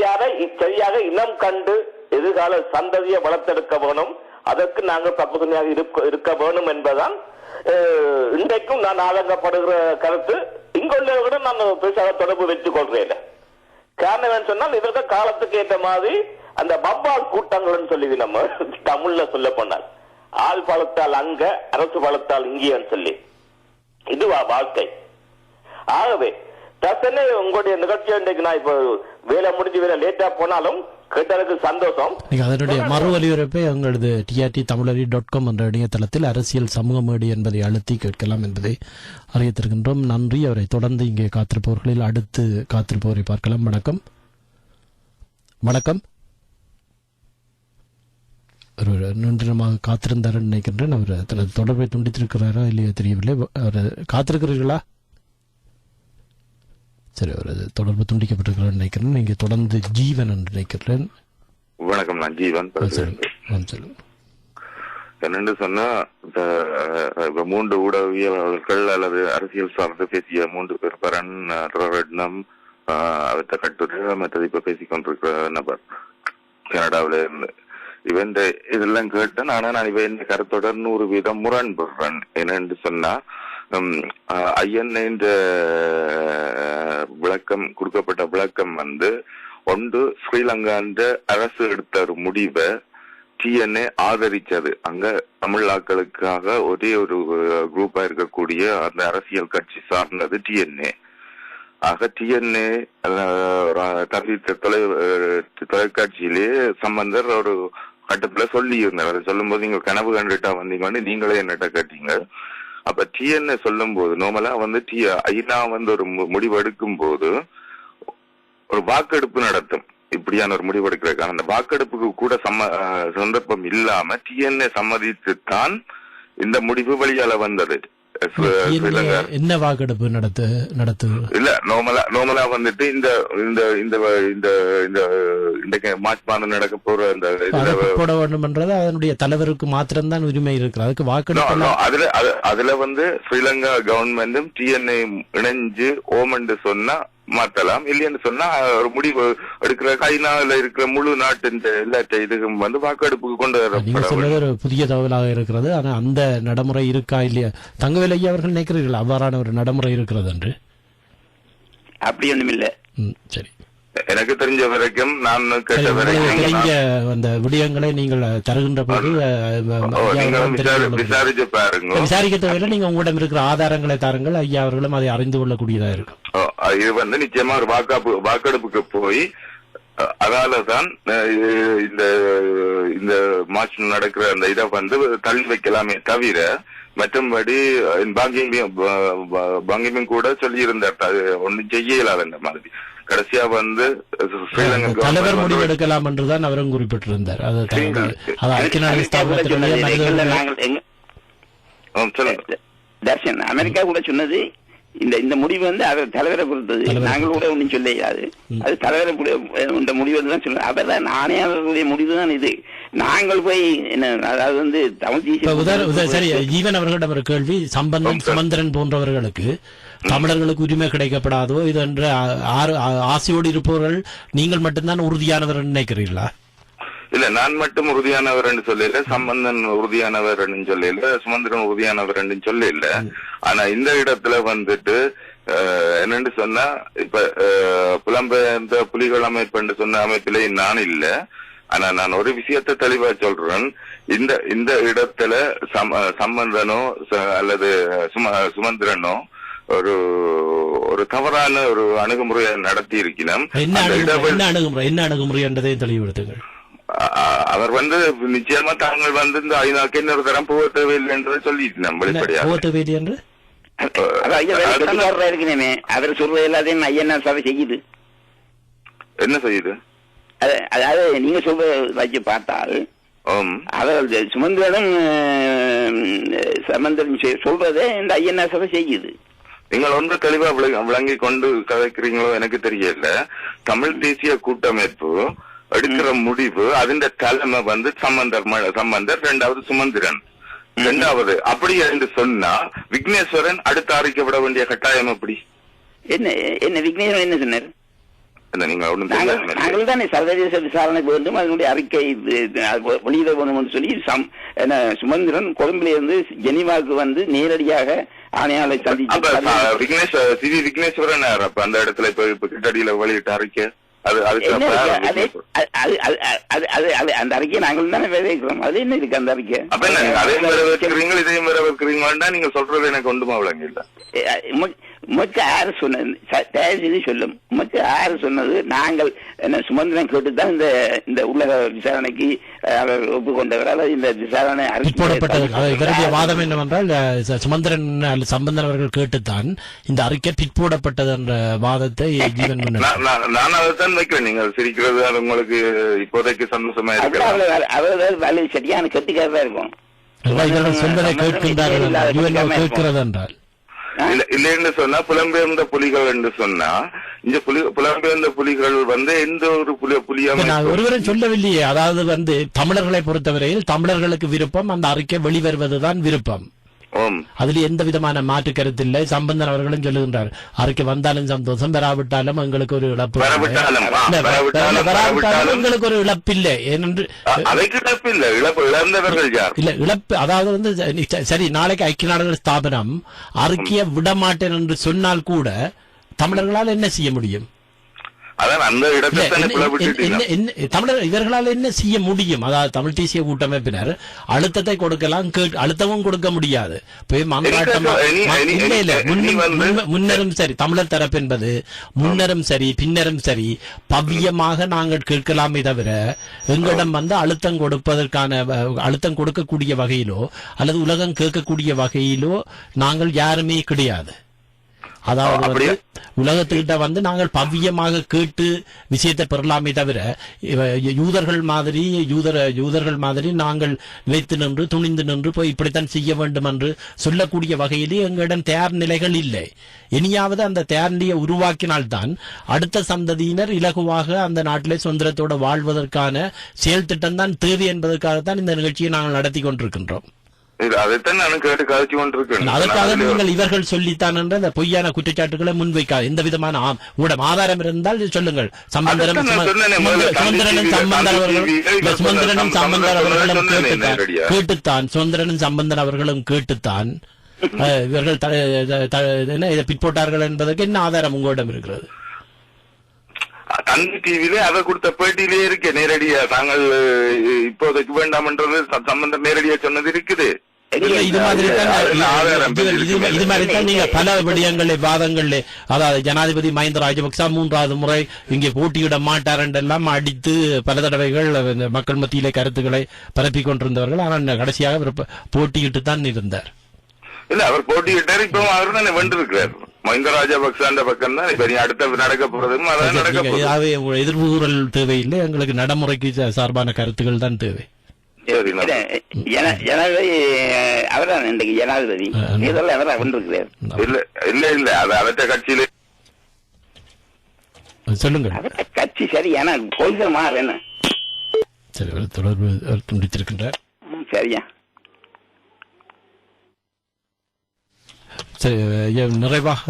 யாரை சரியாக இனம் கண்டு எதிர்கால சந்ததியை வளர்த்தெடுக்க வேணும். அதற்கு நாங்கள் பக்குவமையாக இருக்க வேணும் என்பதுதான் இன்றைக்கும் நான் ஆதங்கப்படுகிற கருத்து. இங்குள்ள நான் பெருசாக தொடர்பு வைத்துக் கொள்றேன். காரணம் என்ன சொன்னால், இதற்கு காலத்துக்கு ஏற்ற மாதிரி அந்த பப்பால் கூட்டங்கள் சொல்லி நம்ம தமிழ்ல சொல்ல போனால் ஆள் பலத்தால் அங்க, அரசு பலத்தால் இங்கேன்னு சொல்லி இதுவா வாழ்க்கை. ஆகவே தசனே உங்களுடைய நிகழ்ச்சியை இன்றைக்கு நான் இப்ப வேலை முடிஞ்சு வேலை லேட்டா போனாலும் கேட்டதுக்கு சந்தோஷம். அதனுடைய மறு ஒலிபரப்பை எங்களது TRT-tamilari.com என்ற இணையதளத்தில் அரசியல் சமூக மேடு என்பதை அழுத்தி கேட்கலாம் என்பதை அறிவித்திருக்கின்றோம். நன்றி. அவரை தொடர்ந்து இங்கே காத்திருப்பவர்களில் அடுத்து காத்திருப்பவரை பார்க்கலாம். வணக்கம். வணக்கம். ஒரு நீண்டமாக காத்திருந்தார் நினைக்கின்றேன். அவர் தனது தொடர்பை துண்டித்திருக்கிறாரா இல்லையோ தெரியவில்லை. அவர் காத்திருக்கிறீர்களா? சரி, அவர் தொடர்பு துண்டிக்கப்பட்டிருக்கிறார் நினைக்கிறேன். நீங்க தொடர்ந்து ஜீவன் என்று நினைக்கிறேன். வணக்கம், நான் ஜீவன். என்னென்று சொன்னா, இந்த 3 ஊடகவியலாளர்கள் அல்லது அரசியல் சார்ந்து பேசிய 3 பேர், பரன், ரட்னம், அவற்ற கட்டுரை, மற்றது இப்ப பேசிக் கொண்டிருக்கிற நபர் கனடாவில இருந்து, இவன் இதெல்லாம் கேட்டேன். ஆனா நான் இவன் இந்த கருத்தோட 100% முரண்படுறேன். என்னன்னு சொன்னா, ஐயன் என்ற விளக்கம், கொடுக்கப்பட்ட விளக்கம் ஒன்று ஸ்ரீலங்கா அரசு எடுத்த ஒரு முடிவை TNA ஆதரிச்சது. அங்க தமிழாக்களுக்காக ஒரே ஒரு குரூப்பா இருக்கக்கூடிய அந்த அரசியல் கட்சி சார்ந்தது TNA. ஆக TNA தொலைக்காட்சியிலே சம்பந்தர் ஒரு கட்டத்துல சொல்லி இருந்தார். அதை சொல்லும் போது நீங்க கனவு கண்டுட்டா வந்தீங்கன்னு நீங்களே என்னட்ட கேட்டீங்க. அப்ப TNA சொல்லும் போது நார்மலா ஐநா ஒரு முடிவு எடுக்கும் போது ஒரு வாக்கெடுப்பு நடத்தும். இப்படியான ஒரு முடிவு எடுக்கிறதுக்கான அந்த வாக்கெடுப்புக்கு கூட சந்தர்ப்பம் இல்லாம TNA சம்மதித்துத்தான் இந்த முடிவு வழியால வந்தது. என்ன வாக்கெடுப்பு நடத்து இல்ல, நார்மலா இந்த மார்ச் மாதம் நடக்க போற போட வேண்டும் என்றது அதனுடைய தலைவருக்கு மாத்திரம்தான் உரிமை இருக்கு. அதுக்கு வாக்கெடுப்பு அதுல ஸ்ரீலங்கா கவர்மெண்டும் TNA இணைஞ்சு ஓமண்டு சொன்னா மாற்றலாம், இல்லைன்னு சொன்னா ஒரு முடிவு எடுக்கிற ஐநால இருக்கிற முழு நாட்டின் எல்லா இதுக்கும் வாக்கெடுப்புக்கு கொண்டு வர ஒரு புதிய தகவலாக இருக்கிறது. ஆனா அந்த நடைமுறை இருக்கா இல்லையா? தங்கவேல் ஐயா அவர்கள் நினைக்கிறீர்கள் அவ்வாறான ஒரு நடைமுறை இருக்கிறது என்று? அப்படி ஒண்ணும் இல்ல. சரி, எனக்கு தெரிஞ்ச வரைக்கும், நான் கேட்ட வரைக்கும் அந்த விடயங்களை நீங்கள் தருகின்ற போது விசாரிச்சு பாருங்க. விசாரிக்க தேவையில்லை, நீங்க உங்களிடம் இருக்கிற ஆதாரங்களை தாருங்கள். ஐயா அவர்களும் அதை அறிந்து கொள்ளக்கூடியதா இருக்கும். இது நிச்சயமா ஒரு வாக்கெடுப்புக்கு போய் அதாலதான் இந்த மார்ச் நடக்கிற அந்த இதை தள்ளி வைக்கலாமே தவிர, மற்றும்படி பாங்கியும் கூட சொல்லி இருந்தார் ஒன்னும் செய்யலாத மாதிரி. கடைசியா ஸ்ரீலங்கா தலைவர் முடிவு எடுக்கலாம் என்றுதான் அவரும் குறிப்பிட்டிருந்தார். அமெரிக்கா கூட சொன்னது இந்த முடிவு வந்து அவர் தலைவரை பொறுத்தது. நாங்கள் கூட ஒன்றும் சொல்லியாது. அது தலைவரை இந்த முடிவு தான் சொல்லுவோம். அவர் தான் ஆணையாளர்களுடைய முடிவு தான் இது. நாங்கள் போய் என்ன, அதாவது வந்து தமிழ் சரி, ஜீவன் அவர்களிடம் ஒரு கேள்வி. சம்பந்தன், சுமந்திரன் போன்றவர்களுக்கு தமிழர்களுக்கு உரிமை கிடைக்கப்படாதோ இது என்ற ஆசையோடு இருப்பவர்கள் நீங்கள் மட்டும்தான் உறுதியானவர் நினைக்கிறீர்களா? இல்ல, நான் மட்டும் உறுதியானவர் சொல்லல, சம்பந்தன் உறுதியானவர் சொல்லல, சுமந்திரன் உறுதியானவர் சொல்லல. ஆனா இந்த இடத்துல வந்துட்டு என்னன்னு சொன்னா, இப்ப புலம்பெயர்ந்த புலிகள் அமைப்பு சொன்ன அமைப்பிலே நான் இல்ல. ஆனா நான் ஒரு விஷயத்தை தெளிவா சொல்றேன். இந்த இடத்துல சம்பந்தனோ அல்லது சுமந்திரனோ ஒரு தவறான ஒரு அணுகுமுறையை நடத்தி இருக்கிறோம். என்ன அணுகுமுறை என்றதை தெளிவுபடுத்துங்கள். அவர் வந்து நிச்சயமா தாங்கள் வந்து இந்த ஐநாக்கு இன்னொரு தரம் போக தேவையில்லை என்று சொல்லிட்டு வெளிப்படையாக இருக்கணுமே. அவர் சொல்ற எல்லாத்தையும் ஐயனா சபை செய்யுது. என்ன செய்யுது? அதாவது நீங்க சொல்ற வச்சு பார்த்தால் அவர் சுமந்திரனும் சம்பந்தன் சொல்றதே இந்த ஐயனா சபை செய்யுது. நீங்கள் ஒன்று தெளிவா விளங்கி கொண்டு கதைக்கிறீங்களோ எனக்கு தெரியல. தமிழ் தேசிய கூட்டமைப்பு எடுக்கிற முடிவு அதிന്റെ தலைமை வந்து சம்பந்தர், இரண்டாவது சுமந்திரன், இரண்டாவது அப்படி என்று சொன்னா விக்னேஸ்வரன் அடுத்து அறிக்கப்பட வேண்டிய கட்டாயம் எப்படி? என்ன விக்னேஸ்வரன் என்ன சொன்னார்? நாங்கள் தானே சர்வதேச விசாரணை வேண்டும், அதனுடைய அறிக்கை வெளியிட வேணும் என்று சொல்லி சுமந்திரன் கொழும்புல இருந்து ஜெனீவாவுக்கு வந்து நேரடியாக ஆணையாளை சந்திச்சு விக்னேஸ்வரன் அந்த இடத்துல இப்ப கிட்டடியில வெளியிட்ட அறிக்கை அந்த அறிக்கையை நாங்கள் தானே விளைவிக்கிறோம். அது என்ன இருக்கு அந்த அறிக்கை? அதையும் வரவேற்கிறீங்க, இதையும் வரவேற்கிறீங்களா? நீங்க சொல்றது எனக்கு ஒன்றுமா விளங்க இல்ல. உமக்கு யாரு சொன்னது? தயவு செய்து சொல்லும். உமக்கு யாரு சொன்னது? நாங்கள் என்ன சுமந்திரன் கேட்டுதான் இந்த உலக விசாரணைக்கு அவர் ஒப்புக்கொண்டவர். அதாவது இந்த விசாரணை இவருடைய வாதம் என்னவென்றால் சுமந்திரன் சம்பந்தன் அவர்கள் கேட்டுத்தான் இந்த அறிக்கை பிற்போடப்பட்டது என்ற வாதத்தை ஜீவன் நான் அதைத்தான் வைக்கிறேன். நீங்கள் சிரிக்கிறது அது உங்களுக்கு இப்போதைக்கு சந்தோஷமா இருக்கு. அவர் சரியான கெட்டிக்காரதா இருக்கும். சொல்வதை கேட்கிறது என்றால் இல்லைன்னு சொன்னா புலம்பெயர்ந்த புலிகள் என்று சொன்னா இந்த புலம்பெயர்ந்த புலிகள் வந்து எந்த ஒரு புலியா ஒருவரும் சொல்லவில்லையே. அதாவது வந்து தமிழர்களை பொறுத்தவரையில் தமிழர்களுக்கு விருப்பம் அந்த அறிக்கை வெளிவருவதுதான் விருப்பம். அதுல எந்த விதமான மாற்று கருத்து இல்லை. சம்பந்தன் அவர்களும் சொல்லுகின்றார், அறிக்கை வந்தாலும் சந்தோஷம், வராவிட்டாலும் எங்களுக்கு ஒரு இழப்பு, வராவிட்டாலும் எங்களுக்கு ஒரு இழப்பு இல்லை. ஏனென்று இல்ல இழப்பு, அதாவது வந்து சரி, நாளைக்கு ஐக்கிய நாடுகள் ஸ்தாபனம் அறிக்கையை விட மாட்டேன் என்று சொன்னால் கூட தமிழர்களால் என்ன செய்ய முடியும்? தமிழர் இவர்களால் என்ன செய்ய முடியும்? அதாவது தமிழ் தேசிய கூட்டமைப்பினர் அழுத்தத்தை கொடுக்கலாம், அழுத்தமும் கொடுக்க முடியாது. முன்னரும் சரி, தமிழர் தரப்பு என்பது முன்னரும் சரி பின்னரும் சரி பவ்யமாக நாங்கள் கேட்கலாமே தவிர எங்களிடம் வந்து அழுத்தம் கொடுப்பதற்கான அழுத்தம் கொடுக்கக்கூடிய வகையிலோ அல்லது உலகம் கேட்கக்கூடிய வகையிலோ நாங்கள் யாருமே கிடையாது. அதாவது வந்து உலகத்துக்கிட்ட வந்து நாங்கள் பவ்யமாக கேட்டு விஷயத்தை பெறலாமே தவிர யூதர்கள் மாதிரி நாங்கள் நிலைத்து நின்று துணிந்து நின்று போய் இப்படித்தான் செய்ய வேண்டும் என்று சொல்லக்கூடிய வகையிலே எங்களிடம் தயார் நிலைகள் இல்லை. இனியாவது அந்த தயார் நிலையை உருவாக்கினால்தான் அடுத்த சந்ததியினர் இலகுவாக அந்த நாட்டிலே சுதந்திரத்தோடு வாழ்வதற்கான செயல் திட்டம் தான் தேவை என்பதற்காகத்தான் இந்த நிகழ்ச்சியை நாங்கள் நடத்தி கொண்டிருக்கின்றோம். அதைத்தான் நான் கேட்டு கழிச்சு கொண்டிருக்கேன். அதற்காக நீங்கள் இவர்கள் சொல்லித்தான் என்ற அந்த பொய்யான குற்றச்சாட்டுகளை முன்வைக்காது. எந்த விதமான ஆதாரம் இருந்தால் சொல்லுங்கள். சுமந்திரனும் சம்பந்தன் அவர்களும் கேட்டுத்தான் சுமந்திரனும் சம்பந்தன் அவர்களும் கேட்டுத்தான் இவர்கள் இதை பிற்போட்டார்கள் என்பதற்கு என்ன ஆதாரம் உங்களிடம் இருக்கிறது? தந்தி டிவிலே அதை கொடுத்த பேட்டியிலே இருக்கு நேரடியா. தாங்கள் இப்போதைக்கு வேண்டாம் என்றது சம்பந்தம் நேரடியா சொன்னது இருக்குது. இது மாதிரி தான் நீங்க பல விடயங்களே வாதங்களே, அதாவது ஜனாதிபதி மஹிந்த ராஜபக்ச 3வது முறை இங்கே போட்டியிட மாட்டார் என்றெல்லாம் அடித்து பல தடவைகள் மக்கள் மத்தியிலே கருத்துக்களை பரப்பிக் கொண்டிருந்தவர்கள். ஆனால் கடைசியாக போட்டியிட்டு தான் இருந்தார். இல்ல, அவர் போட்டியிட்டார். இப்போ அவர் தானே வென்றிருக்கிறார். மஹிந்த ராஜபக்ச அந்த பக்கம் தான் இப்ப அடுத்த நடக்க போறதும் அதான் நடக்க போகுது. எதிர்ப்பு கூறல் தேவையில்லை, எங்களுக்கு நடைமுறைக்கு சார்பான கருத்துக்கள் தான் தேவை. ஜனாதிபதி அவர்தான் இன்றைக்கு ஜனாதிபதி இதெல்லாம் அவரா கொண்டிருக்கிறார். இல்ல அது அவற்ற கட்சியில சொல்லுங்க. கட்சி சரி, ஆனா கொள்கை மாறு என்ன சரி, தொடர்பு துண்டித்திருக்கின்றார். சரியா? சரி, நிறைவாக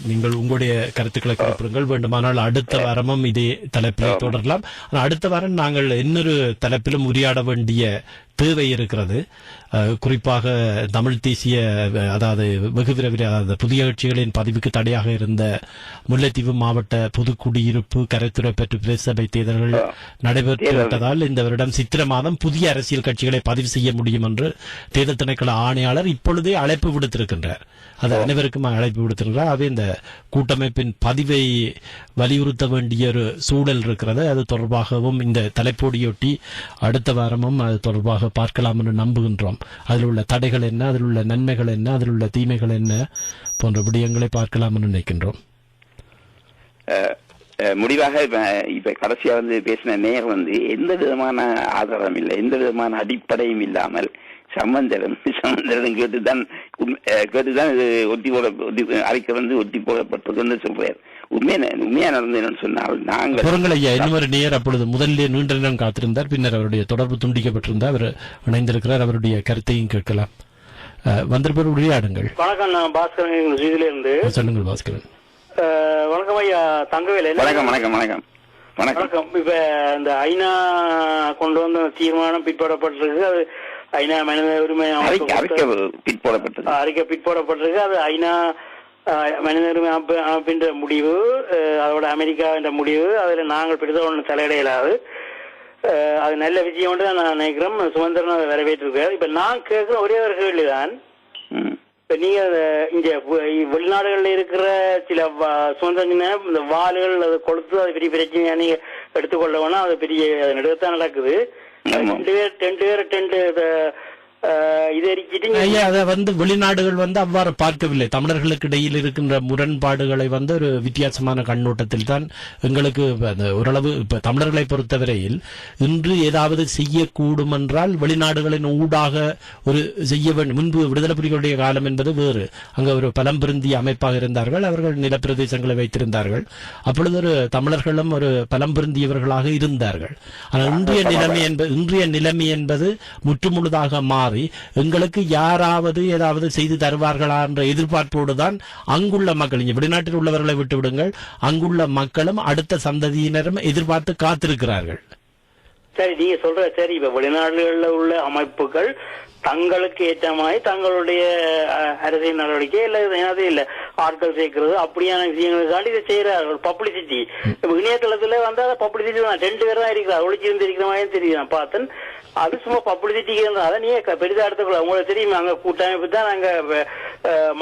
நீங்கள் உங்களுடைய கருத்துக்களை குறிப்பிடுங்கள். வேண்டுமானால் அடுத்த வாரமும் இதே தலைப்பில் தொடரலாம். அடுத்த வாரம் நாங்கள் இன்னொரு தலைப்பிலும் உரையாட வேண்டிய தேவை இருக்கிறது. குறிப்பாக தமிழ் தேசிய, அதாவது வெகு விரைவில் அதாவது புதிய கட்சிகளின் பதிவுக்கு தடையாக இருந்த முல்லைத்தீவு மாவட்ட பொதுக்குடியிருப்பு கரைத்துறை பெற்று பிரதேசபை தேர்தல்கள் நடைபெற்றுவிட்டதால் இந்த வருடம் சித்திரை மாதம் புதிய அரசியல் கட்சிகளை பதிவு செய்ய முடியும் என்று தேர்தல் திணைக்கள ஆணையாளர் இப்பொழுதே அழைப்பு விடுத்திருக்கின்றார். அது அனைவருக்கும் அழைப்பு விடுத்திருக்கிறார். அவை இந்த கூட்டமைப்பின் பதிவை வலியுறுத்த வேண்டிய ஒரு சூழல் இருக்கிறது. அது தொடர்பாகவும் இந்த தலைப்போடியொட்டி அடுத்த வாரமும் அது தொடர்பாக பார்க்கலாம் என்று நம்புகின்றோம். அதில் உள்ள தடைகள் என்ன, அதில் உள்ள நன்மைகள் என்ன, அதில் உள்ள தீமைகள் என்ன போன்ற விடயங்களை பார்க்கலாம் என்று நினைக்கின்றோம். முடிவாக இப்ப கடைசியா பேசின நேரம் எந்த விதமான ஆதாரம் இல்லை, எந்த விதமான அடிப்படையும் இல்லாமல் சம்பந்தரும் கேட்டுதான் இது அறிக்கை ஒத்தி போடப்பட்டது சொல்றார். உண்மையா நடந்து என்னன்னு சொன்னால் நாங்கள் இன்னொரு நேர் அப்பொழுது முதலிலே நீண்ட நேரம் காத்திருந்தார். பின்னர் அவருடைய தொடர்பு துண்டிக்கப்பட்டிருந்தார். அவர் இணைந்திருக்கிறார். அவருடைய கருத்தையும் கேட்கலாம். வந்திருப்பவர் உரையாடுங்கள். வணக்கம், நான் பாஸ்கரன் இருந்து. சொல்லுங்கள் பாஸ்கரன். வணக்கம் ஐயா தங்கவேல். வணக்கம் வணக்கம் வணக்கம் வணக்கம். இப்ப இந்த ஐநா கொண்டு வந்த தீர்மானம் பிற்படப்பட்டிருக்கு. அது ஐநா மனித உரிமை அறிக்கை பிற்போடப்பட்டிருக்கு. அது ஐநா மனித உரிமை அமைப்பின் முடிவு, அதோட அமெரிக்காவின் முடிவு. அதுல நாங்கள் பெரிதாக ஒன்று தலையிடையிலாது. அது நல்ல விஷயம் தான் நான் நினைக்கிறோம். சுதந்திரன் அதை வரவேற்றிருக்காரு. இப்ப நான் கேட்கிற ஒரே ஒரு கேள்விதான், இப்ப நீங்க இங்க வெளிநாடுகள்ல இருக்கிற சில சுதந்திர இந்த வாள்கள் அதை கொளுத்து அது பெரிய பிரச்சனையா நீங்க எடுத்துக்கொள்ள வேணா, அது பெரிய நெடுத்தான் நடக்குது. ரெண்டு பேர் வெளிநாடுகள் அவ்வாறு பார்க்கவில்லை. தமிழர்களுக்கு இடையில் இருக்கின்ற முரண்பாடுகளை ஒரு வித்தியாசமான கண்ணோட்டத்தில் தான் எங்களுக்கு ஓரளவு இப்ப தமிழர்களை பொறுத்தவரையில் இன்று ஏதாவது செய்யக்கூடும் என்றால் வெளிநாடுகளின் ஊடாக ஒரு செய்ய வேண்டும். முன்பு விடுதலை புலிகளுடைய காலம் என்பது வேறு. அங்க ஒரு பலம் பொருந்திய அமைப்பாக இருந்தார்கள். அவர்கள் நிலப்பிரதேசங்களை வைத்திருந்தார்கள். அப்பொழுது ஒரு தமிழர்களும் ஒரு பலம் பொருந்தியவர்களாக இருந்தார்கள். ஆனால் இன்றைய நிலைமை என்பது முற்றுமுழுதாக மாறி எங்களுக்கு யாராவது ஏதாவது செய்து தருவார்களா என்ற எதிர்பார்ப்போடு தான் அங்குள்ள மக்கள், இங்கே வெளிநாட்டில் உள்ளவர்களை விட்டுவிடுங்கள், அங்குள்ள மக்களும் அடுத்த சந்ததியினரும் எதிர்பார்த்து காத்திருக்கிறார்கள். சரி, நீங்க சொல்ற சரி. இப்ப வெளிநாடுகளில் உள்ள அமைப்புகள் தங்களுக்கு ஏற்ற மாதிரி தங்களுடைய அரசியல் நடவடிக்கை இல்ல ஆட்கள் சேர்க்கிறது அப்படியான விஷயங்களுக்காண்டி இதை செய்யறார்கள். பப்ளிசிட்டி இணையதளத்துல அதை பப்ளிசிட்டி தான் 2 பேர் தான் இருக்கிறார். ஒளிச்சிருந்து இருக்கிற மாதிரி தெரியும். நான் பார்த்தேன். அது சும்மா பப்ளிசிட்டிக்கு இருந்தால் நீங்க பெரிதா எடுத்துக்கலாம். உங்களுக்கு தெரியும், அங்க கூட்டமைப்பு தான் நாங்க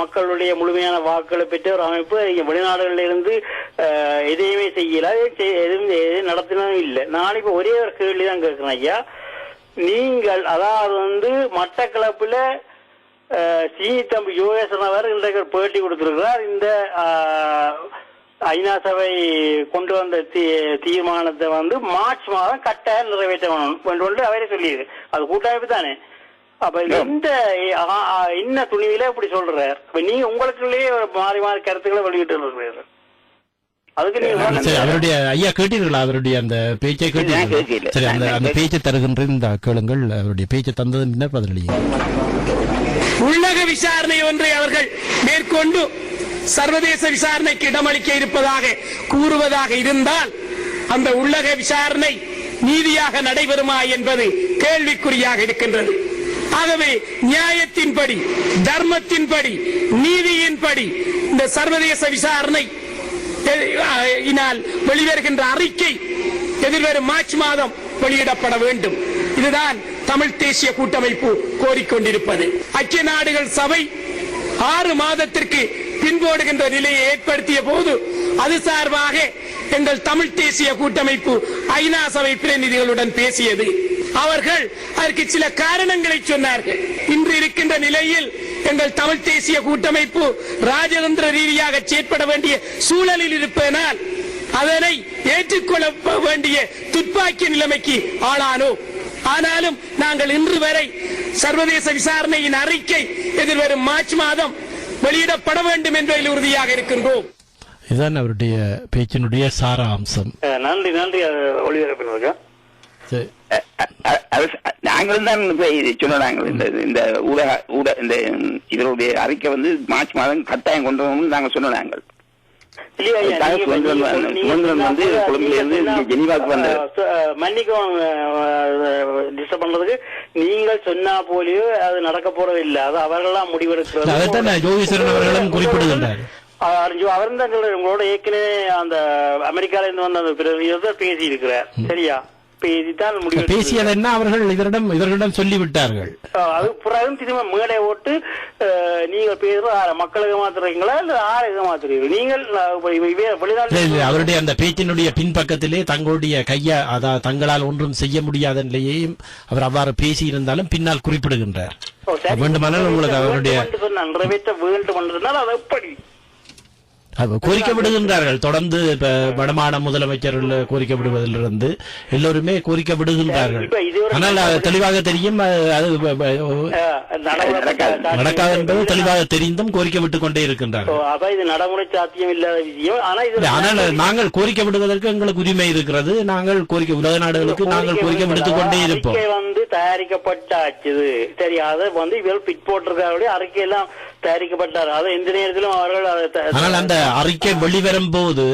மக்களுடைய முழுமையான வாக்குகளை பெற்ற ஒரு அமைப்பு. வெளிநாடுகள்ல இருந்து எதையுமே செய்யல, எதுவும் நடத்தினதும் இல்லை. நான் இப்ப ஒரே ஒரு கேள்விதான் கேட்கிறேன் ஐயா. நீங்கள் அதாவது மட்டக்களப்புல தம்பி யோகேசன் அவர் இன்றைக்கு பேட்டி கொடுத்திருக்கிறார். இந்த ஐநா சபை கொண்டு வந்த தீர்மானத்தை மார்ச் மாதம் கட்டாயம் நிறைவேற்ற வேண்டும் அவரே சொல்லியிருக்கு. அது கூட்டமைப்பு தானே. அப்ப இந்த என்ன துணிவில இப்படி சொல்றார்? நீங்க உங்களுக்குள்ளேயே மாறி மாறி கருத்துக்களை வெளியிட்டு இருக்கிறீர்கள். அவருடைய ஐயா கேட்டீர்களா? அவருடைய அந்த பேச்சை கேட்டீர்கள்? சரி, அந்த பேச்சை தருகின்ற இந்த கேளுங்கள். அவருடைய பேச்சை தந்ததன் பின்னர் பதிலளிங்க. உள்ளக விசாரணை ஒன்றை அவர்கள் மேற்கொண்டு சர்வதேச விசாரணைக்கு இடமளிக்க இருப்பதாக கூறுவதாக இருந்தால் அந்த உள்ளக விசாரணை நீதியாக நடைபெறுமா என்பது கேள்விக்குறியாக இருக்கின்றது. ஆகவே நியாயத்தின்படி, தர்மத்தின்படி, நீதியின்படி இந்த சர்வதேச விசாரணை வெளிவருகின்ற அறிக்கை எதிர்வரும் மார்ச் மாதம் வெளியிடப்பட வேண்டும். இதுதான் தமிழ் தேசிய கூட்டமைப்பு கோரிக்கொண்டிருப்பது. ஐக்கிய நாடுகள் சபை 6 மாதத்திற்கு பின்போடுகின்ற நிலையை ஏற்படுத்திய போது அது சார்பாக எங்கள் தமிழ் தேசிய கூட்டமைப்பு ஐநா சபை பிரதிநிதிகளுடன் பேசியது. அவர்கள் அதற்கு சில காரணங்களை சொன்னார்கள். இன்று இருக்கின்ற நிலையில் எங்கள் தமிழ் தேசிய கூட்டமைப்பு ராஜதந்திர ரீதியாக செயற்பட வேண்டிய சூழலில் இருப்பதனால் அதனை ஏற்றுக்கொள்ள வேண்டிய துப்பாக்கிய நிலைமைக்கு ஆளானோம். ஆனாலும் நாங்கள் இன்று வரை சர்வதேச விசாரணையின் அறிக்கை எதிர்வரும் மார்ச் மாதம் வெளியிடப்பட வேண்டும் என்பதில் உறுதியாக இருக்கின்றோம். இதுதான் அவருடைய பேச்சினுடைய சாராம்சம். நன்றி நன்றி ஒளிபரப்பினருக்கு. நாங்களும் தான் சொன்னாங்க இந்த இந்த இதனுடைய அறிக்கை வந்து மார்ச் மாதம் கட்டாயம் கொண்டு வரணும்னு நாங்கள் சொன்னாங்க. வந்து கொழும்புல இருந்து ஜெனீவாக்கு வந்த மன்னிக்கும் டிஸ்டர்ப் பண்றதுக்கு நீங்கள் சொன்னா போலியோ அது நடக்க போறது இல்ல. அது அவர்களெல்லாம் முடிவெடுக்கிறது. அவர் தான் சொல்ற உங்களோட ஏற்கனவே அந்த அமெரிக்கால இருந்து வந்த அந்த பேசி இருக்கிறார். சரியா? பேசியதென்ன அவர்கள் இவர்களிடம் சொல்லிவிட்டார்கள். அது புறம் திரும்ப மேடை ஓட்டு நீங்கள் பேசுற மக்களுக்கு மாத்துறீங்களா இல்ல ஆளுக்கு மாத்துறீங்க? நீங்கள் அவருடைய அந்த பேச்சினுடைய பின்பக்கத்திலே தங்களுடைய அதாவது தங்களால் ஒன்றும் செய்ய முடியாத நிலையையும் அவர் அவ்வாறு பேசி இருந்தாலும் பின்னால் குறிப்பிடுகின்றார். வேண்டுமானால் உங்களுக்கு அவருடைய நிறைவேற்ற வேண்டும் என்றால் அது எப்படி கோரிக்கை விடுகின்றார்கள். தொடர்ந்து இப்ப வடமாநில முதலமைச்சர்கள் கோரிக்கை விடுவதிலிருந்து எல்லோருமே கோரிக்கை விடுகின்றார்கள். ஆனால் தெளிவாக தெரியும் அது நடக்காது என்பது தெளிவாக தெரிந்தும் கோரிக்கை விட்டுக் கொண்டே இருக்கின்றார்கள். இது நடைமுறை சாத்தியம் இல்லாத விஷயம். ஆனால் நாங்கள் கோரிக்கை விடுவதற்கு எங்களுக்கு உரிமை இருக்கிறது. நாங்கள் கோரிக்கை உலக நாடுகளுக்கு நாங்கள் கோரிக்கை விடுத்துக் கொண்டே இருப்போம். வந்து தயாரிக்கப்பட்டாச்சு. சரி, அதை வந்து இவர்கள் பிட் போட்டிருக்காருடைய அறிக்கையெல்லாம் தயாரிக்கப்பட்டார். அதை எந்த நேரத்திலும் அவர்கள் ஆனால் அந்த அறிக்கை வெளிவரும் போது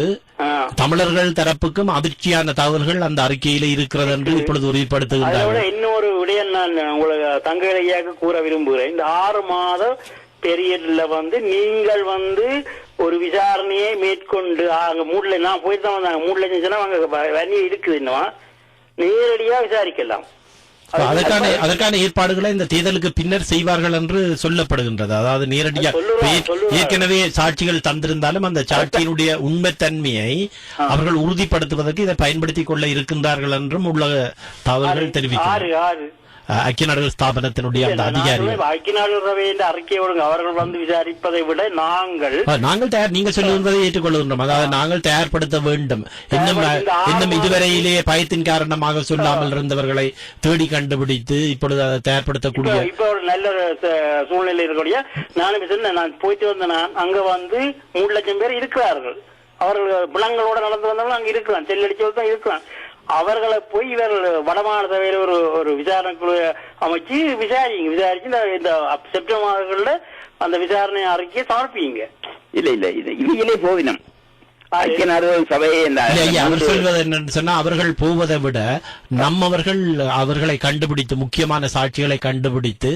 தமிழர்கள் தரப்புக்கும் அதிர்ச்சியான தகவல்கள் அந்த அறிக்கையில இருக்கிறது என்று இப்பொழுது உறுதிப்படுத்துகின்றனர். இன்னொரு விடயம் நான் உங்களுக்கு தங்கையாக கூற விரும்புகிறேன். இந்த 6 மாத பெரியட்ல வந்து நீங்கள் வந்து ஒரு விசாரணையை மேற்கொண்டு மூடல நான் போயிட்டு தான் வந்தாங்க. 3 லட்சம் சொன்னா அங்க வன்னி இருக்குது. இன்னும் நேரடியா விசாரிக்கலாம். அதற்கான ஏற்பாடுகளை இந்த தேர்தலுக்கு பின்னர் செய்வார்கள் என்று சொல்லப்படுகின்றது. அதாவது நேரடியாக ஏற்கனவே சாட்சிகள் தந்திருந்தாலும் அந்த சாட்சியினுடைய உண்மைத்தன்மையை அவர்கள் உறுதிப்படுத்துவதற்கு இதை பயன்படுத்திக் கொள்ள இருக்கின்றார்கள் என்றும் உள்ள தகவல்கள் தெரிவிக்கிறார்கள். ஐக்கிய நாடுகள் ஸ்தாபனத்தினுடைய அந்த அதிகாரிகள் ஐக்கிய நாடுகள் அறிக்கை அவர்கள் வந்து விசாரிப்பதை விட நாங்கள் தயார். நீங்கள் சொல்லுவதை ஏற்றுக்கொள்கின்றோம். அதாவது நாங்கள் தயார்படுத்த வேண்டும். இன்னும் இதுவரையிலேயே பயத்தின் காரணமாக சொல்லாமல் இருந்தவர்களை தேடி கண்டுபிடித்து இப்பொழுது அதை தயார்படுத்தக்கூடிய இப்ப ஒரு நல்ல சூழ்நிலை இருக்கக்கூடிய நான் போயிட்டு வந்த நான் அங்க வந்து 3 லட்சம் பேர் இருக்கிறார்கள். அவர்கள் பிணங்களோட நடந்து வந்தவங்க அங்க இருக்கிறான். செல்லடிச்சவர்கள் தான் இருக்கிறான். அவர்களை போய் இவர்கள் வடமாநில சபையில ஒரு விசாரணை குழு அமைச்சு விசாரிச்சு இந்த செப்டம்பர் மாதங்கள்ல அந்த விசாரணை அறிக்கையை சமர்ப்பிங்க. இல்ல இவையிலே போவினம் ஐக்கிய நாடுகள் சபையை அவர் சொல்வது என்னன்னு சொன்னா அவர்கள் போவதை விட நம்மவர்கள் அவர்களை கண்டுபிடித்து முக்கியமான சாட்சிகளை கண்டுபிடித்து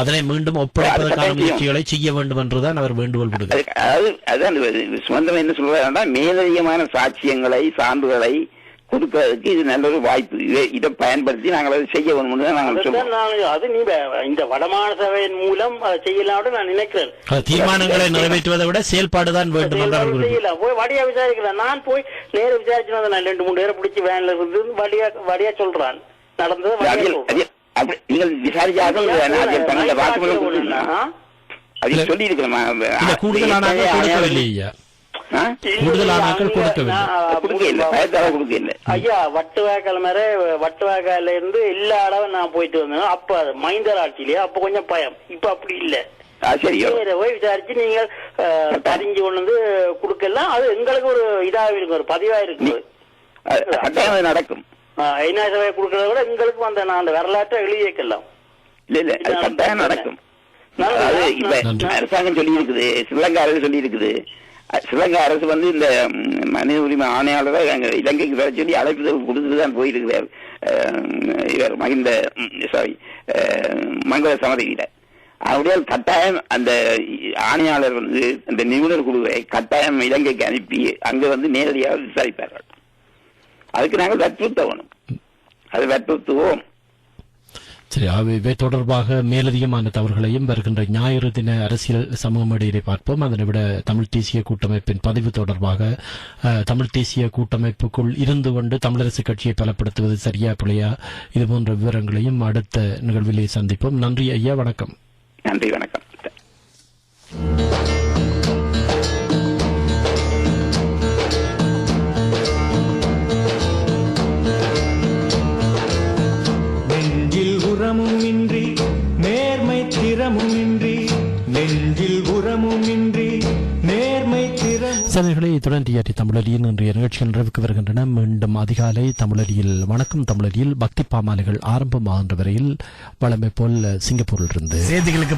அதனை மீண்டும் ஒப்படைப்பதற்கான முயற்சிகளை செய்ய வேண்டும் என்றுதான் அவர் வேண்டுகோள் விடுகிறார். அதான் சுமந்தம் என்ன சொல்றாருன்னா மேலதிகமான சாட்சியங்களை சான்றுகளை கொடுப்பதற்கு இது நல்ல ஒரு வாய்ப்பு. இதை பயன்படுத்தி நாங்கள் அதை செய்ய வேண்டும் நாங்கள் சொல்றோம். அது நீ இந்த வடமாநில சபையின் மூலம் அதை செய்யலாம் நான் நினைக்கிறேன். தீர்மானங்களை நிறைவேற்றுவதை விட செயல்பாடுதான் வேண்டும் செய்யலாம். போய் வடியா விசாரிக்கலாம். நான் போய் நேர விசாரிச்சு நான் 2-3 பேரை பிடிச்சி வேன்ல இருந்து வடியா சொல்றான் நடந்தது. நீங்கள் விசாரிச்சாக சொல்லி இருக்கிறேன். கூடுதலான ஐயா வட்டுவாக்கால மேல வட்டுவாக்கால இருந்து எல்லா இடம் நான் போயிட்டு வந்தேன். அப்ப மைந்தர் ஆட்சியிலேயே அப்ப கொஞ்சம் பயம். இப்ப அப்படி இல்ல. போய் விசாரிச்சு நீங்கள் பதிஞ்சு கொண்டு வந்து கொடுக்கலாம். அது எங்களுக்கு ஒரு இதாக இருக்கும், ஒரு பதிவா இருக்கு. நடக்கும். ஐநா சபையை கொடுக்கறத விட எங்களுக்கு அந்த வரலாற்றை எழுதி வைக்கலாம். இல்ல நடக்கும். அரசாங்கம் சொல்லி இருக்குது, ஸ்ரீலங்கா அரசு சொல்லி இருக்குது. ஸ்ரீலங்கா அரசு வந்து இந்த மனித உரிமை ஆணையாளரை இலங்கைக்கு வர சொல்லி அழைப்பு கொடுத்துட்டு தான் போயிருக்கிறார். இவர் மங்கள சமதியில அவருடைய கட்டாயம் அந்த ஆணையாளர் வந்து அந்த நிபுணர் குழுவை கட்டாயம் இலங்கைக்கு அனுப்பி அங்க வந்து நேரடியாக விசாரிப்பார்கள். அதுக்கு நாங்கள் வற்புறுத்தணும். அது வற்புறுத்துவோம். சரி, இவை தொடர்பாக மேலதிகமான தவறுகளையும் வருகின்ற ஞாயிறு தின அரசியல் சமூக மேடையிலே பார்ப்போம். அதனை விட தமிழ் தேசிய கூட்டமைப்பின் பதிவு தொடர்பாக தமிழ் தேசிய கூட்டமைப்புக்குள் இருந்து கொண்டு தமிழரசு கட்சியை பலப்படுத்துவது சரியா பிழையா இது போன்ற விவரங்களையும் அடுத்த நிகழ்விலே சந்திப்போம். நன்றி ஐயா, வணக்கம். நன்றி, வணக்கம். நெஞ்சில் உரமுமின்றி நேர்மை திறமும் சேவைகளை தொடர்ந்து தமிழடியின் இன்றைய நிகழ்ச்சிகள் நிறைவுக்கு வருகின்றன. மீண்டும் அதிகாலை தமிழடியில் வணக்கம் தமிழடியில் பக்தி பாமாலைகள் ஆரம்பமாகின்ற வரையில் வழமை போல் சிங்கப்பூரில் இருந்து